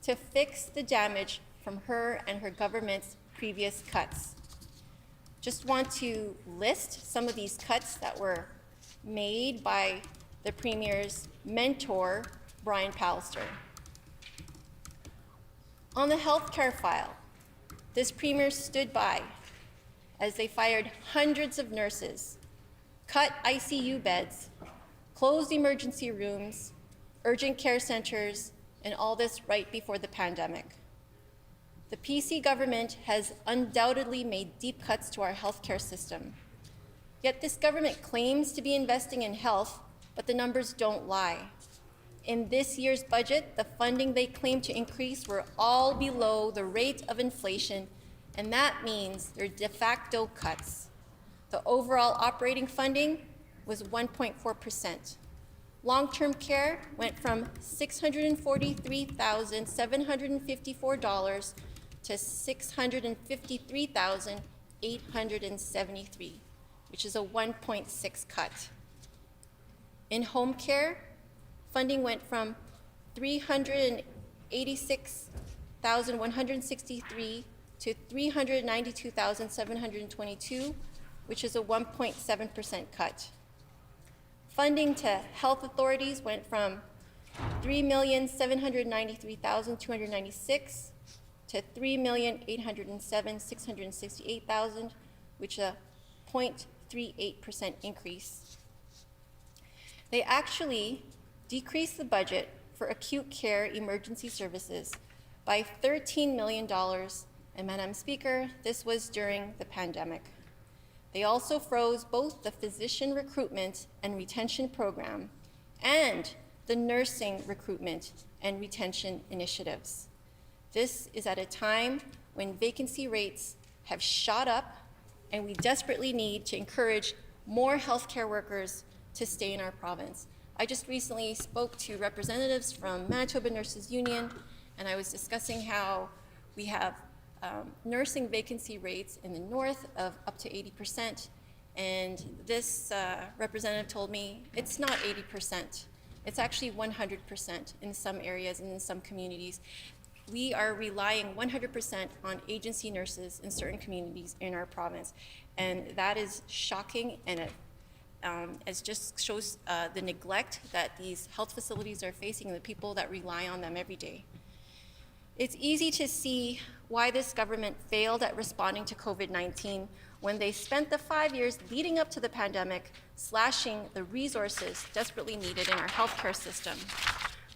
S5: to fix the damage from her and her government's previous cuts. Just want to list some of these cuts that were made by the Premier's mentor, Brian Pallister. On the healthcare file, this Premier stood by as they fired hundreds of nurses, cut ICU beds, closed emergency rooms, urgent care centers, and all this right before the pandemic. The PC government has undoubtedly made deep cuts to our healthcare system. Yet this government claims to be investing in health, but the numbers don't lie. In this year's budget, the funding they claim to increase were all below the rate of inflation, and that means they're de facto cuts. The overall operating funding was 1.4%. Long-term care went from $643,754 to $653,873, which is a 1.6 cut. In home care, funding went from $386,163 to $392,722, which is a 1.7% cut. Funding to health authorities went from $3,793,296 to $3,807,668,000, which is a 0.38% increase. They actually decreased the budget for acute care emergency services by $13 million, and Madam Speaker, this was during the pandemic. They also froze both the physician recruitment and retention program and the nursing recruitment and retention initiatives. This is at a time when vacancy rates have shot up, and we desperately need to encourage more healthcare workers to stay in our province. I just recently spoke to representatives from Manitoba Nurses Union, and I was discussing how we have nursing vacancy rates in the north of up to 80%, and this representative told me it's not 80%. It's actually 100% in some areas and in some communities. We are relying 100% on agency nurses in certain communities in our province, and that is shocking, and it just shows the neglect that these health facilities are facing and the people that rely on them every day. It's easy to see why this government failed at responding to COVID-19 when they spent the 5 years leading up to the pandemic slashing the resources desperately needed in our healthcare system.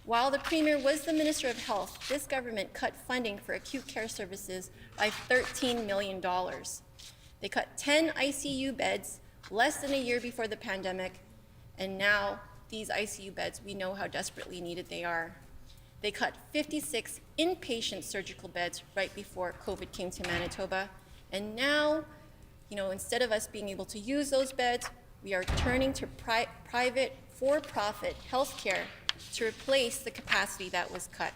S5: While the Premier was the Minister of Health, this government cut funding for acute care services by $13 million. They cut 10 ICU beds less than a year before the pandemic, and now these ICU beds, we know how desperately needed they are. They cut 56 inpatient surgical beds right before COVID came to Manitoba, and now, instead of us being able to use those beds, we are turning to private, for-profit healthcare to replace the capacity that was cut.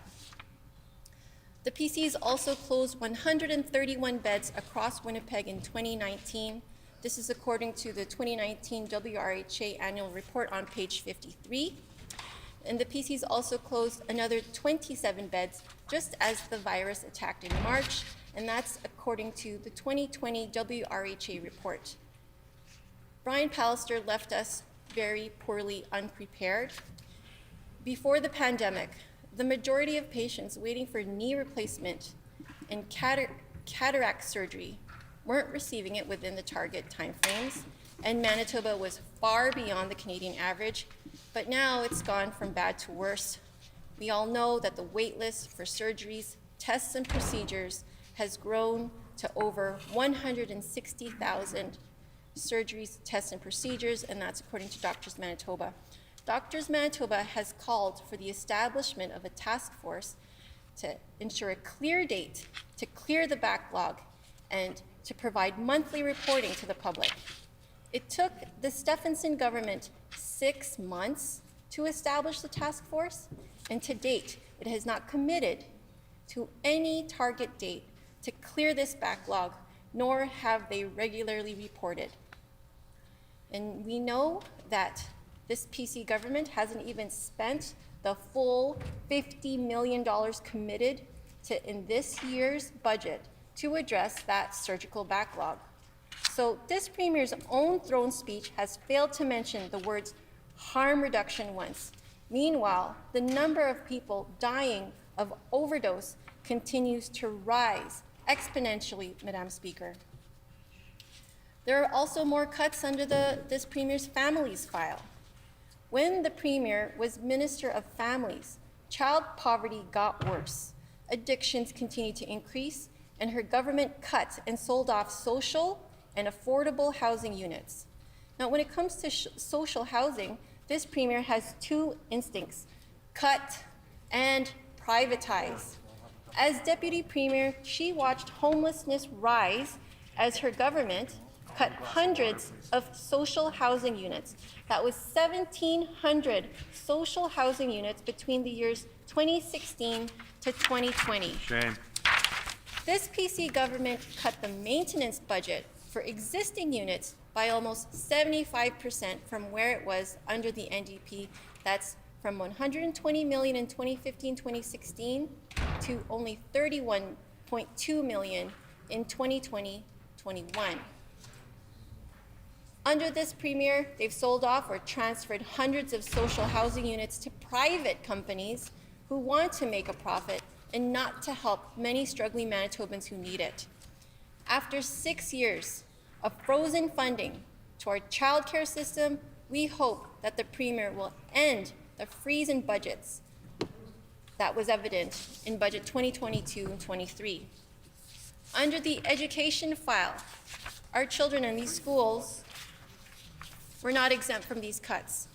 S5: The PCs also closed 131 beds across Winnipeg in 2019. This is according to the 2019 WRHA annual report on page 53. And the PCs also closed another 27 beds just as the virus attacked in March, and that's according to the 2020 WRHA report. Brian Pallister left us very poorly unprepared. Before the pandemic, the majority of patients waiting for knee replacement and cataract surgery weren't receiving it within the target timeframes, and Manitoba was far beyond the Canadian average, but now it's gone from bad to worse. We all know that the wait list for surgeries, tests, and procedures has grown to over 160,000 surgeries, tests, and procedures, and that's according to Doctors Manitoba. Doctors Manitoba has called for the establishment of a task force to ensure a clear date to clear the backlog and to provide monthly reporting to the public. It took the Stephenson government 6 months to establish the task force, and to date, it has not committed to any target date to clear this backlog, nor have they regularly reported. And we know that this PC government hasn't even spent the full $50 million committed to in this year's budget to address that surgical backlog. So this Premier's own throne speech has failed to mention the words harm reduction once. Meanwhile, the number of people dying of overdose continues to rise exponentially, Madam Speaker. There are also more cuts under this Premier's families file. When the Premier was Minister of Families, child poverty got worse. Addictions continued to increase, and her government cut and sold off social and affordable housing units. Now, when it comes to social housing, this Premier has two instincts: cut and privatize. As Deputy Premier, she watched homelessness rise as her government cut hundreds of social housing units. That was 1,700 social housing units between the years 2016 to 2020.
S3: Shame.
S5: This PC government cut the maintenance budget for existing units by almost 75% from where it was under the NDP. That's from $120 million in 2015-2016 to only $31.2 million in 2020-21. Under this Premier, they've sold off or transferred hundreds of social housing units to private companies who want to make a profit and not to help many struggling Manitobans who need it. After 6 years of frozen funding to our childcare system, we hope that the Premier will end the freeze in budgets that was evident in Budget 2022 and 23. Under the education file, our children in these schools were not exempt from these cuts.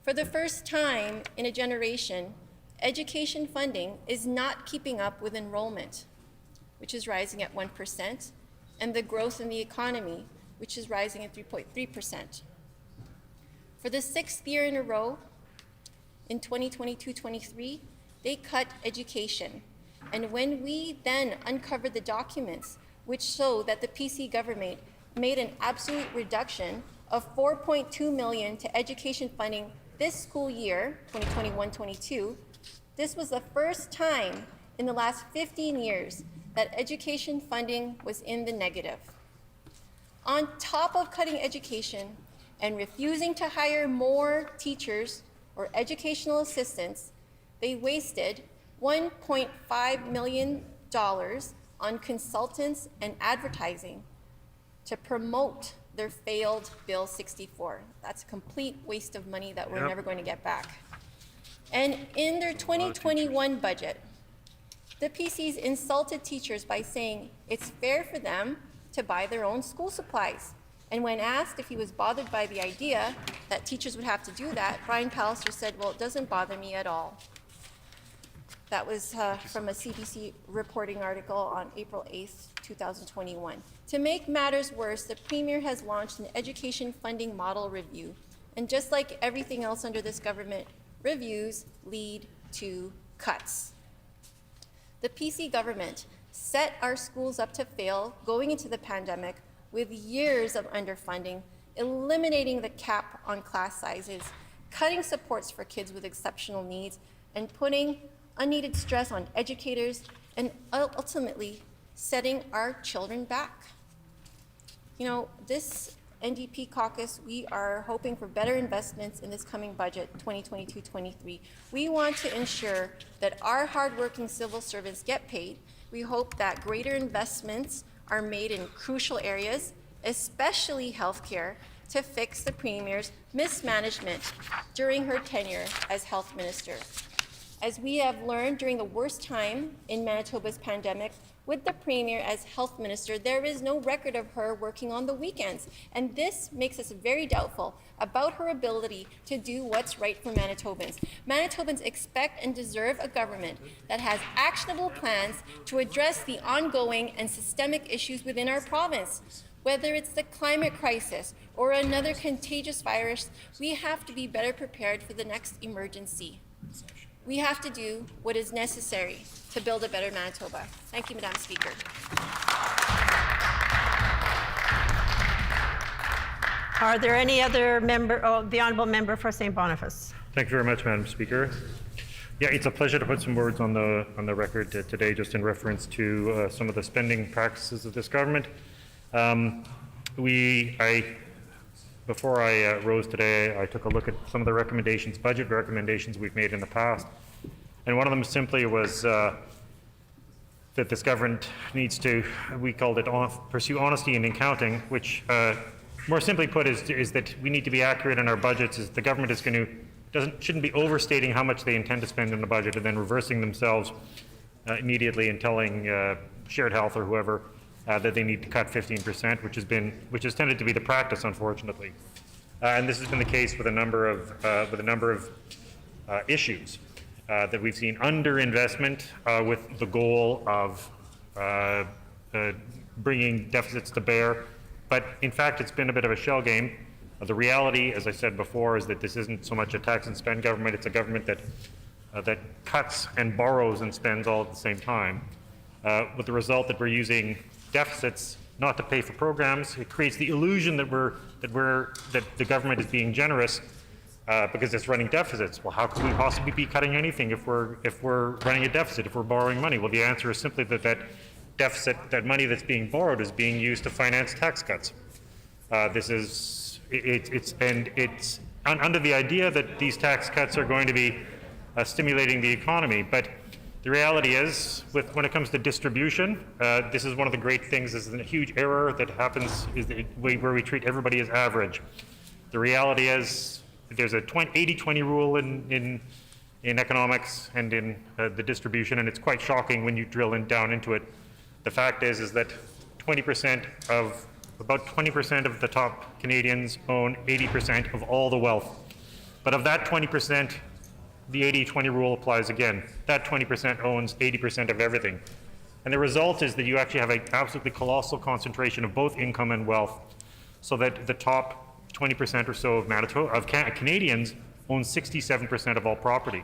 S5: For the first time in a generation, education funding is not keeping up with enrollment, which is rising at 1%, and the growth in the economy, which is rising at 3.3%. For the 6th year in a row, in 2022-23, they cut education. And when we then uncovered the documents which show that the PC government made an absolute reduction of $4.2 million to education funding this school year, 2021-22, this was the first time in the last 15 years that education funding was in the negative. On top of cutting education and refusing to hire more teachers or educational assistants, they wasted $1.5 million on consultants and advertising to promote their failed Bill 64. That's a complete waste of money that we're never going to get back. And in their 2021 budget, the PCs insulted teachers by saying it's fair for them to buy their own school supplies. And when asked if he was bothered by the idea that teachers would have to do that, Brian Pallister said, well, it doesn't bother me at all. That was from a CBC reporting article on April 8th, 2021. To make matters worse, the Premier has launched an education funding model review. And just like everything else under this government, reviews lead to cuts. The PC government set our schools up to fail going into the pandemic with years of underfunding, eliminating the cap on class sizes, cutting supports for kids with exceptional needs, and putting unneeded stress on educators, and ultimately setting our children back. You know, this NDP caucus, we are hoping for better investments in this coming budget, 2022-23. We want to ensure that our hardworking civil servants get paid. We hope that greater investments are made in crucial areas, especially healthcare, to fix the Premier's mismanagement during her tenure as Health Minister. As we have learned during the worst time in Manitoba's pandemic, with the Premier as Health Minister, there is no record of her working on the weekends, and this makes us very doubtful about her ability to do what's right for Manitobans. Manitobans expect and deserve a government that has actionable plans to address the ongoing and systemic issues within our province. Whether it's the climate crisis or another contagious virus, we have to be better prepared for the next emergency. We have to do what is necessary to build a better Manitoba. Thank you, Madam Speaker.
S1: Are there any other member? Oh, the honourable member for St. Boniface.
S13: Thank you very much, Madam Speaker. Yeah, it's a pleasure to put some words on the record today, just in reference to some of the spending practices of this government. Before I rose today, I took a look at some of the recommendations, budget recommendations we've made in the past. And one of them simply was that this government needs to, we called it, pursue honesty in accounting, which more simply put is that we need to be accurate in our budgets. Is the government is shouldn't be overstating how much they intend to spend in the budget and then reversing themselves immediately and telling Shared Health or whoever that they need to cut 15%, which has tended to be the practice, unfortunately. And this has been the case with a number of issues that we've seen underinvestment with the goal of bringing deficits to bear. But in fact, it's been a bit of a shell game. The reality, as I said before, is that this isn't so much a tax and spend government. It's a government that cuts and borrows and spends all at the same time, with the result that we're using deficits not to pay for programs. It creates the illusion that the government is being generous because it's running deficits. Well, how could we possibly be cutting anything if we're running a deficit, if we're borrowing money? Well, the answer is simply that deficit, that money that's being borrowed, is being used to finance tax cuts. It's under the idea that these tax cuts are going to be stimulating the economy, but the reality is, when it comes to distribution, this is one of the great things. This is a huge error that happens where we treat everybody as average. The reality is, there's a 80-20 rule in economics and in the distribution, and it's quite shocking when you drill down into it. The fact is that about 20% of the top Canadians own 80% of all the wealth. But of that 20%, the 80-20 rule applies again. That 20% owns 80% of everything. And the result is that you actually have an absolutely colossal concentration of both income and wealth, so that the top 20% or so of Canadians own 67% of all property.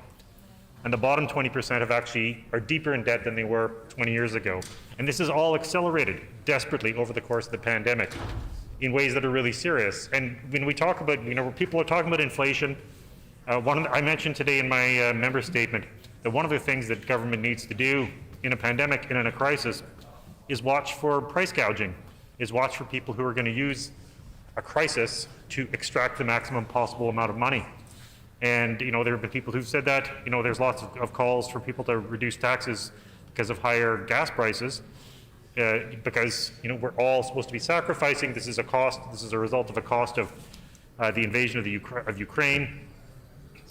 S13: And the bottom 20% are deeper in debt than they were 20 years ago. And this is all accelerated desperately over the course of the pandemic in ways that are really serious. And when we talk about, when people are talking about inflation, I mentioned today in my member statement that one of the things that government needs to do in a pandemic and in a crisis is watch for price gouging, is watch for people who are going to use a crisis to extract the maximum possible amount of money. And there have been people who've said that. There's lots of calls for people to reduce taxes because of higher gas prices, because we're all supposed to be sacrificing. This is a cost. This is a result of a cost of the invasion of Ukraine.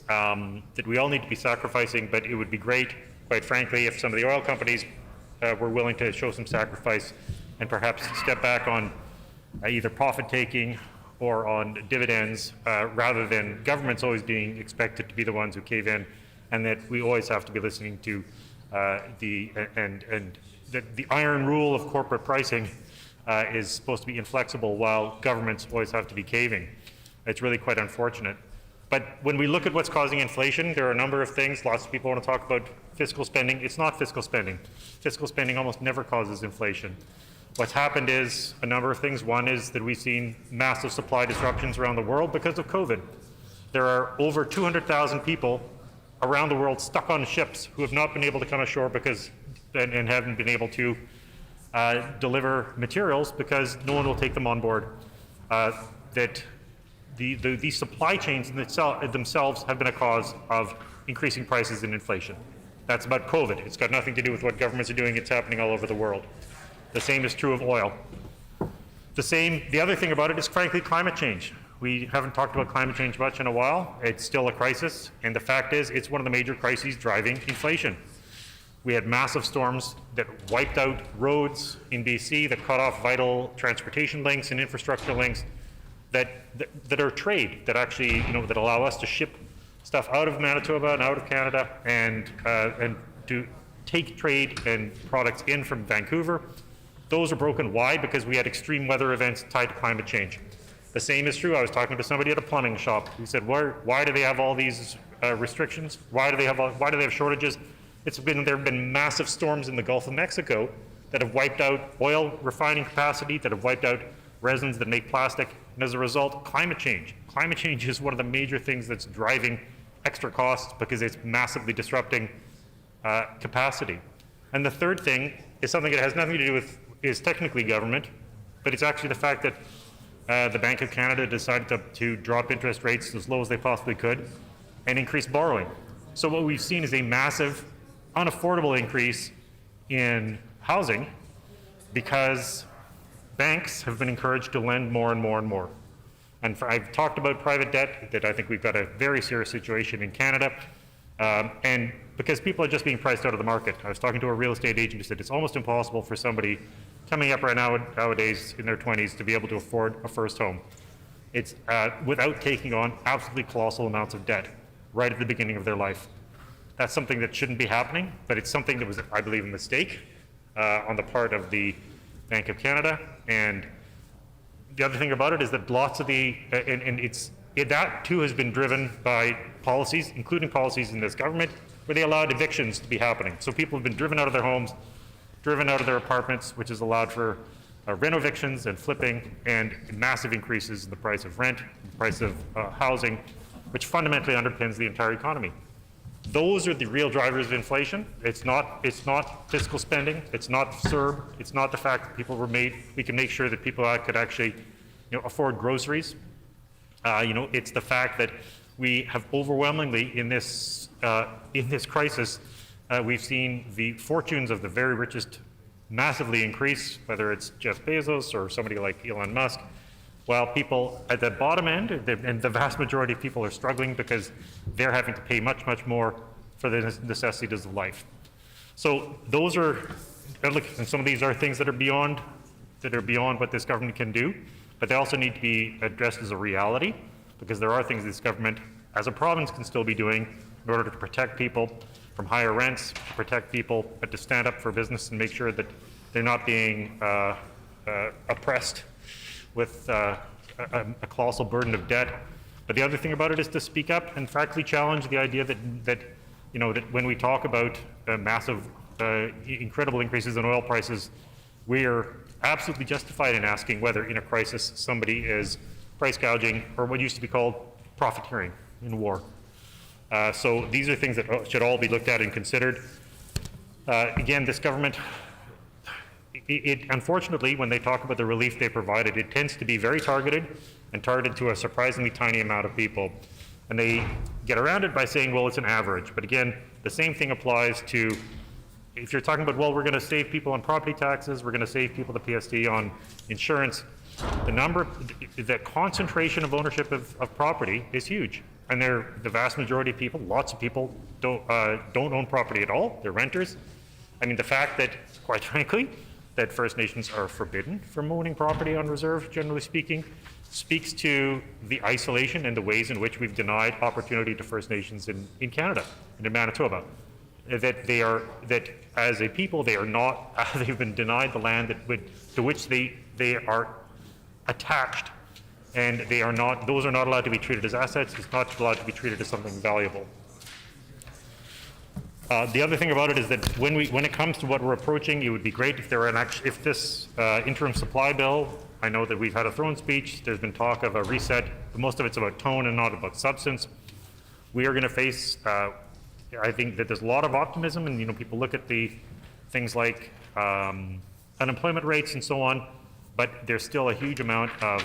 S13: That we all need to be sacrificing, but it would be great, quite frankly, if some of the oil companies were willing to show some sacrifice and perhaps step back on either profit-taking or on dividends, rather than governments always being expected to be the ones who cave in, and that we always have to be listening to the iron rule of corporate pricing is supposed to be inflexible, while governments always have to be caving. It's really quite unfortunate. But when we look at what's causing inflation, there are a number of things. Lots of people want to talk about fiscal spending. It's not fiscal spending. Fiscal spending almost never causes inflation. What's happened is a number of things. One is that we've seen massive supply disruptions around the world because of COVID. There are over 200,000 people around the world stuck on ships who have not been able to come ashore and haven't been able to deliver materials because no one will take them on board. The supply chains themselves have been a cause of increasing prices and inflation. That's about COVID. It's got nothing to do with what governments are doing. It's happening all over the world. The same is true of oil. The other thing about it is, frankly, climate change. We haven't talked about climate change much in a while. It's still a crisis, and the fact is, it's one of the major crises driving inflation. We had massive storms that wiped out roads in BC, that cut off vital transportation links and infrastructure links that are trade, that actually, that allow us to ship stuff out of Manitoba and out of Canada and to take trade and products in from Vancouver. Those are broken. Why? Because we had extreme weather events tied to climate change. The same is true. I was talking to somebody at a plumbing shop who said, why do they have all these restrictions? Why do they have shortages? There have been massive storms in the Gulf of Mexico that have wiped out oil refining capacity, that have wiped out resins that make plastic, and as a result, climate change. Climate change is one of the major things that's driving extra costs because it's massively disrupting capacity. And the third thing is something that has nothing to do with, is technically government, but it's actually the fact that the Bank of Canada decided to drop interest rates as low as they possibly could and increase borrowing. So what we've seen is a massive, unaffordable increase in housing because banks have been encouraged to lend more and more and more. And I've talked about private debt, that I think we've got a very serious situation in Canada, and because people are just being priced out of the market. I was talking to a real estate agent who said it's almost impossible for somebody coming up right now nowadays in their 20s to be able to afford a first home. It's without taking on absolutely colossal amounts of debt right at the beginning of their life. That's something that shouldn't be happening, but it's something that was, I believe, a mistake on the part of the Bank of Canada. And the other thing about it is that lots of that too has been driven by policies, including policies in this government, where they allowed evictions to be happening. So people have been driven out of their homes, driven out of their apartments, which has allowed for rent evictions and flipping and massive increases in the price of rent, the price of housing, which fundamentally underpins the entire economy. Those are the real drivers of inflation. It's not fiscal spending. It's not CERB. It's not the fact that we can make sure that people could actually afford groceries. It's the fact that we have overwhelmingly in this crisis, we've seen the fortunes of the very richest massively increase, whether it's Jeff Bezos or somebody like Elon Musk, while people at the bottom end, and the vast majority of people are struggling because they're having to pay much, much more for the necessities of life. So those are, and some of these are things that are beyond what this government can do, but they also need to be addressed as a reality, because there are things this government, as a province, can still be doing in order to protect people from higher rents, to protect people, but to stand up for business and make sure that they're not being oppressed with a colossal burden of debt. But the other thing about it is to speak up and frankly challenge the idea that when we talk about massive, incredible increases in oil prices, we are absolutely justified in asking whether in a crisis somebody is price gouging or what used to be called profiteering in war. So these are things that should all be looked at and considered. Again, this government, unfortunately, when they talk about the relief they provided, it tends to be very targeted and targeted to a surprisingly tiny amount of people. And they get around it by saying, well, it's an average. But again, the same thing applies to, if you're talking about, well, we're going to save people on property taxes, we're going to save people the PSD on insurance, the concentration of ownership of property is huge. And the vast majority of people, lots of people, don't own property at all. They're renters. I mean, the fact that, quite frankly, that First Nations are forbidden from owning property on reserve, generally speaking, speaks to the isolation and the ways in which we've denied opportunity to First Nations in Canada and in Manitoba. That as a people, they are not, they've been denied the land to which they are attached, and those are not allowed to be treated as assets. It's not allowed to be treated as something valuable. The other thing about it is that when it comes to what we're approaching, it would be great if this interim supply bill, I know that we've had a throne speech, there's been talk of a reset, but most of it's about tone and not about substance. We are going to face, I think that there's a lot of optimism, and people look at the things like unemployment rates and so on, but there's still a huge amount of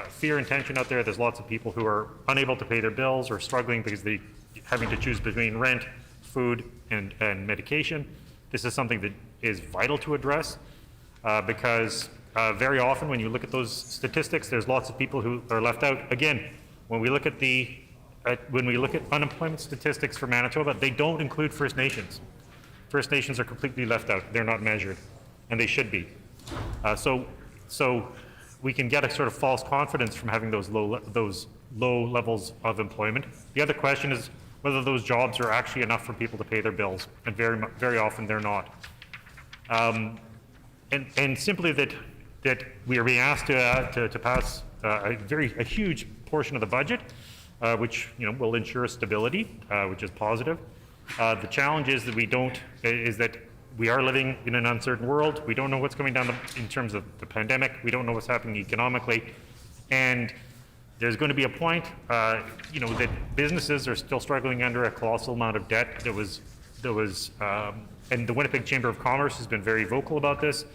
S13: fear and tension out there. There's lots of people who are unable to pay their bills or struggling because they're having to choose between rent, food, and medication. This is something that is vital to address. because very often when you look at those statistics, there's lots of people who are left out. Again, when we look at unemployment statistics for Manitoba, they don't include First Nations. First Nations are completely left out. They're not measured, and they should be. So we can get a sort of false confidence from having those low levels of employment. The other question is whether those jobs are actually enough for people to pay their bills, and very often they're not. And simply that we are being asked to pass a huge portion of the budget, which will ensure stability, which is positive. The challenge is that we are living in an uncertain world. We don't know what's coming down in terms of the pandemic. We don't know what's happening economically, and there's going to be a point, that businesses are still struggling under a colossal amount of debt. And the Winnipeg Chamber of Commerce has been very vocal about this,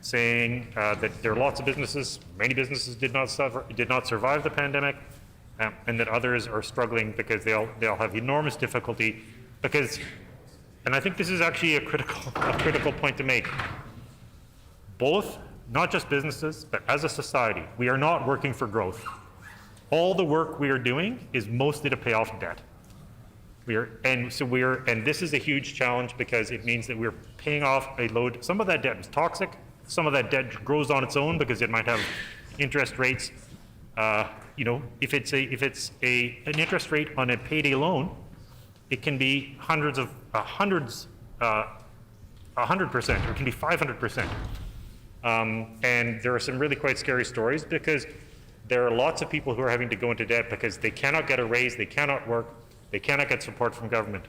S13: saying that there are lots of businesses, many businesses did not survive the pandemic, and that others are struggling because they'll have enormous difficulty because, and I think this is actually a critical point to make. Both, not just businesses, but as a society, we are not working for growth. All the work we are doing is mostly to pay off debt. And this is a huge challenge because it means that we're paying off a load. Some of that debt is toxic. Some of that debt grows on its own because it might have interest rates. If it's an interest rate on a payday loan, it can be 100%, or it can be 500%. And there are some really quite scary stories because there are lots of people who are having to go into debt because they cannot get a raise, they cannot work, they cannot get support from government.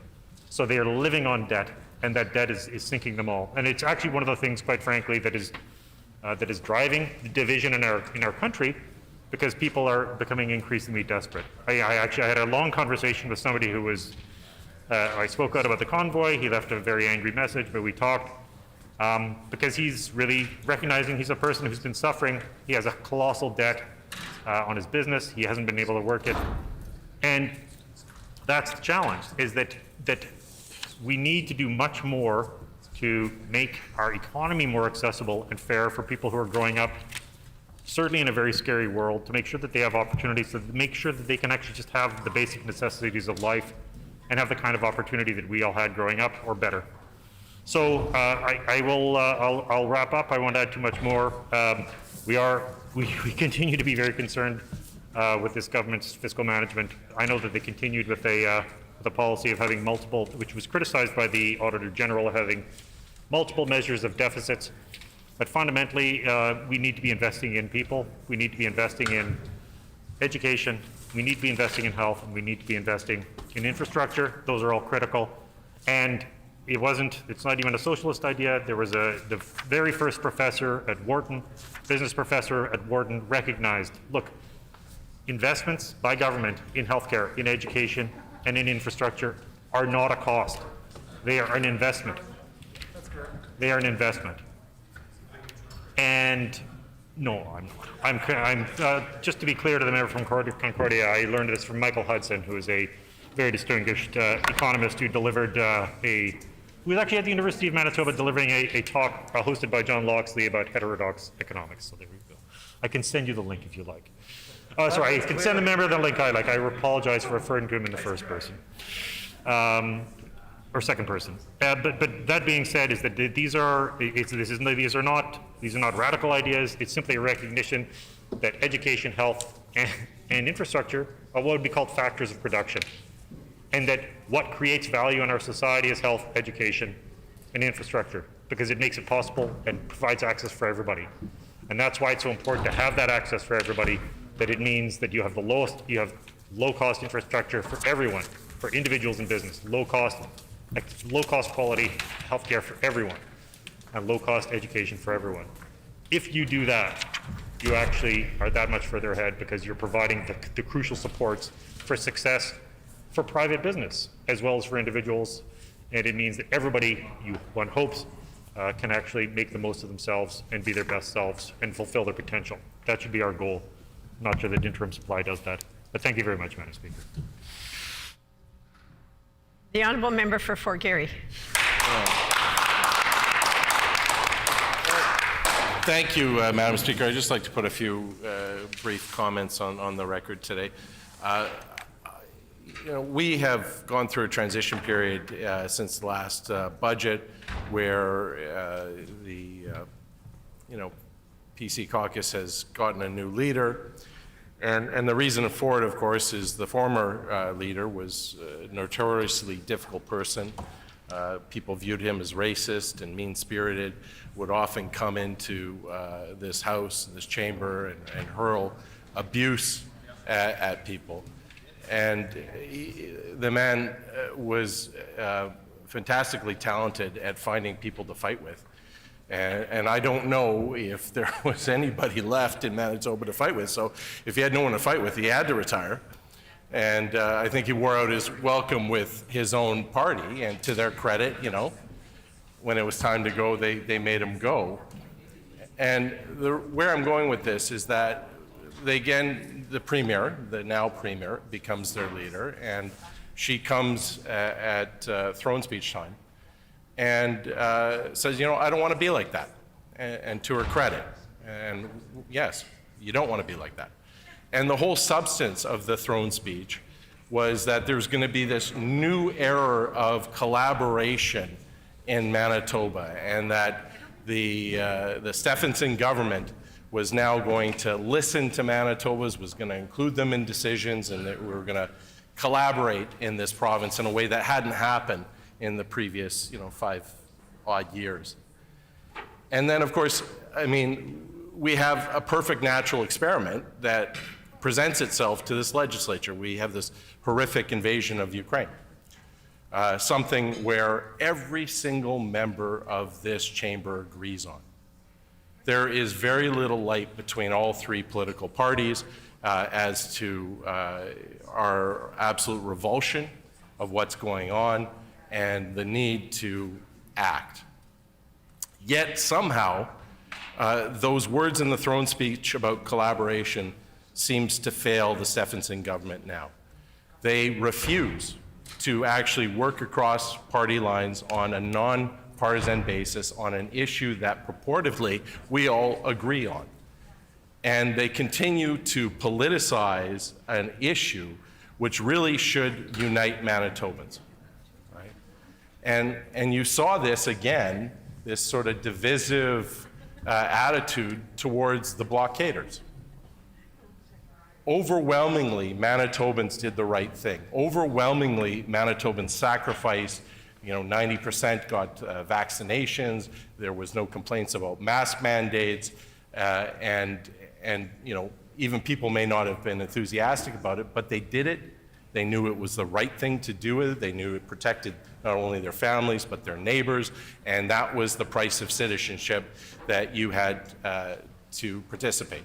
S13: So they are living on debt, and that debt is sinking them all. And it's actually one of the things, quite frankly, that is driving the division in our country, because people are becoming increasingly desperate. I had a long conversation with somebody who was, I spoke out about the convoy. He left a very angry message, but we talked because he's really recognizing he's a person who's been suffering. He has a colossal debt on his business. He hasn't been able to work it. And that's the challenge, is that we need to do much more to make our economy more accessible and fair for people who are growing up, certainly in a very scary world, to make sure that they have opportunities, to make sure that they can actually just have the basic necessities of life and have the kind of opportunity that we all had growing up, or better. So I'll wrap up. I won't add too much more. We continue to be very concerned with this government's fiscal management. I know that they continued with a policy of having multiple, which was criticized by the Auditor General, of having multiple measures of deficits. But fundamentally, we need to be investing in people. We need to be investing in education. We need to be investing in health, and we need to be investing in infrastructure. Those are all critical. And it's not even a socialist idea. There was the very first professor at Wharton, business professor at Wharton, recognized, look, investments by government in healthcare, in education, and in infrastructure are not a cost. They are an investment. They are an investment. And no, I'm just to be clear to the member from Concordia, I learned this from Michael Hudson, who is a very distinguished economist who delivered who was actually at the University of Manitoba delivering a talk hosted by John Loxley about heterodox economics. So there we go. I can send you the link if you like. Oh, sorry, I can send the member the link I like. I apologize for referring to him in the first person. Or second person. But that being said, is that these are not radical ideas. It's simply a recognition that education, health, and infrastructure are what would be called factors of production, and that what creates value in our society is health, education, and infrastructure, because it makes it possible and provides access for everybody. And that's why it's so important to have that access for everybody. That it means that you have low-cost infrastructure for everyone, for individuals and business, low-cost quality healthcare for everyone, and low-cost education for everyone. If you do that, you actually are that much further ahead, because you're providing the crucial supports for success for private business as well as for individuals, and it means that everybody, one hopes, can actually make the most of themselves and be their best selves and fulfill their potential. That should be our goal. I'm not sure that interim supply does that, but thank you very much, Madam Speaker.
S1: The honourable member for Fort Garry.
S2: Thank you, Madam Speaker. I'd just like to put a few brief comments on the record today. We have gone through a transition period since the last budget where the PC caucus has gotten a new leader. And the reason for it, of course, is the former leader was a notoriously difficult person. People viewed him as racist and mean-spirited, would often come into this house, this chamber, and hurl abuse at people. And the man was fantastically talented at finding people to fight with. And I don't know if there was anybody left in Manitoba to fight with. So if he had no one to fight with, he had to retire. And I think he wore out his welcome with his own party. And to their credit, when it was time to go, they made him go. And where I'm going with this is that the premier, the now premier, becomes their leader. And she comes at throne speech time and says, I don't want to be like that. And to her credit, and yes, you don't want to be like that. And the whole substance of the throne speech was that there's going to be this new era of collaboration in Manitoba, and that the Stephenson government was now going to listen to Manitobans, was going to include them in decisions, and that we were going to collaborate in this province in a way that hadn't happened in the previous 5-odd years. And then, of course, we have a perfect natural experiment that presents itself to this legislature. We have this horrific invasion of Ukraine, something where every single member of this chamber agrees on. There is very little light between all three political parties as to our absolute revulsion of what's going on and the need to act. Yet somehow, those words in the throne speech about collaboration seems to fail the Stephenson government now. They refuse to actually work across party lines on a non-partisan basis on an issue that purportedly we all agree on. And they continue to politicize an issue which really should unite Manitobans. And you saw this again, this sort of divisive attitude towards the blockaders. Overwhelmingly, Manitobans did the right thing. Overwhelmingly, Manitobans sacrificed. 90% got vaccinations. There was no complaints about mask mandates, and even people may not have been enthusiastic about it, but they did it. They knew it was the right thing to do it. They knew it protected not only their families, but their neighbors. And that was the price of citizenship, that you had to participate.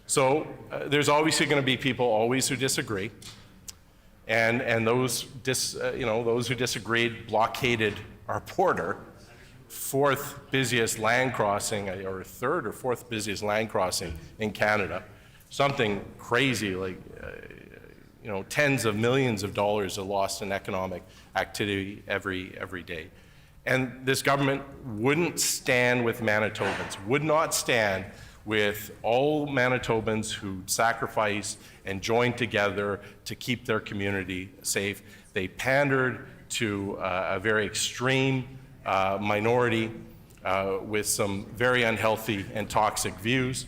S2: So there's obviously going to be people always who disagree. And those who disagreed blockaded our border, fourth busiest land crossing, or third or fourth busiest land crossing in Canada. Something crazy, like tens of millions of dollars are lost in economic activity every day. And this government wouldn't stand with Manitobans, would not stand with all Manitobans who sacrifice and join together to keep their community safe. They pandered to a very extreme minority with some very unhealthy and toxic views.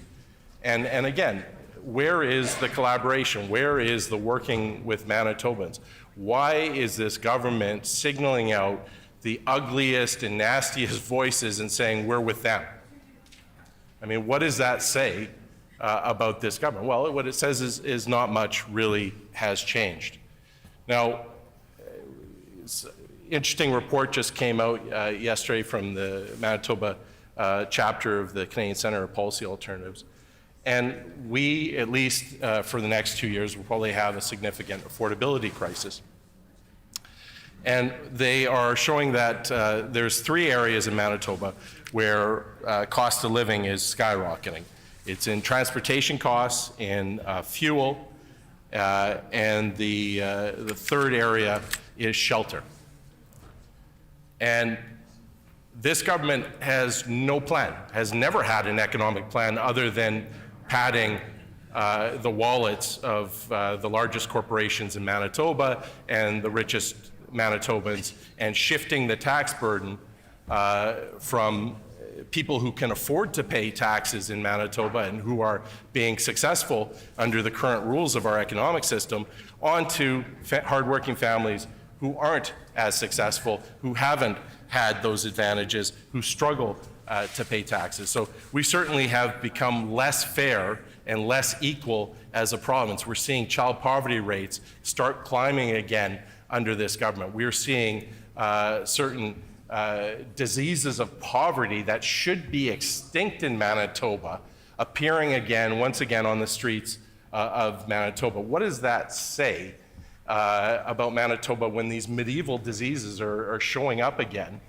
S2: And again, where is the collaboration? Where is the working with Manitobans? Why is this government signaling out the ugliest and nastiest voices and saying we're with them? What does that say about this government? Well, what it says is not much really has changed. Now, interesting report just came out yesterday from the Manitoba chapter of the Canadian Centre of Policy Alternatives. And we, at least for the next 2 years, will probably have a significant affordability crisis. And they are showing that there's 3 areas in Manitoba where cost of living is skyrocketing. It's in transportation costs, in fuel, and the third area is shelter. And This government has no plan, has never had an economic plan other than padding the wallets of the largest corporations in Manitoba and the richest Manitobans, and shifting the tax burden from people who can afford to pay taxes in Manitoba and who are being successful under the current rules of our economic system onto hardworking families who aren't as successful, who haven't had those advantages, who struggle to pay taxes. So we certainly have become less fair and less equal as a province. We're seeing child poverty rates start climbing again under this government. We're seeing certain diseases of poverty that should be extinct in Manitoba appearing again, once again, on the streets of Manitoba. What does that say about Manitoba when these medieval diseases are showing up again,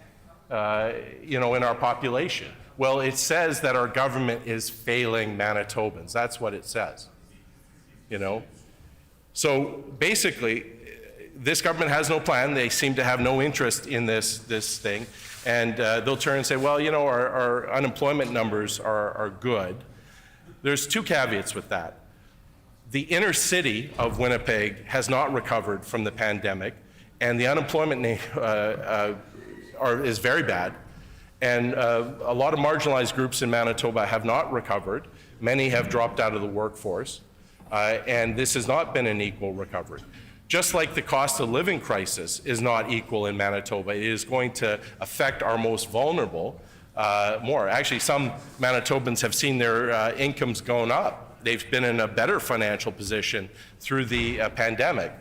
S2: in our population? Well, it says that our government is failing Manitobans. That's what it says, So basically, this government has no plan. They seem to have no interest in this thing. And they'll turn and say, well, our unemployment numbers are good. There's two caveats with that. The inner city of Winnipeg has not recovered from the pandemic, and the unemployment is very bad. And a lot of marginalized groups in Manitoba have not recovered. Many have dropped out of the workforce, and this has not been an equal recovery. Just like the cost of living crisis is not equal in Manitoba, it is going to affect our most vulnerable more. Actually, some Manitobans have seen their incomes going up. They've been in a better financial position through the pandemic.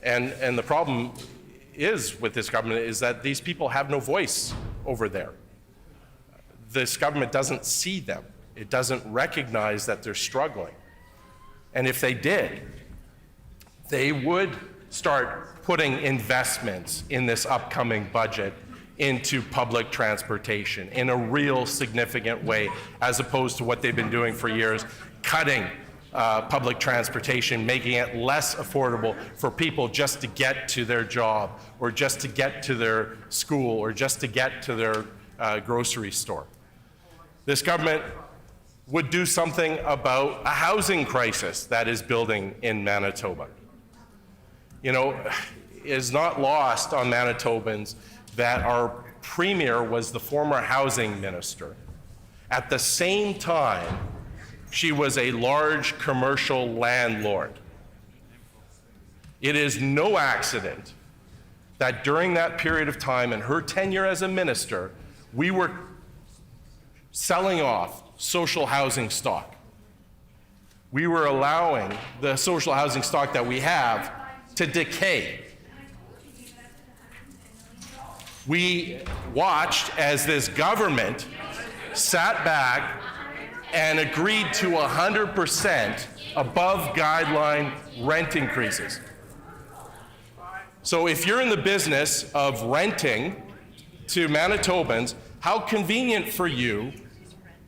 S2: And the problem is with this government is that these people have no voice over there. This government doesn't see them. It doesn't recognize that they're struggling. And if they did, they would start putting investments in this upcoming budget into public transportation in a real significant way, as opposed to what they've been doing for years, cutting public transportation, making it less affordable for people just to get to their job, or just to get to their school, or just to get to their grocery store. This government would do something about a housing crisis that is building in Manitoba. It is not lost on Manitobans that our premier was the former housing minister. At the same time, she was a large commercial landlord. It is no accident that during that period of time in her tenure as a minister, we were selling off social housing stock. We were allowing the social housing stock that we have to decay. We watched as this government sat back and agreed to 100% above guideline rent increases. So if you're in the business of renting to Manitobans, how convenient for you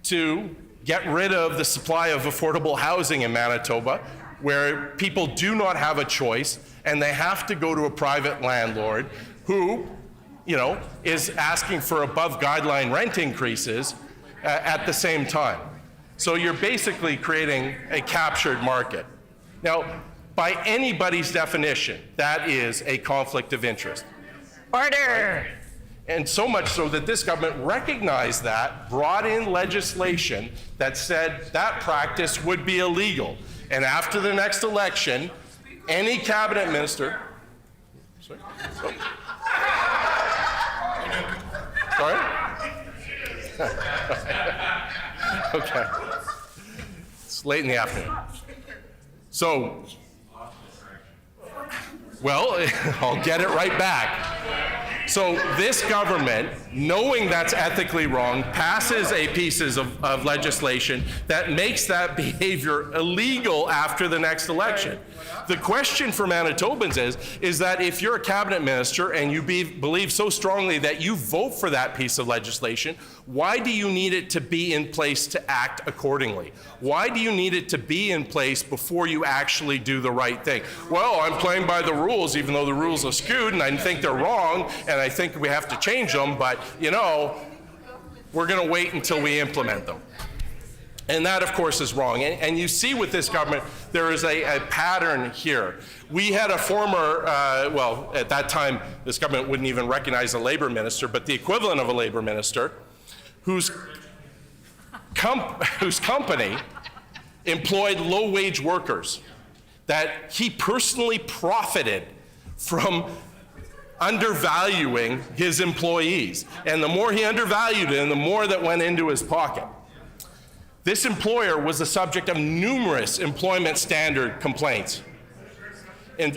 S2: to get rid of the supply of affordable housing in Manitoba, where people do not have a choice and they have to go to a private landlord who, is asking for above guideline rent increases at the same time. So you're basically creating a captured market. Now, by anybody's definition, that is a conflict of interest.
S1: Order.
S2: And so much so that this government recognized that, brought in legislation that said that practice would be illegal. And after the next election, any cabinet minister... Sorry? Okay. It's late in the afternoon. So, well, I'll get it right back. So this government, knowing that's ethically wrong, passes a piece of legislation that makes that behavior illegal after the next election. The question for Manitobans is that if you're a cabinet minister and you believe so strongly that you vote for that piece of legislation, why do you need it to be in place to act accordingly? Why do you need it to be in place before you actually do the right thing? Well, I'm playing by the rules, even though the rules are skewed and I think they're wrong and I think we have to change them, but we're going to wait until we implement them. And that, of course, is wrong. And you see with this government, there is a pattern here. We had a former, well, at that time, this government wouldn't even recognize a labor minister, but the equivalent of a labor minister, whose company employed low-wage workers, that he personally profited from undervaluing his employees. And the more he undervalued them, the more that went into his pocket. This employer was the subject of numerous employment standard complaints. And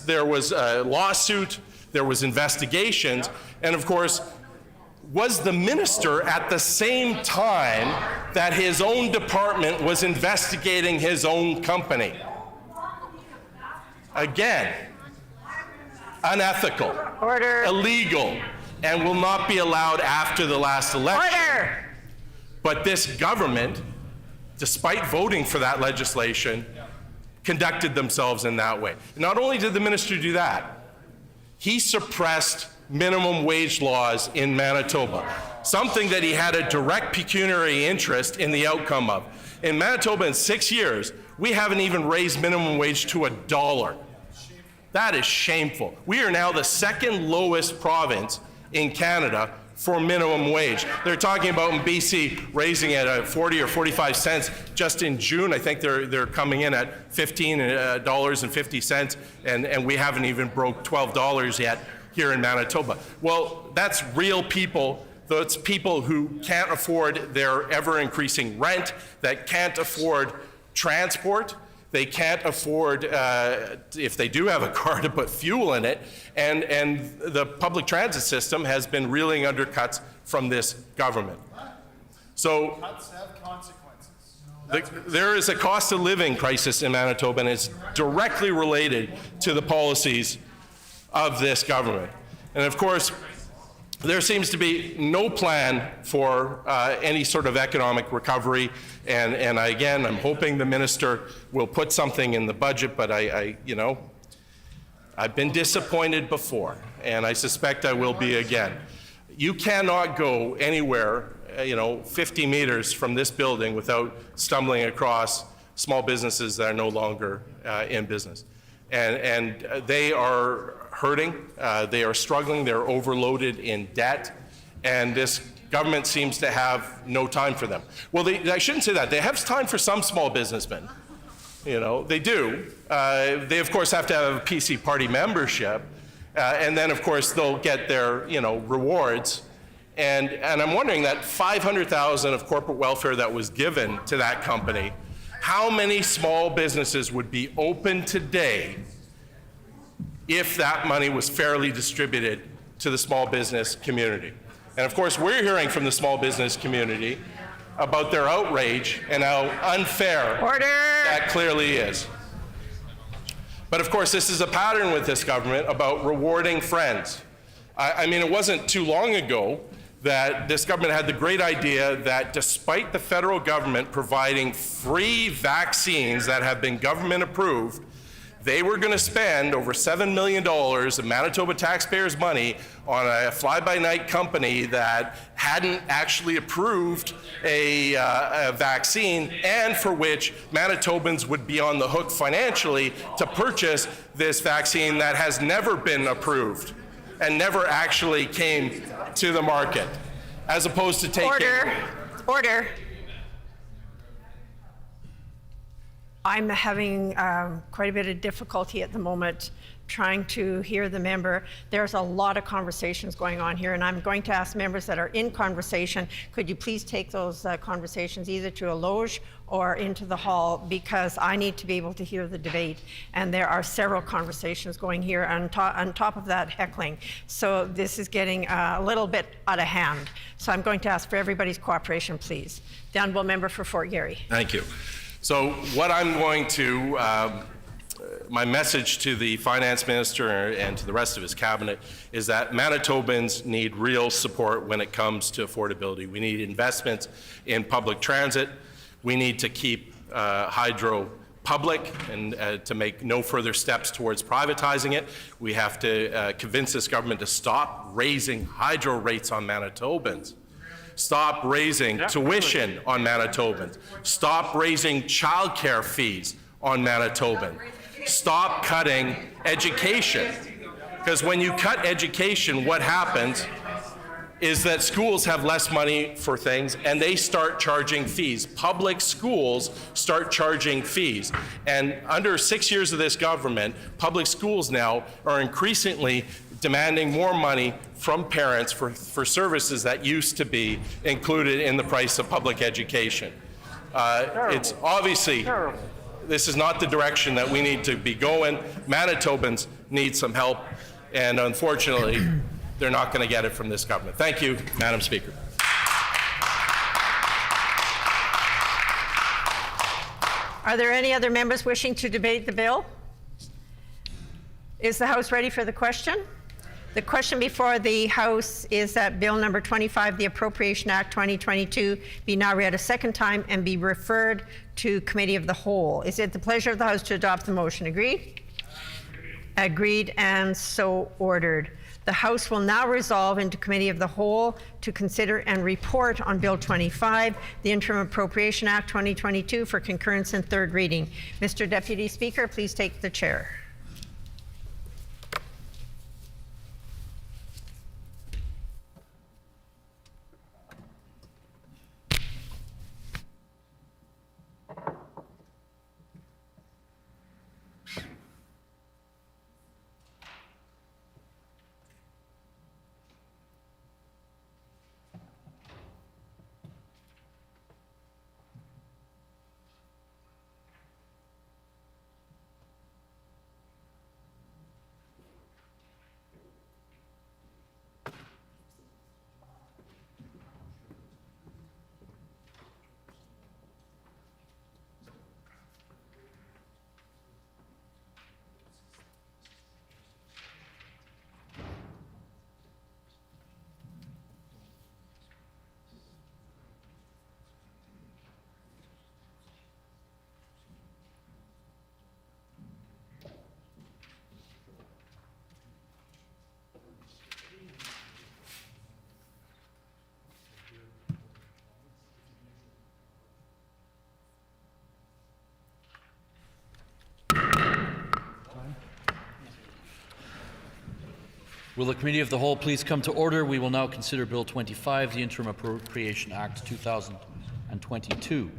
S2: there was a lawsuit, there was investigations, and of course, was the minister at the same time that his own department was investigating his own company. Again, unethical, illegal, and will not be allowed after the last election.
S1: Order!
S2: But this government, despite voting for that legislation, conducted themselves in that way. Not only did the minister do that, he suppressed minimum wage laws in Manitoba, something that he had a direct pecuniary interest in the outcome of. In Manitoba, in 6 years, we haven't even raised minimum wage to $1. That is shameful. We are now the second lowest province in Canada for minimum wage. They're talking about in BC raising it at 40 or 45 cents just in June. I think they're coming in at $15.50, and we haven't even broke $12 yet here in Manitoba. Well, that's real people. That's people who can't afford their ever-increasing rent, that can't afford transport. They can't afford, if they do have a car, to put fuel in it, and the public transit system has been reeling undercuts from this government. So
S8: Cuts have consequences.
S2: there is a cost of living crisis in Manitoba, and it's directly related to the policies of this government. And of course, there seems to be no plan for any sort of economic recovery, and again, I'm hoping the minister will put something in the budget, but you know, I've been disappointed before, and I suspect I will be again. You cannot go anywhere, 50 meters from this building without stumbling across small businesses that are no longer in business. And they are hurting, they are struggling, they're overloaded in debt, and this government seems to have no time for them. Well, I shouldn't say that. They have time for some small businessmen. They do. They, of course, have to have a PC party membership, and then, of course, they'll get their, rewards. And I'm wondering that $500,000 of corporate welfare that was given to that company, how many small businesses would be open today if that money was fairly distributed to the small business community? And of course, we're hearing from the small business community about their outrage and how unfair that clearly is. But of course, this is a pattern with this government about rewarding friends. I mean, it wasn't too long ago that this government had the great idea that despite the federal government providing free vaccines that have been government approved, they were going to spend over $7 million of Manitoba taxpayers' money on a fly-by-night company that hadn't actually approved a vaccine, and for which Manitobans would be on the hook financially to purchase this vaccine that has never been approved and never actually came to the market, as opposed to taking...
S1: Order. I'm having quite a bit of difficulty at the moment trying to hear the member. There's a lot of conversations going on here, and I'm going to ask members that are in conversation, could you please take those conversations either to a loge or into the hall, because I need to be able to hear the debate, and there are several conversations going here on top of that heckling. So this is getting a little bit out of hand. So I'm going to ask for everybody's cooperation, please. The honourable member for Fort Garry.
S2: Thank you. So what I'm going to, my message to the finance minister and to the rest of his cabinet is that Manitobans need real support when it comes to affordability. We need investments in public transit. We need to keep hydro public and to make no further steps towards privatizing it. We have to convince this government to stop raising hydro rates on Manitobans. Stop raising tuition on Manitobans. Stop raising childcare fees on Manitobans. Stop cutting education. Because when you cut education, what happens is that schools have less money for things and they start charging fees. Public schools start charging fees. And under 6 years of this government, public schools now are increasingly demanding more money from parents for services that used to be included in the price of public education. It's obviously, this is not the direction that we need to be going. Manitobans need some help, and unfortunately, they're not going to get it from this government. Thank you, Madam Speaker.
S1: Are there any other members wishing to debate the bill? Is the House ready for the question? The question before the House is that Bill number 25, the Appropriation Act 2022, be now read a second time and be referred to Committee of the Whole. Is it the pleasure of the House to adopt the motion? Agreed? Agreed, and so ordered. The House will now resolve into Committee of the Whole to consider and report on Bill 25, the Interim Appropriation Act 2022, for concurrence and third reading. Mr. Deputy Speaker, please take the chair.
S15: Will the Committee of the Whole please come to order? We will now consider Bill 25, the Interim Appropriation Act 2022.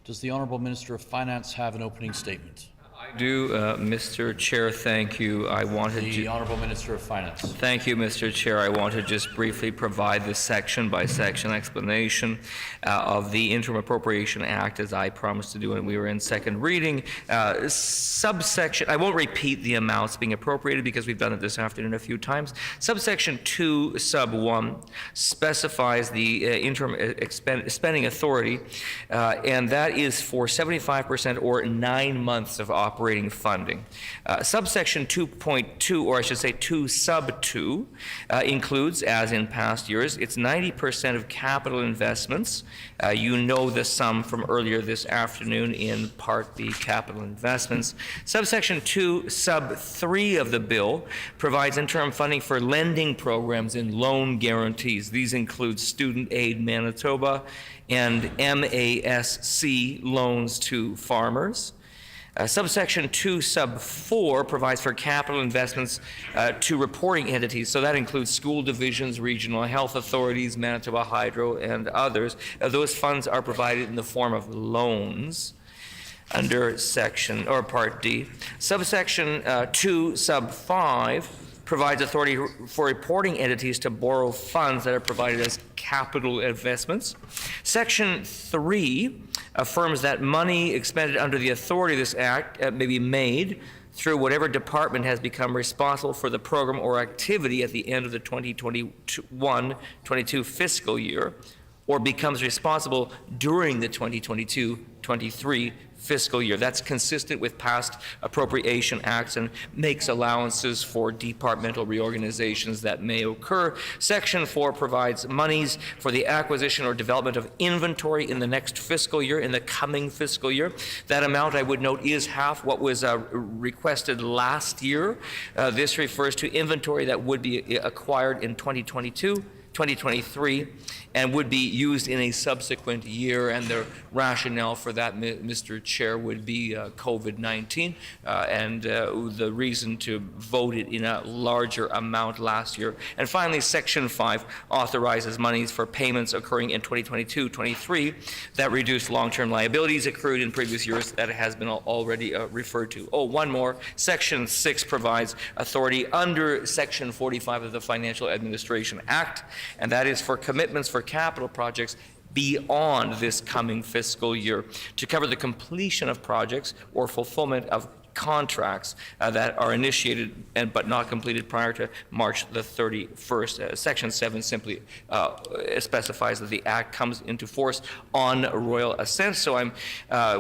S15: Does the Honourable Minister of Finance have an opening statement?
S17: I do, Mr. Chair, thank you. I wanted to...
S15: The Honourable Minister of Finance.
S17: Thank you, Mr. Chair. I want to just briefly provide the section-by-section explanation of the Interim Appropriation Act, as I promised to do when we were in second reading. Subsection, I won't repeat the amounts being appropriated because we've done it this afternoon a few times. Subsection 2, sub 1, specifies the interim spending authority, and that is for 75% or 9 months of operating funding. Subsection 2.2, or I should say 2 sub 2, includes, as in past years, it's 90% of capital investments. You know the sum from earlier this afternoon in Part B capital investments. Subsection 2 sub 3 of the bill provides interim funding for lending programs and loan guarantees. These include Student Aid Manitoba and MASC loans to farmers. Subsection 2 sub 4 provides for capital investments to reporting entities. So that includes school divisions, regional health authorities, Manitoba Hydro, and others. Those funds are provided in the form of loans under section or Part D. Subsection 2 sub 5 provides authority for reporting entities to borrow funds that are provided as capital investments. Section 3 affirms that money expended under the authority of this Act may be made through whatever department has become responsible for the program or activity at the end of the 2021-22 fiscal year, or becomes responsible during the 2022-23 fiscal year. That's consistent with past appropriation acts and makes allowances for departmental reorganizations that may occur. Section 4 provides monies for the acquisition or development of inventory in the next fiscal year, in the coming fiscal year. That amount, I would note, is half what was requested last year. This refers to inventory that would be acquired in 2022, 2023 and would be used in a subsequent year. And the rationale for that, Mr. Chair, would be COVID-19 and the reason to vote it in a larger amount last year. And finally, Section 5 authorizes monies for payments occurring in 2022-23 that reduce long-term liabilities accrued in previous years that has been already referred to. Oh, one more. Section 6 provides authority under Section 45 of the Financial Administration Act, and that is for commitments for capital projects beyond this coming fiscal year to cover the completion of projects or fulfillment of contracts that are initiated but not completed prior to March the 31st. Section 7 simply specifies that the Act comes into force on royal assent. So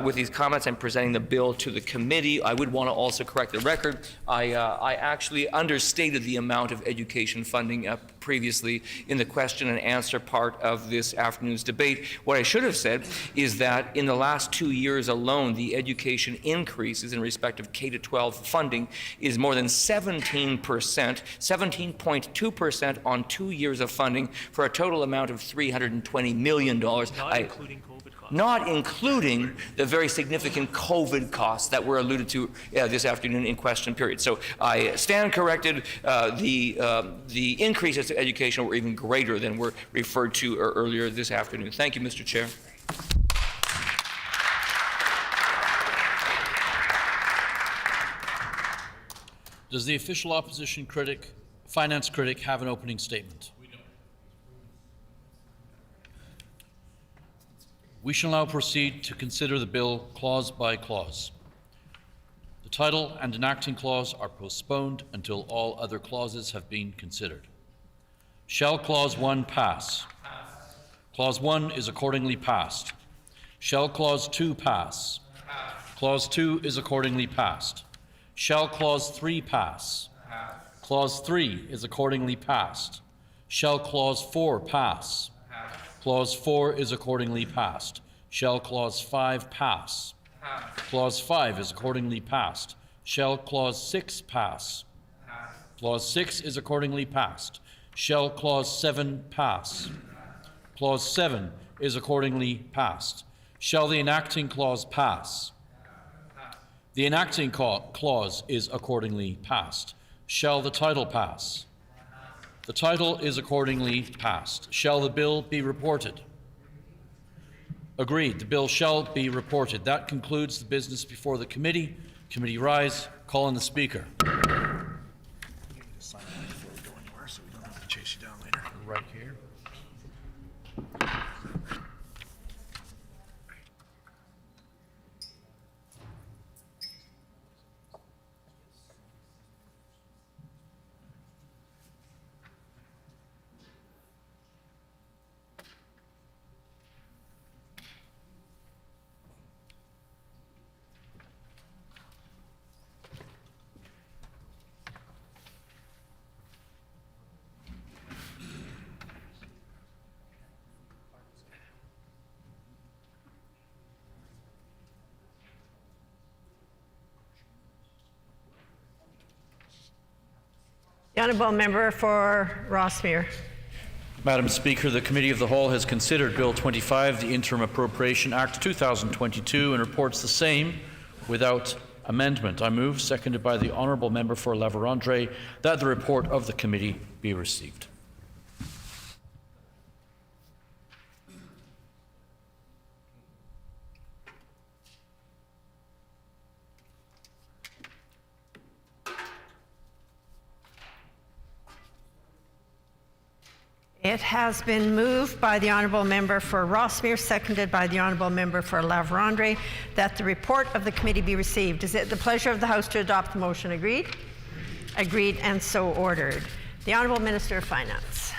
S17: with these comments, I'm presenting the bill to the committee. I would want to also correct the record. I actually understated the amount of education funding previously in the question and answer part of this afternoon's debate. What I should have said is that in the last 2 years alone, the education increases in respect of K-12 funding is more than 17%, 17.2% on 2 years of funding for a total amount of $320 million. Not including the very significant COVID costs that were alluded to this afternoon in question period. So I stand corrected. The increases to education were even greater than were referred to earlier this afternoon. Thank you, Mr. Chair.
S15: Does the official opposition critic, finance critic, have an opening statement? We shall now proceed to consider the bill clause by clause. The title and enacting clause are postponed until all other clauses have been considered. Shall Clause 1 pass? Clause 1 is accordingly passed. Shall Clause 2 pass? Clause 2 is accordingly passed. Shall Clause 3 pass? Clause 3 is accordingly passed. Shall Clause 4 pass? Clause 4 is accordingly passed. Shall Clause 5 pass? Clause 5 is accordingly passed. Shall Clause 6 pass? Clause 6 is accordingly passed. Shall Clause 7 pass? Clause 7 is accordingly passed. Shall the enacting clause pass? The enacting clause is accordingly passed. Shall the title pass? The title is accordingly passed. Shall the bill be reported? Agreed. The bill shall be reported. That concludes the business before the committee. Committee rise. Call on the Speaker. Right here.
S1: The honourable member for Rossmere.
S15: Madam Speaker, the Committee of the Whole has considered Bill 25, the Interim Appropriation Act 2022, and reports the same without amendment. I move, seconded by the honourable member for La Vérendrye, that the report of the committee be received.
S1: It has been moved by the honourable member for Rossmere, seconded by the honourable member for La Vérendrye, that the report of the committee be received. Is it the pleasure of the House to adopt the motion? Agreed? Agreed, and so ordered. The Honourable Minister of Finance.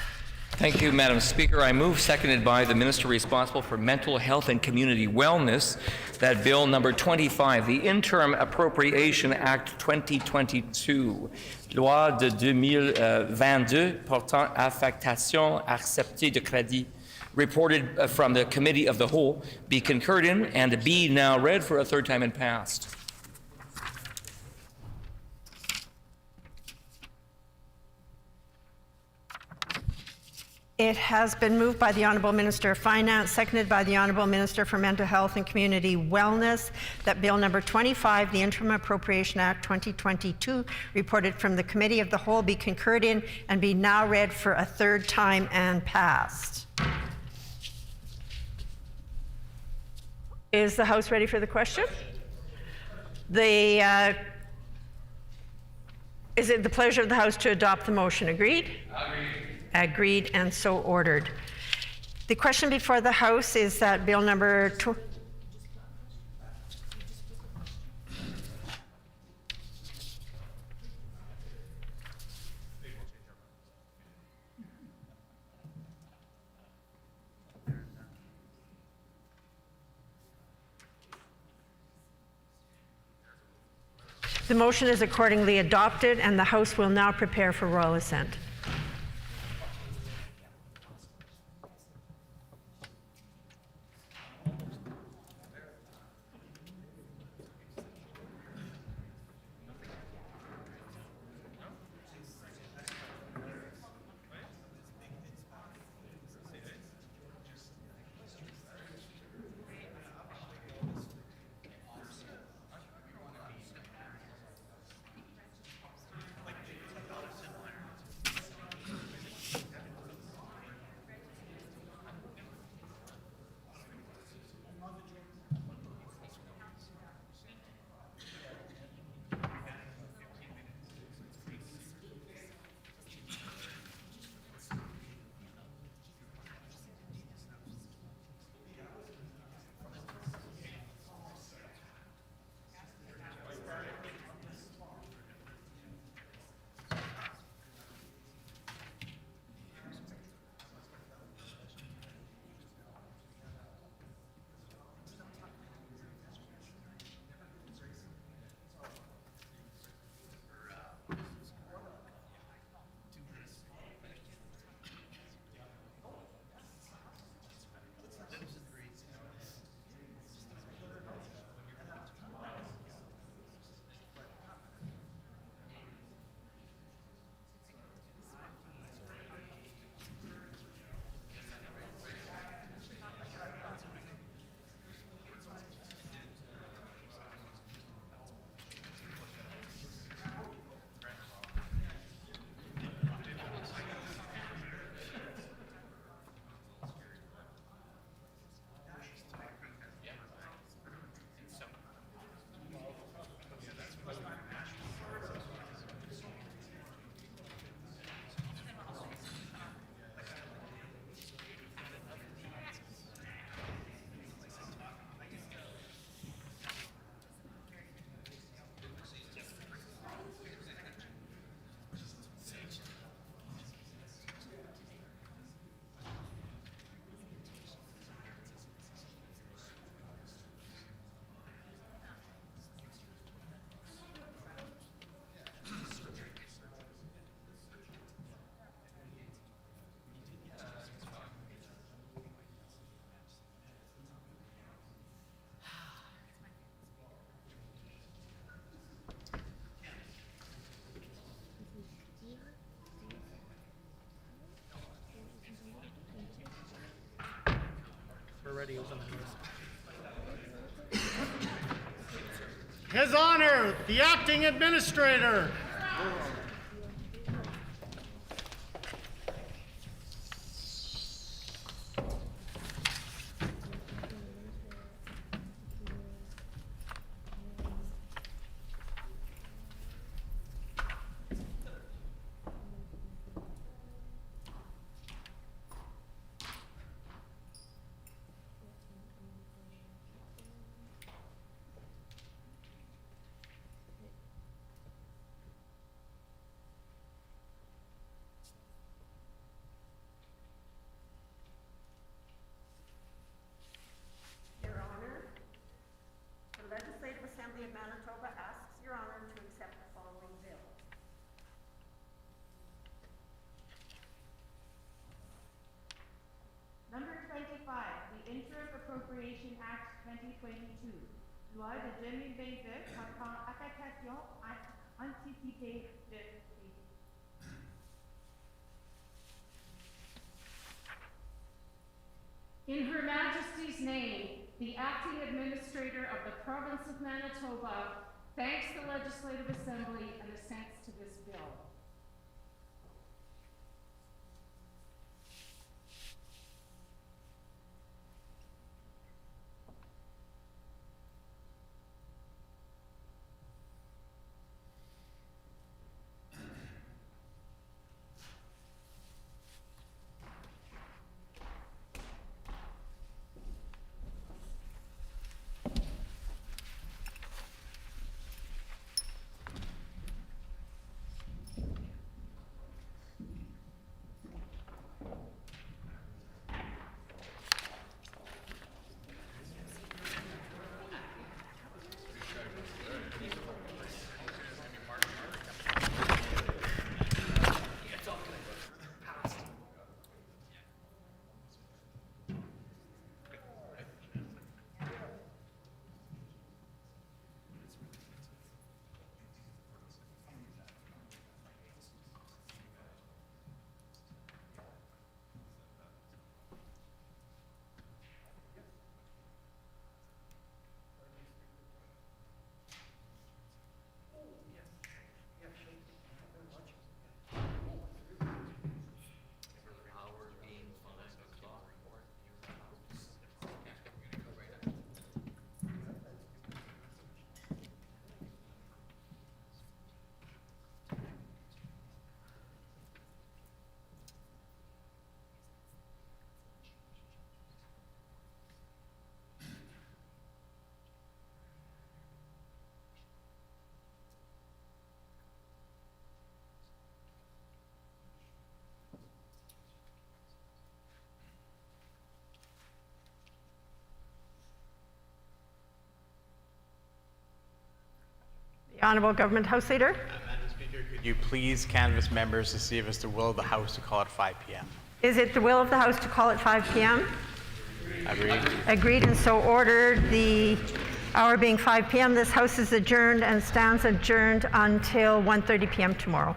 S17: Thank you, Madam Speaker. I move, seconded by the Minister responsible for Mental Health and Community Wellness, that Bill number 25, the Interim Appropriation Act 2022, Loi de 2022 portant affectation acceptée de crédit, reported from the Committee of the Whole, be concurred in and be now read for a third time and passed.
S1: It has been moved by the Honourable Minister of Finance, seconded by the Honourable Minister for Mental Health and Community Wellness, that Bill number 25, the Interim Appropriation Act 2022, reported from the Committee of the Whole, be concurred in and be now read for a third time and passed. Is the House ready for the question? Is it the pleasure of the House to adopt the motion? Agreed? Agreed, and so ordered. The question before the House is that Bill number The motion is accordingly adopted, and the House will now prepare for royal assent.
S6: His Honor, the Acting Administrator.
S1: Legislative Assembly of Manitoba asks Your Honour to accept the following bill.
S7: Number 25, the Interim Appropriation Act 2022. Loi de 2022 portant affectation anticipée de
S18: the acting administrator of the province of Manitoba thanks the Legislative Assembly and assents to this bill.
S1: The Honourable Government House Leader.
S16: Madam Speaker, could you please canvass members to see if it's the will of the House to call at 5 p.m.?
S1: Is it the will of the House to call at 5 p.m.?
S16: Agreed.
S1: Agreed and so ordered. The hour being 5 p.m., this House is adjourned and stands adjourned until 1:30 p.m. tomorrow.